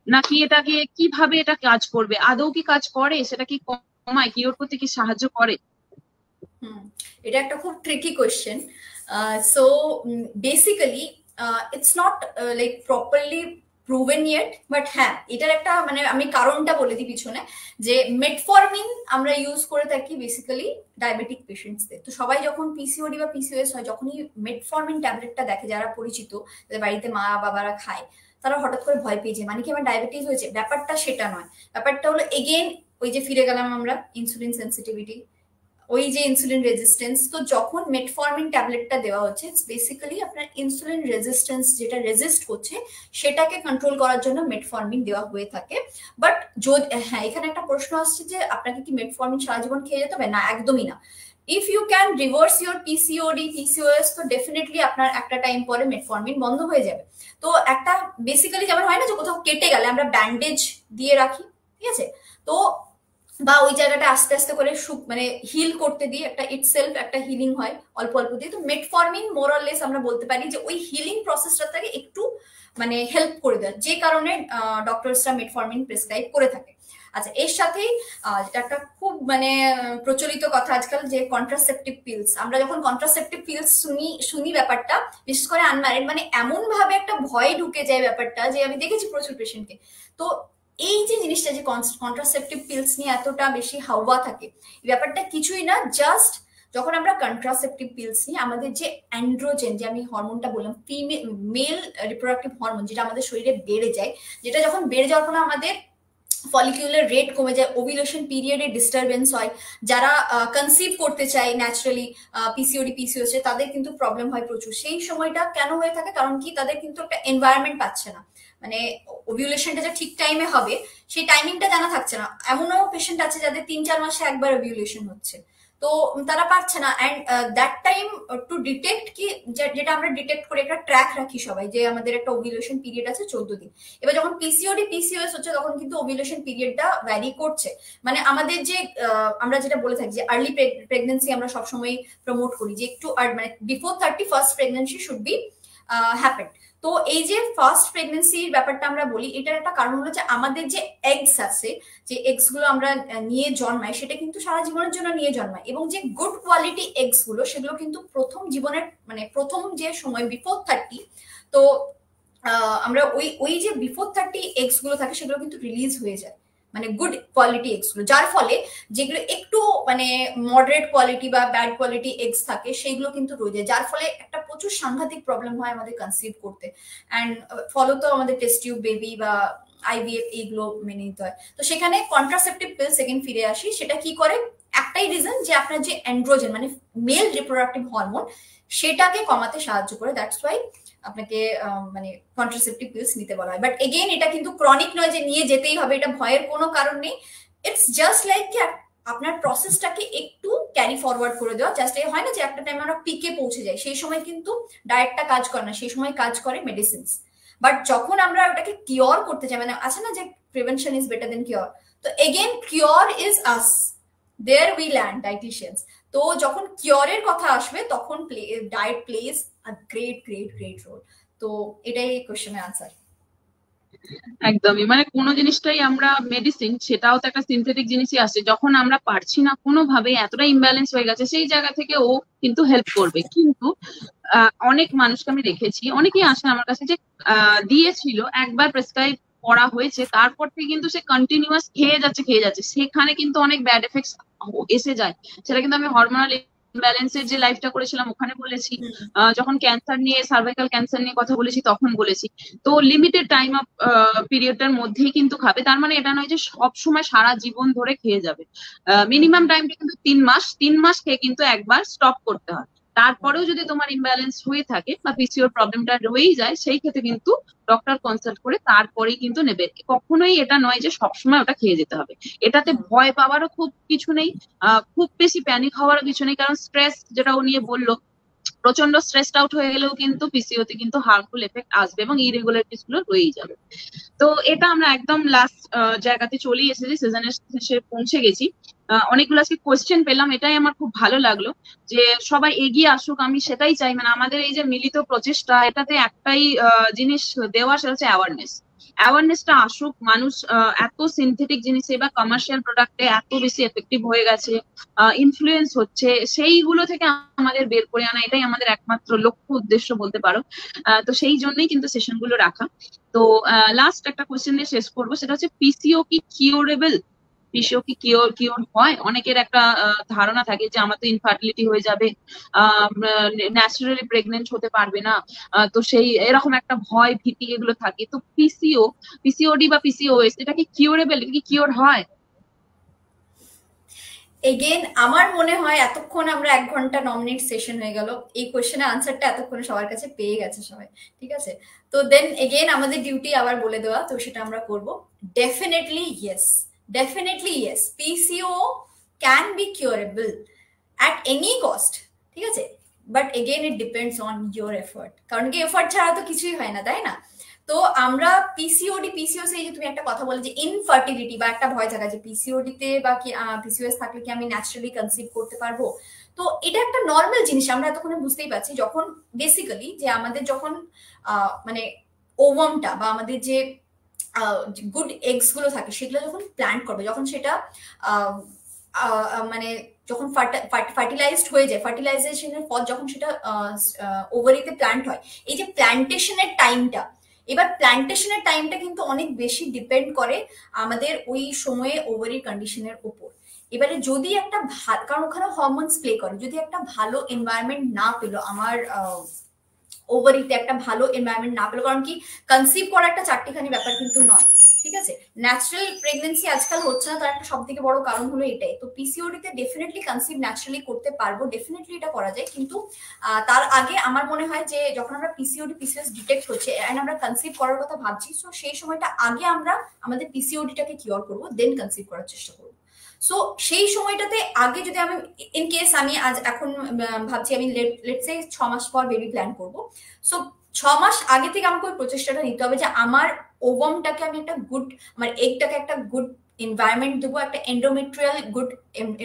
নাকি এটাকে কিভাবে এটা কাজ করবে, আদৌ কি কাজ করে, সেটা কি কমায়, কিওর করতে কি সাহায্য করে? এটা একটা খুব tricky question. So basically it's not like properly proven yet, but হ্যাঁ, এটার একটা, মানে আমি কারণটা বলে দিই পিছনে, যে মেটফরমিন আমরা ইউজ করে থাকি বেসিক্যালি ডায়াবেটিক পেশেন্টসদের। তো সবাই যখন পিসিওডি বা পিসিওএস হয়, যখনই মেটফরমিন ট্যাবলেটটা দেখে, যারা পরিচিত, যাদের বাড়িতে মা বাবারা খায়, তারা হঠাৎ করে ভয় পেয়ে যায়, মানে কি আমার ডায়াবেটিস হয়েছে। ব্যাপারটা সেটা নয়। ব্যাপারটা হলো এগেন ওই যে ফিরে গেলাম আমরা, ইনসুলিন সেন্সিটিভিটি, ওই যে ইনসুলিন রেজিস্ট্যান্স। তো যখন মেটফরমিন ট্যাবলেটটা দেওয়া হচ্ছে, বেসিক্যালি আপনার ইনসুলিন রেজিস্ট্যান্স যেটা রেজিস্ট করছে, সেটাকে কন্ট্রোল করার জন্য মেটফরমিন দেওয়া হয়ে থাকে। বাট হ্যাঁ, এখানে একটা প্রশ্ন আসছে যে আপনাকে কি মেটফরমিন সারা জীবন খেয়ে যেতে হবে? না, একদমই না। If you can reverse your PCOD PCOS, তো ডেফিনেটলি আপনার একটা টাইম পরে মেটফর্মিন বন্ধ হয়ে যাবে। তো একটা বেসিক্যালি যেমন হয় না যে কোথাও কেটে গেলে আমরা ব্যান্ডেজ দিয়ে রাখি, ঠিক আছে, তো বা ওই জায়গাটা আস্তে আস্তে করে মানে হিল করতে দিয়ে একটা ইটসেলফ একটা হিলিং হয় অল্প অল্প দিয়ে। তো মেটফর্মিন মোরাললেস আমরা বলতে পারি যে ওই হিলিং প্রসেসটাকে একটু মানে হেল্প করে দেয়, যে কারণে ডক্টরসরা মেটফর্মিন প্রেসক্রাইব করে থাকে। আচ্ছা, এর সাথেই যেটা একটা খুব মানে প্রচলিত কথা আজকাল, যে কন্ট্রাসেপটিভ পিলস। আমরা যখন কন্ট্রাসেপটিভ পিলস শুনি ব্যাপারটা, বিশেষ করে আনম্যারিড, মানে এমন ভাবে একটা ভয় ঢুকে যায় ব্যাপারটা, যে আমি দেখেছি প্রচুর পেশেন্টকে। তো এই যে জিনিসটা, যে কন্ট্রাসেপটিভ পিলস নিয়ে এতটা বেশি হাওয়া থাকে, এই ব্যাপারটা কিছুই না, জাস্ট যখন আমরা কন্ট্রাসেপটিভ পিলস নিই, আমাদের যে অ্যান্ড্রোজেন, যে আমি হরমোনটা বললাম, মেল রিপ্রোডাক্টিভ হরমোন, যেটা আমাদের শরীরে বেড়ে যায়, যেটা যখন বেড়ে যাওয়ার ফলে আমাদের ফলিকুলার রেট কমে যায়, ওভিউলেশন পিরিয়ডে ডিস্টারবেন্স হয়, যারা কনসিভ করতে চায় ন্যাচারালি পিসিওডি পিসিওএস, তাদের কিন্তু প্রবলেম হয় প্রচুর। সেই সময়টা কেন হয়ে থাকে? কারণ কি, তাদের কিন্তু একটা এনভায়রনমেন্ট পাচ্ছে না, মানে ওভিউলেশনটা যে ঠিক টাইমে হবে সেই টাইমিংটা জানা থাকছে না। এমনও পেশেন্ট আছে যাদের 3-4 মাসে একবার ওভিউলেশন হচ্ছে, তো তারা পারছে না। And that time to detect, কি যেটা আমরা ডিটেক্ট করে একটা ট্র্যাক রাখি সবাই, যে আমাদের একটা ওভিউলেশন পিরিয়ড আছে 14 দিন। এবার যখন পিসিওডি পিসিওএস হচ্ছে, তখন কিন্তু ওভিউলেশন পিরিয়ডটা ভ্যারি করছে। মানে আমাদের যে আমরা যেটা বলে থাকি যে আর্লি প্রেগনেন্সি আমরা সবসময় প্রমোট করি, যে একটু মানে before 30 first pregnancy should be happen. তো এই যে ফার্স্ট প্রেগনেন্সির ব্যাপারটা আমরা বলি, এটার একটা কারণ হলো যে আমাদের যে এগস আছে, যে এগস গুলো আমরা নিয়ে জন্মাই, সেটা কিন্তু সারা জীবনের জন্য নিয়ে জন্মায়, এবং যে গুড কোয়ালিটি এগস গুলো, সেগুলো কিন্তু প্রথম জীবনের মানে প্রথম যে সময় বিফোর 30, তো আমরা ওই যে বিফোর 30 এগস গুলো থাকে, সেগুলো কিন্তু রিলিজ হয়ে যায়, মানে গুড কোয়ালিটি এগস গুলো। যার ফলে যেগুলো একটু মানে মডারেট কোয়ালিটি বা ব্যাড কোয়ালিটি এগস থাকে, সেইগুলো কিন্তু রয়ে যায়, যার ফলে একটা প্রচুর সাংঘাতিক প্রবলেম হয় আমাদের কনসিভ করতে। অ্যান্ড ফলত আমাদের টেস্ট টিউব বেবি বা আইভিএফ এইগুলো মেনে নিতে হয়। তো সেখানে কন্ট্রাসেপটিভ পিল, সেকেন্ড ফিরে আসি, সেটা কি করে? একটাই রিজন, যে আপনার যে অ্যান্ড্রোজেন মানে মেল রিপ্রোডাক্টিভ হরমোন, সেটাকে কমাতে সাহায্য করে। দ্যাটস ওয়াই আপনাকে মানে কন্ট্রাসেপটিভ পিলস নিতে বলা হয়। বাট এগেইন, এটা কিন্তু ক্রনিক নয় যে নিয়ে যেতেই হবে, এটা ভয়ের কোনো কারণ নেই। ইটস জাস্ট লাইক আপনার প্রসেসটাকে একটু ক্যারি ফরওয়ার্ড করে দেওয়া। জাস্ট এই হয় না যে একটা টাইম আমরা পিকে পৌঁছে যাই, সেই সময় কিন্তু ডায়েটটা কাজ করে না, সেই সময় কাজ করে মেডিসিনস। বাট যখন আমরা ওটাকে কিওর করতে চাই, মানে আছে না যে prevention is better than cure, তো again cure is us, there we land dietitians. তো যখন কিওরের কথা আসবে, তখন diet plays a great great great role. তো এটাই কোশ্চেনের আনসার। একদমই, মানে কোনো জিনিসটাই আমরা মেডিসিন, সেটাও তো একটা সিনথেটিক জিনিসই আসছে। যখন আমরা পারছি না কোনোভাবে, এতটা ইমব্যালেন্স হয়ে গেছে, সেই জায়গা থেকে ও কিন্তু হেল্প করবে। কিন্তু অনেক মানুষকে আমি দেখেছি, অনেকেই আসে আমার কাছে, যে দিয়েছিল, একবার প্রেসক্রাইব করা হয়েছে, তারপর থেকে কিন্তু সে কন্টিনিউয়াস খেয়ে যাচ্ছে, সেখানে কিন্তু অনেক ব্যাড এফেক্টস এসে যায়। সেটা কিন্তু আমি হরমোনাল ইমব্যালেন্সের যে লাইফটা করেছিলাম ওখানে বলেছি, যখন ক্যান্সার নিয়ে, সার্ভাইকাল ক্যান্সার নিয়ে কথা বলেছি তখন বলেছি। তো লিমিটেড টাইম অফ পিরিয়ডটার মধ্যেই কিন্তু খাবে, তার মানে এটা নয় যে সব সময় সারা জীবন ধরে খেয়ে যাবে। মিনিমাম টাইমটা কিন্তু 3 মাস, 3 মাস খেয়ে কিন্তু একবার স্টপ করতে হয়। তারপরেও যদি তোমার ইমব্যালেন্স হয়ে থাকে বা পিসিওর প্রবলেমটা রয়েই যায়, সেই ক্ষেত্রে কিন্তু ডক্টর কনসাল্ট করে তারপরেই কিন্তু নেবে। কখনোই এটা নয় যে সবসময় ওটা খেয়ে যেতে হবে। এটাতে ভয় পাওয়ারও খুব কিছু নেই, খুব বেশি প্যানিক হওয়ারও কিছু নেই, কারণ স্ট্রেস, যেটা ও নিয়ে বললো, প্রচন্ড স্ট্রেসড আউট হয়ে গেলেও কিন্তু পিসিওতে কিন্তু হার্মফুল এফেক্ট আসবে এবং ইরেগুলারিটিস গুলো রয়েই যাবে। তো এটা আমরা একদম লাস্ট জায়গাতে চলেই এসেছি, সিজনের শেষে পৌঁছে গেছি। অনেকগুলো আজকে কোয়েশ্চেন পেলাম, এটাই আমার খুব ভালো লাগলো, যে সবাই এগিয়ে আসুক, আমি সেটাই চাই। মানে আমাদের এই যে মিলিত প্রচেষ্টা, এটাতে একটাই জিনিস দেওয়া, সেটা হচ্ছে অ্যাওয়ারনেস। অ্যাওয়ারনেসটা আসুক, মানুষ এত সিনথেটিক জিনিসে বা কমার্শিয়াল প্রোডাক্টে এত বেশি এফেক্টিভ হয়ে গেছে, ইনফ্লুয়েন্স হচ্ছে, সেইগুলো থেকে আমাদের বের করে আনা, এটাই আমাদের একমাত্র লক্ষ্য উদ্দেশ্য বলতে পারো। তো সেই জন্যই কিন্তু সেশন গুলো রাখা। তো লাস্ট একটা কোয়েশ্চেন দিয়ে শেষ করবো, সেটা হচ্ছে পিসিও কি কিওরেবল? পিসিও কি কিওর হয়? অনেকের একটা ধারণা থাকে যে আমার তো ইনফার্টিলিটি হয়ে যাবে, ন্যাচারালি প্রেগনেন্ট হতে পারবে না, তো সেই এরকম একটা ভয় ভীতি এগুলো থাকে। তো পিসিওডি বা পিসিওএস, এটা কি কিওরেবল? এটা কি কিওর হয়? এগেন আমার মনে হয় এতক্ষণ আমরা 1 ঘন্টা 9 মিনিট সেশন হয়ে গেল, এই কোয়েশ্চেনের আনসারটা এতক্ষণে সবার কাছে পেয়ে গেছে সবাই, ঠিক আছে। তো দেন এগেন আমাদের ডিউটি আবার বলে দেওয়া, তো সেটা আমরা করব। Definitely yes, definitely yes, PCO can be curable. At any cost, ঠিক আছে? But again it depends on your effort, কারণ কি এফোর্ট ছাড়া তো কিছুই হয় না, তাই না? তো আমরা পিসিওডি পিসিওএস, এই যে তুমি একটা কথা বলে যে ইনফার্টিলিটি বা একটা ভয় থাকা যে পিসিওডি তে বা কি পিসিওএস থাকলে কি আমি ন্যাচারালি কনসিভ করতে পারবো, তো এটা একটা নর্মাল জিনিস, আমরা এতক্ষণে বুঝতেই পারছি। যখন বেসিক্যালি যে আমাদের যখন মানে ওভামটা বা আমাদের যে গুড এগস গুলো থাকে সেগুলো যখন প্ল্যান্ট করবে, যখন সেটা মানে যখন ফার্টিলাইজড হয়ে যায়, ফার্টিলাইজেশনের পর যখন সেটা ওভারিতে প্ল্যান্ট হয়, এই যে প্ল্যান্টেশনের টাইমটা, এবার প্ল্যান্টেশনের টাইমটা কিন্তু অনেক বেশি ডিপেন্ড করে আমাদের ওই সময়ে ওভারির কন্ডিশনের উপর। এবারে যদি একটা ভালো, কারণ ওখানে হরমোনস প্লে করে, যদি একটা ভালো এনভায়রনমেন্ট না পেলো আমার ওভারিতে, একটা ভালো এনভায়রনমেন্ট না পেলো, কারণ কি কনসিভ করা একটা চারটিখানি ব্যাপার কিন্তু নয়, ঠিক আছে? ন্যাচারাল প্রেগনেন্সি আজকাল হচ্ছে না, তার একটা সব থেকে বড় কারণ হলো এটাই। তো পিসিওডিতে ডেফিনেটলি কনসিভ ন্যাচারালি করতে পারবো, ডেফিনেটলি এটা করা যায়, কিন্তু তার আগে আমার মনে হয় যে যখন আমরা পিসিওডি পিসিএস ডিটেক্ট হচ্ছে এন্ড আমরা কনসিভ করার কথা ভাবছি, সো সেই সময়টা আগে আমরা আমাদের পিসিওডিটাকে কিওর করবো, দেন কনসিভ করার চেষ্টা করবো। সো সেই সময়টাতে আগে যদি আমি ইন কেস আমি আজ এখন ভাবছি আমি লেটস সে 6 মাস পর বেবি প্ল্যান করব, সো 6 মাস আগে থেকে আমাকে ওই প্রচেষ্টাটা নিতে হবে যে আমার ওভামটাকে আমি একটা গুড, আমার এগটাকে একটা গুড এনভায়রনমেন্ট দেবো, একটা এন্ডোমেট্রিয়াল গুড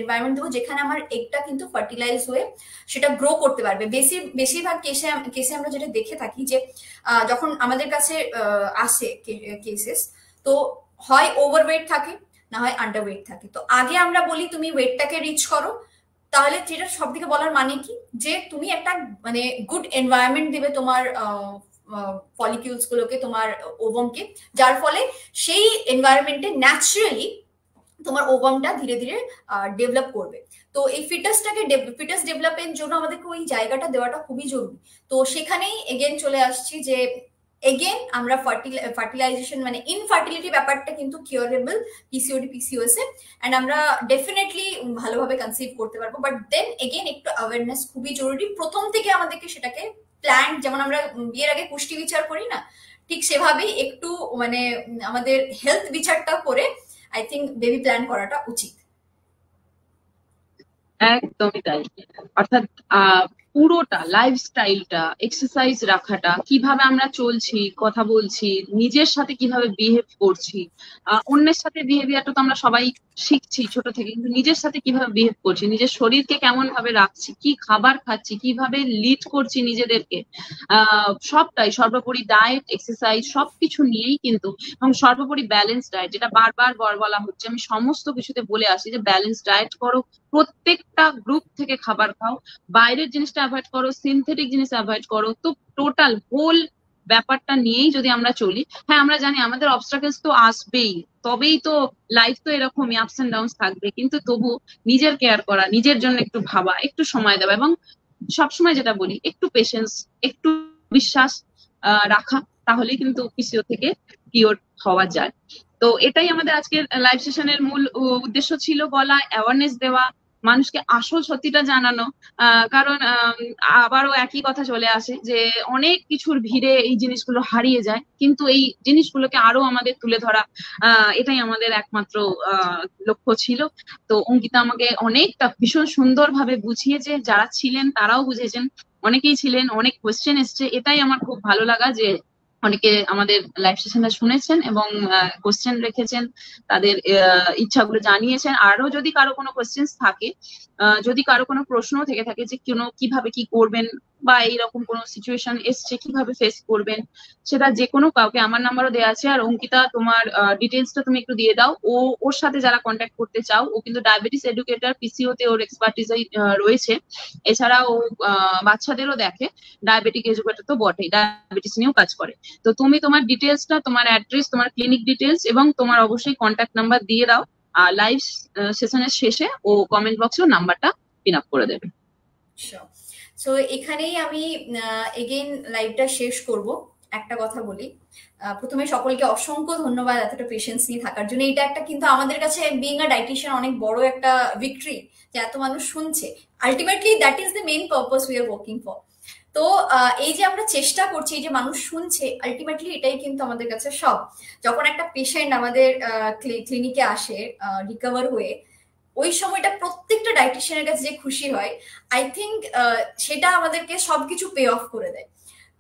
এনভায়রনমেন্ট দেবো, যেখানে আমার এগটা কিন্তু ফার্টিলাইজ হয়ে সেটা গ্রো করতে পারবে। বেশিরভাগ কেসে আমরা যেটা দেখে থাকি যে যখন আমাদের কাছে আসে কেসেস, তো হয় ওভারওয়েট থাকে, না হয় আন্ডারওয়েট থাকে। তো আগে আমরা বলি তুমি ওয়েটটাকে রিচ করো, তাহলে যেটা সব থেকে বলার মানে কি, যে তুমি একটা মানে গুড এনভায়রনমেন্ট দিবে তোমার ফলিকিউলস গুলোকে, তোমার ওভামকে, যার ফলে সেই এনভায়রনমেন্টে ন্যাচারালি তোমার ওভামটা ধীরে ধীরে ডেভেলপ করবে। তো এই ফিটাস ডেভেলপের জন্য আমাদেরকে ওই জায়গাটা দেওয়াটা খুবই জরুরি। তো সেখানেই এগেন চলে আসছি যে এগেন আমরা ফার্টিলাইজেশন মানে ইনফার্টিলিটি ব্যাপারটা কিন্তু কিওরেবল পিসিওডি পিসিওএস এ, এন্ড আমরা ডেফিনেটলি ভালোভাবে কনসিভ করতে পারবো। বাট দেন এগেন একটু অ্যাওয়ারনেস খুবই জরুরি প্রথম থেকে আমাদেরকে সেটাকে প্ল্যান, যেমন আমরা বিয়ের আগে পুষ্টি বিচার করি না, ঠিক সেভাবেই একটু মানে আমাদের হেলথ বিচারটা করে আই থিঙ্ক বেবি প্ল্যান করাটা উচিত। একদমই তাই। অর্থাৎ পুরোটা লাইফস্টাইলটা, এক্সারসাইজ রাখাটা, কিভাবে আমরা চলছি, কথা বলছি, নিজের সাথে কিভাবে বিহেভ করছি, অন্যের সাথে বিহেভিয়ারটা তো আমরা সবাই শিখছি ছোট থেকে, কিন্তু নিজের সাথে কিভাবে বিহেভ করছি, নিজের শরীরকে কেমন ভাবে রাখছি, কি খাবার খাচ্ছি, কিভাবে লিড করছি নিজেদেরকে, সবটাই সর্বোপরি ডায়েট, এক্সারসাইজ সবকিছু নিয়েই কিন্তু, এবং সর্বোপরি ব্যালেন্স ডায়েট, যেটা বারবার বলা হচ্ছে, আমি সমস্ত কিছুতে বলে আসি যে ব্যালেন্স ডায়েট করো, প্রত্যেকটা গ্রুপ থেকে খাবার খাও, বাইরের জিনিসটা অ্যাভয়েড করো, সিনথেটিক জিনিস অ্যাভয়েড করো। তো টোটাল হোল ব্যাপারটা নিয়েই যদি আমরা চলি, হ্যাঁ আমরা জানি আমাদের অবস্ট্রাকলস তো আসবেই, তবেই তো লাইফ তো এরকমই আপস এন্ড ডাউনস থাকবে, কিন্তু তবু নিজের কেয়ার করা, নিজের জন্য একটু ভাবা, একটু সময় দেওয়া, এবং সবসময় যেটা বলি একটু পেশেন্স, একটু বিশ্বাস রাখা, তাহলেই কিন্তু পিসিও থেকে কিওর হওয়া যায়। তো এটাই আমাদের আজকের লাইভ সেশনের মূল উদ্দেশ্য ছিল, বলা, অ্যাওয়ারনেস দেওয়া, মানুষকে আসল সত্যিটা জানানো। কারণ আবারও একই কথা চলে আসে যে অনেক কিছুর ভিড়ে এই জিনিসগুলো হারিয়ে যায়, কিন্তু এই জিনিসগুলোকে আরো আমাদের তুলে ধরা, এটাই আমাদের একমাত্র লক্ষ্য ছিল। তো অঙ্কিতা আমাকে অনেকটা ভীষণ সুন্দরভাবে বুঝিয়েছে, যারা ছিলেন তারাও বুঝেছেন, অনেকেই ছিলেন, অনেক কোয়েশ্চেন এসছে, এটাই আমার খুব ভালো লাগা যে অনেকে আমাদের লাইভ সেশনটা শুনেছেন এবং কোশ্চেন রেখেছেন, তাদের ইচ্ছাগুলো জানিয়েছেন। আরো যদি কারো কোনো কোশ্চেন থাকে, যদি কারো কোনো প্রশ্ন থেকে থাকে যে কিভাবে কি করবেন, বা এইরকম কোনো সিচুয়েশন এসছে কিভাবে ফেস করবেন, সেটা যে কোনো কাউকে, আমার নাম্বারও দেওয়া আছে। আর অঙ্কিতা, তোমার ডিটেলসটা তুমি একটু দিয়ে দাও। ওর সাথে যারা কন্ট্যাক্ট করতে চাও, ও কিন্তু ডায়াবেটিস এডুকেটর, পিসিওতে ওর এক্সপার্টিস রয়েছে। এছাড়া ও বাচ্চাদেরও দেখে, ডায়াবেটিক এডুকেটর তো বটেই, ডায়াবেটিস নিয়েও কাজ করে। তো তুমি তোমার ডিটেলসটা, তোমার অ্যাড্রেস, তোমার ক্লিনিক ডিটেলস এবং তোমার অবশ্যই কন্ট্যাক্ট নাম্বার দিয়ে দাও। আর লাইভ সেশনের শেষে ও কমেন্ট বক্সে নাম্বারটা পিন আপ করে দেবে। সো এখানেই আমি এগেইন লাইভটা শেষ করব। একটা কথা বলি, প্রথমে সকলকে অসংখ্য ধন্যবাদ এতটা পেশেন্স নিয়ে থাকার জন্য। এটা একটা কিন্তু আমাদের কাছে বিইং আ ডাইটিশিয়ান অনেক বড় একটা ভিক্টরি, যে এত মানুষ শুনছে। Ultimately that is the main purpose we are working for. তো এই যে আমরা চেষ্টা করছি, এই যে মানুষ শুনছে, আলটিমেটলি এটাই কিন্তু আমাদের কাছে সব। যখন একটা পেশেন্ট আমাদের ক্লিনিকে আসে রিকভার হয়ে, ওই সময়টা প্রত্যেকটা ডায়েটিশিয়ানের কাছে যে খুশি হয়, আই থিঙ্ক সেটা আমাদেরকে সবকিছু পে অফ করে দেয়।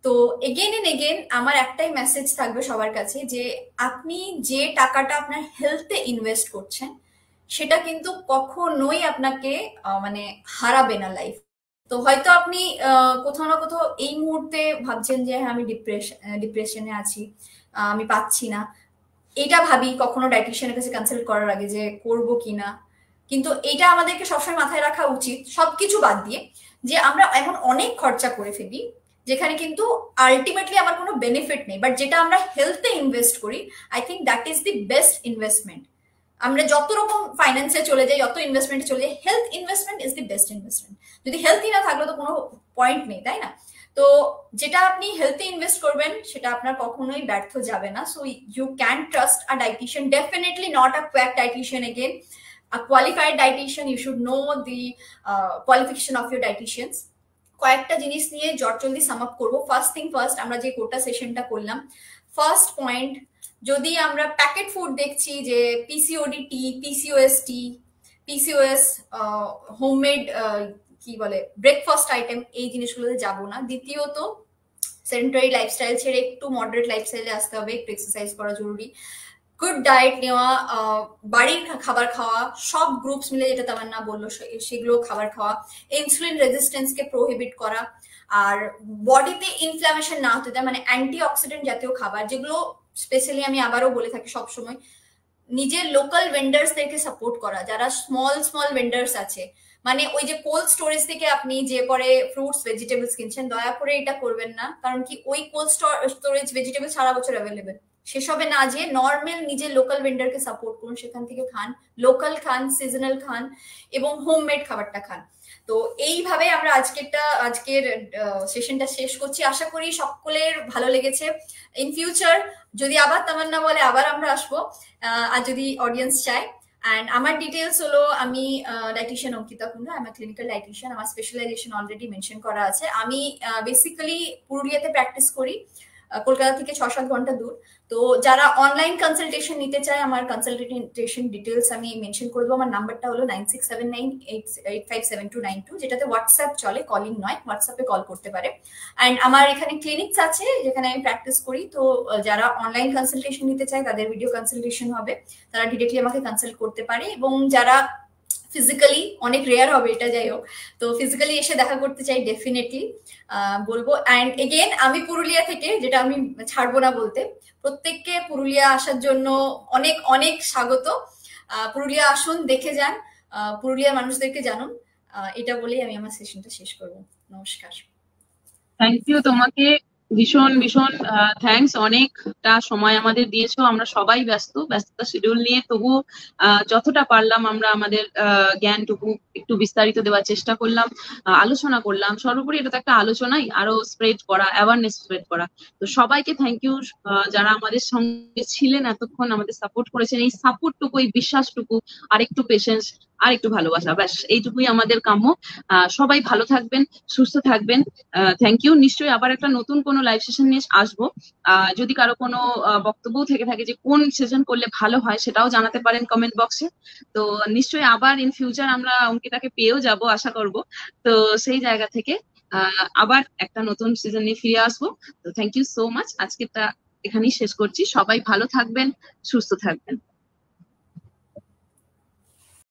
তো এগেন এন্ড এগেন আমার একটাই মেসেজ থাকবে সবার কাছে, যে আপনি যে টাকাটা আপনার হেলথে ইনভেস্ট করছেন সেটা কিন্তু কখনোই আপনাকে মানে হারাবে না লাইফ। তো হয়তো আপনি কোথাও না কোথাও এই মুহূর্তে ভাবছেন যে হ্যাঁ আমি ডিপ্রেশনে আছি, আমি পাচ্ছি না, এটা ভাবি কখনো ডায়েটিশিয়ানের কাছে কনসাল্ট করার আগে যে করব কিনা। কিন্তু এটা আমাদেরকে সবসময় মাথায় রাখা উচিত সবকিছু বাদ দিয়ে, যে আমরা এখন অনেক খরচা করে ফেলি যেখানে কিন্তু আলটিমেটলি আমার কোনো বেনিফিট নেই, বাট যেটা আমরা হেলথে ইনভেস্ট করি I think that is the best investment. আমরা যত রকম ফাইন্যান্সে চলে যাই, যত ইনভেস্টমেন্টে চলে যাই, health investment is the best investment. যদি হেলথই না থাকলে তো কোনো পয়েন্ট নেই, তাই না? তো যেটা আপনি হেলথে ইনভেস্ট করবেন সেটা আপনার কখনোই ব্যর্থ যাবে না। So you can trust a dietitian, definitely not a quack dietitian again, a qualified dietitian. You should know the qualification of your dietitians. কয়েকটা জিনিস নিয়ে জলদি সাম আপ করবো। ফার্স্ট থিং ফার্স্ট, আমরা যে কোটা সেশনটা করলাম, ফার্স্ট পয়েন্ট, যদি আমরা প্যাকেট ফুড দেখছি যে পিসিওডি টি, পিসিওএস টি, পিসিওএস হোমমেড কি বলে ব্রেকফাস্ট আইটেম, এই জিনিসগুলোতে যাবো না। দ্বিতীয়ত, সেডেন্টারি লাইফস্টাইল ছেড়ে একটু মডারেট লাইফস্টাইলে আসতে হবে, একটু এক্সারসাইজ করা জরুরি, গুড ডায়েট নেওয়া, বাড়ির খাবার খাওয়া, সব গ্রুপস মিলে যেটা তামান্না বললো সেগুলো খাবার খাওয়া, ইনসুলিন রেজিস্ট্যান্সকে প্রোহিবিট করা, আর বডিতে ইনফ্লামেশন না হতে দেয়, মানে অ্যান্টি অক্সিডেন্ট জাতীয় খাবার, যেগুলো স্পেশালি আমি আবারও বলে থাকি সবসময়, নিজের লোকাল ভেন্ডার্সদেরকে সাপোর্ট করা, যারা স্মল স্মল ভেন্ডার্স আছে, মানে ওই যে কোল্ড স্টোরেজ থেকে আপনি যে পরে ফ্রুটস ভেজিটেবলস কিনছেন, দয়া করে এটা করবেন না। কারণ কি, ওই কোল্ড স্টোরেজ ভেজিটেবল সারা বছর অ্যাভেলেবেল, সেসবে না যে নর্মাল নিজের লোকাল ভেন্ডারকে সাপোর্ট করুন, সেখান থেকে খান, লোকাল খান, সিজনাল খান, এবং হোমমেড খাবারটা খান। তো এইভাবে আমরা আজকের সেশনটা শেষ করছি। আশা করি সকলের ভালো লেগেছে। ইন ফিউচার যদি আবার তামান্না বলে আবার আমরা আসবো, আর যদি অডিয়েন্স চায়। অ্যান্ড আমার ডিটেলস হলো, আমি ডাইটিশিয়ান অঙ্কিতা কুন্ডু, আমি ক্লিনিক্যাল ডাইটিশিয়ান, আমার স্পেশালাইজেশন অলরেডি মেনশন করা আছে। আমি বেসিক্যালি পুরুলিয়াতে প্র্যাকটিস করি, কলকাতা থেকে 6-7 ঘন্টা দূর। তো যারা অনলাইন কনসালটেশন নিতে চায়, আমার কনসালটেশন ডিটেলস আমি মেনশন করে দেবো। আমার নাম্বারটা হলো 9679857292, যেটাতে হোয়াটসঅ্যাপ চলে, কলিং নয়, হোয়াটসঅ্যাপে কল করতে পারে। অ্যান্ড আমার এখানে ক্লিনিকস আছে যেখানে আমি প্র্যাকটিস করি। তো যারা অনলাইন কনসালটেশন নিতে চায় তাদের ভিডিও কনসালটেশন হবে, তারা ডিরেক্টলি আমাকে কনসাল্ট করতে পারে। এবং যারা ফিজিক্যালি, অনেক রেয়ার হবে এটা, যাই হোক, তো ফিজিক্যালি এসে দেখা করতে চাই, ডেফিনেটলি বলবো। অ্যান্ড এগেন, আমি পুরুলিয়া থেকে, যেটা আমি ছাড়বো না বলতে, প্রত্যেককে পুরুলিয়া আসার জন্য অনেক অনেক স্বাগত। পুরুলিয়া আসুন, দেখে যান, পুরুলিয়ার মানুষদেরকে জানুন। এটা বলেই আমি আমার সেশনটা শেষ করবো। নমস্কার। থ্যাংক ইউ তোমাকে, ভীষণ ভীষণ থ্যাঙ্কস। অনেকটা সময় আমাদের দিয়েছো, আমরা সবাই ব্যস্ততা শিডিউল নিয়ে, তবু যতটা পারলাম আমরা আমাদের জ্ঞানটুকু একটু বিস্তারিত দেওয়ার চেষ্টা করলাম, আলোচনা করলাম। সর্বোপরি এটা তো একটা আলোচনাই, আরো স্প্রেড করা, অ্যাওয়ারনেস স্প্রেড করা। তো সবাইকে থ্যাংক ইউ, যারা আমাদের সঙ্গে ছিলেন এতক্ষণ, আমাদের সাপোর্ট করেছেন। এই সাপোর্টটুকু, এই বিশ্বাসটুকু, আর একটু পেশেন্স, আর একটু ভালোবাসা, ব্যাস এইটুকুই আমাদের কাম্য। সবাই ভালো থাকবেন, সুস্থ থাকবেন। Thank you. নিশ্চয়ই আবার একটা নতুন কোনো লাইভ সেশন নিয়ে আসবো। যদি কারো কোনো বক্তব্য থেকে থাকে যে কোন সেশন করলে ভালো হয়, সেটাও জানাতে পারেন কমেন্ট বক্সে। তো নিশ্চয়ই আবার ইন ফিউচার আমরা অঙ্কিতাকে পেয়েও যাব আশা করব। তো সেই জায়গা থেকে আবার একটা নতুন সিজন নিয়ে ফিরে আসবো। তো থ্যাংক ইউ সো মাচ। আজকেরটা এখানেই শেষ করছি। সবাই ভালো থাকবেন, সুস্থ থাকবেন।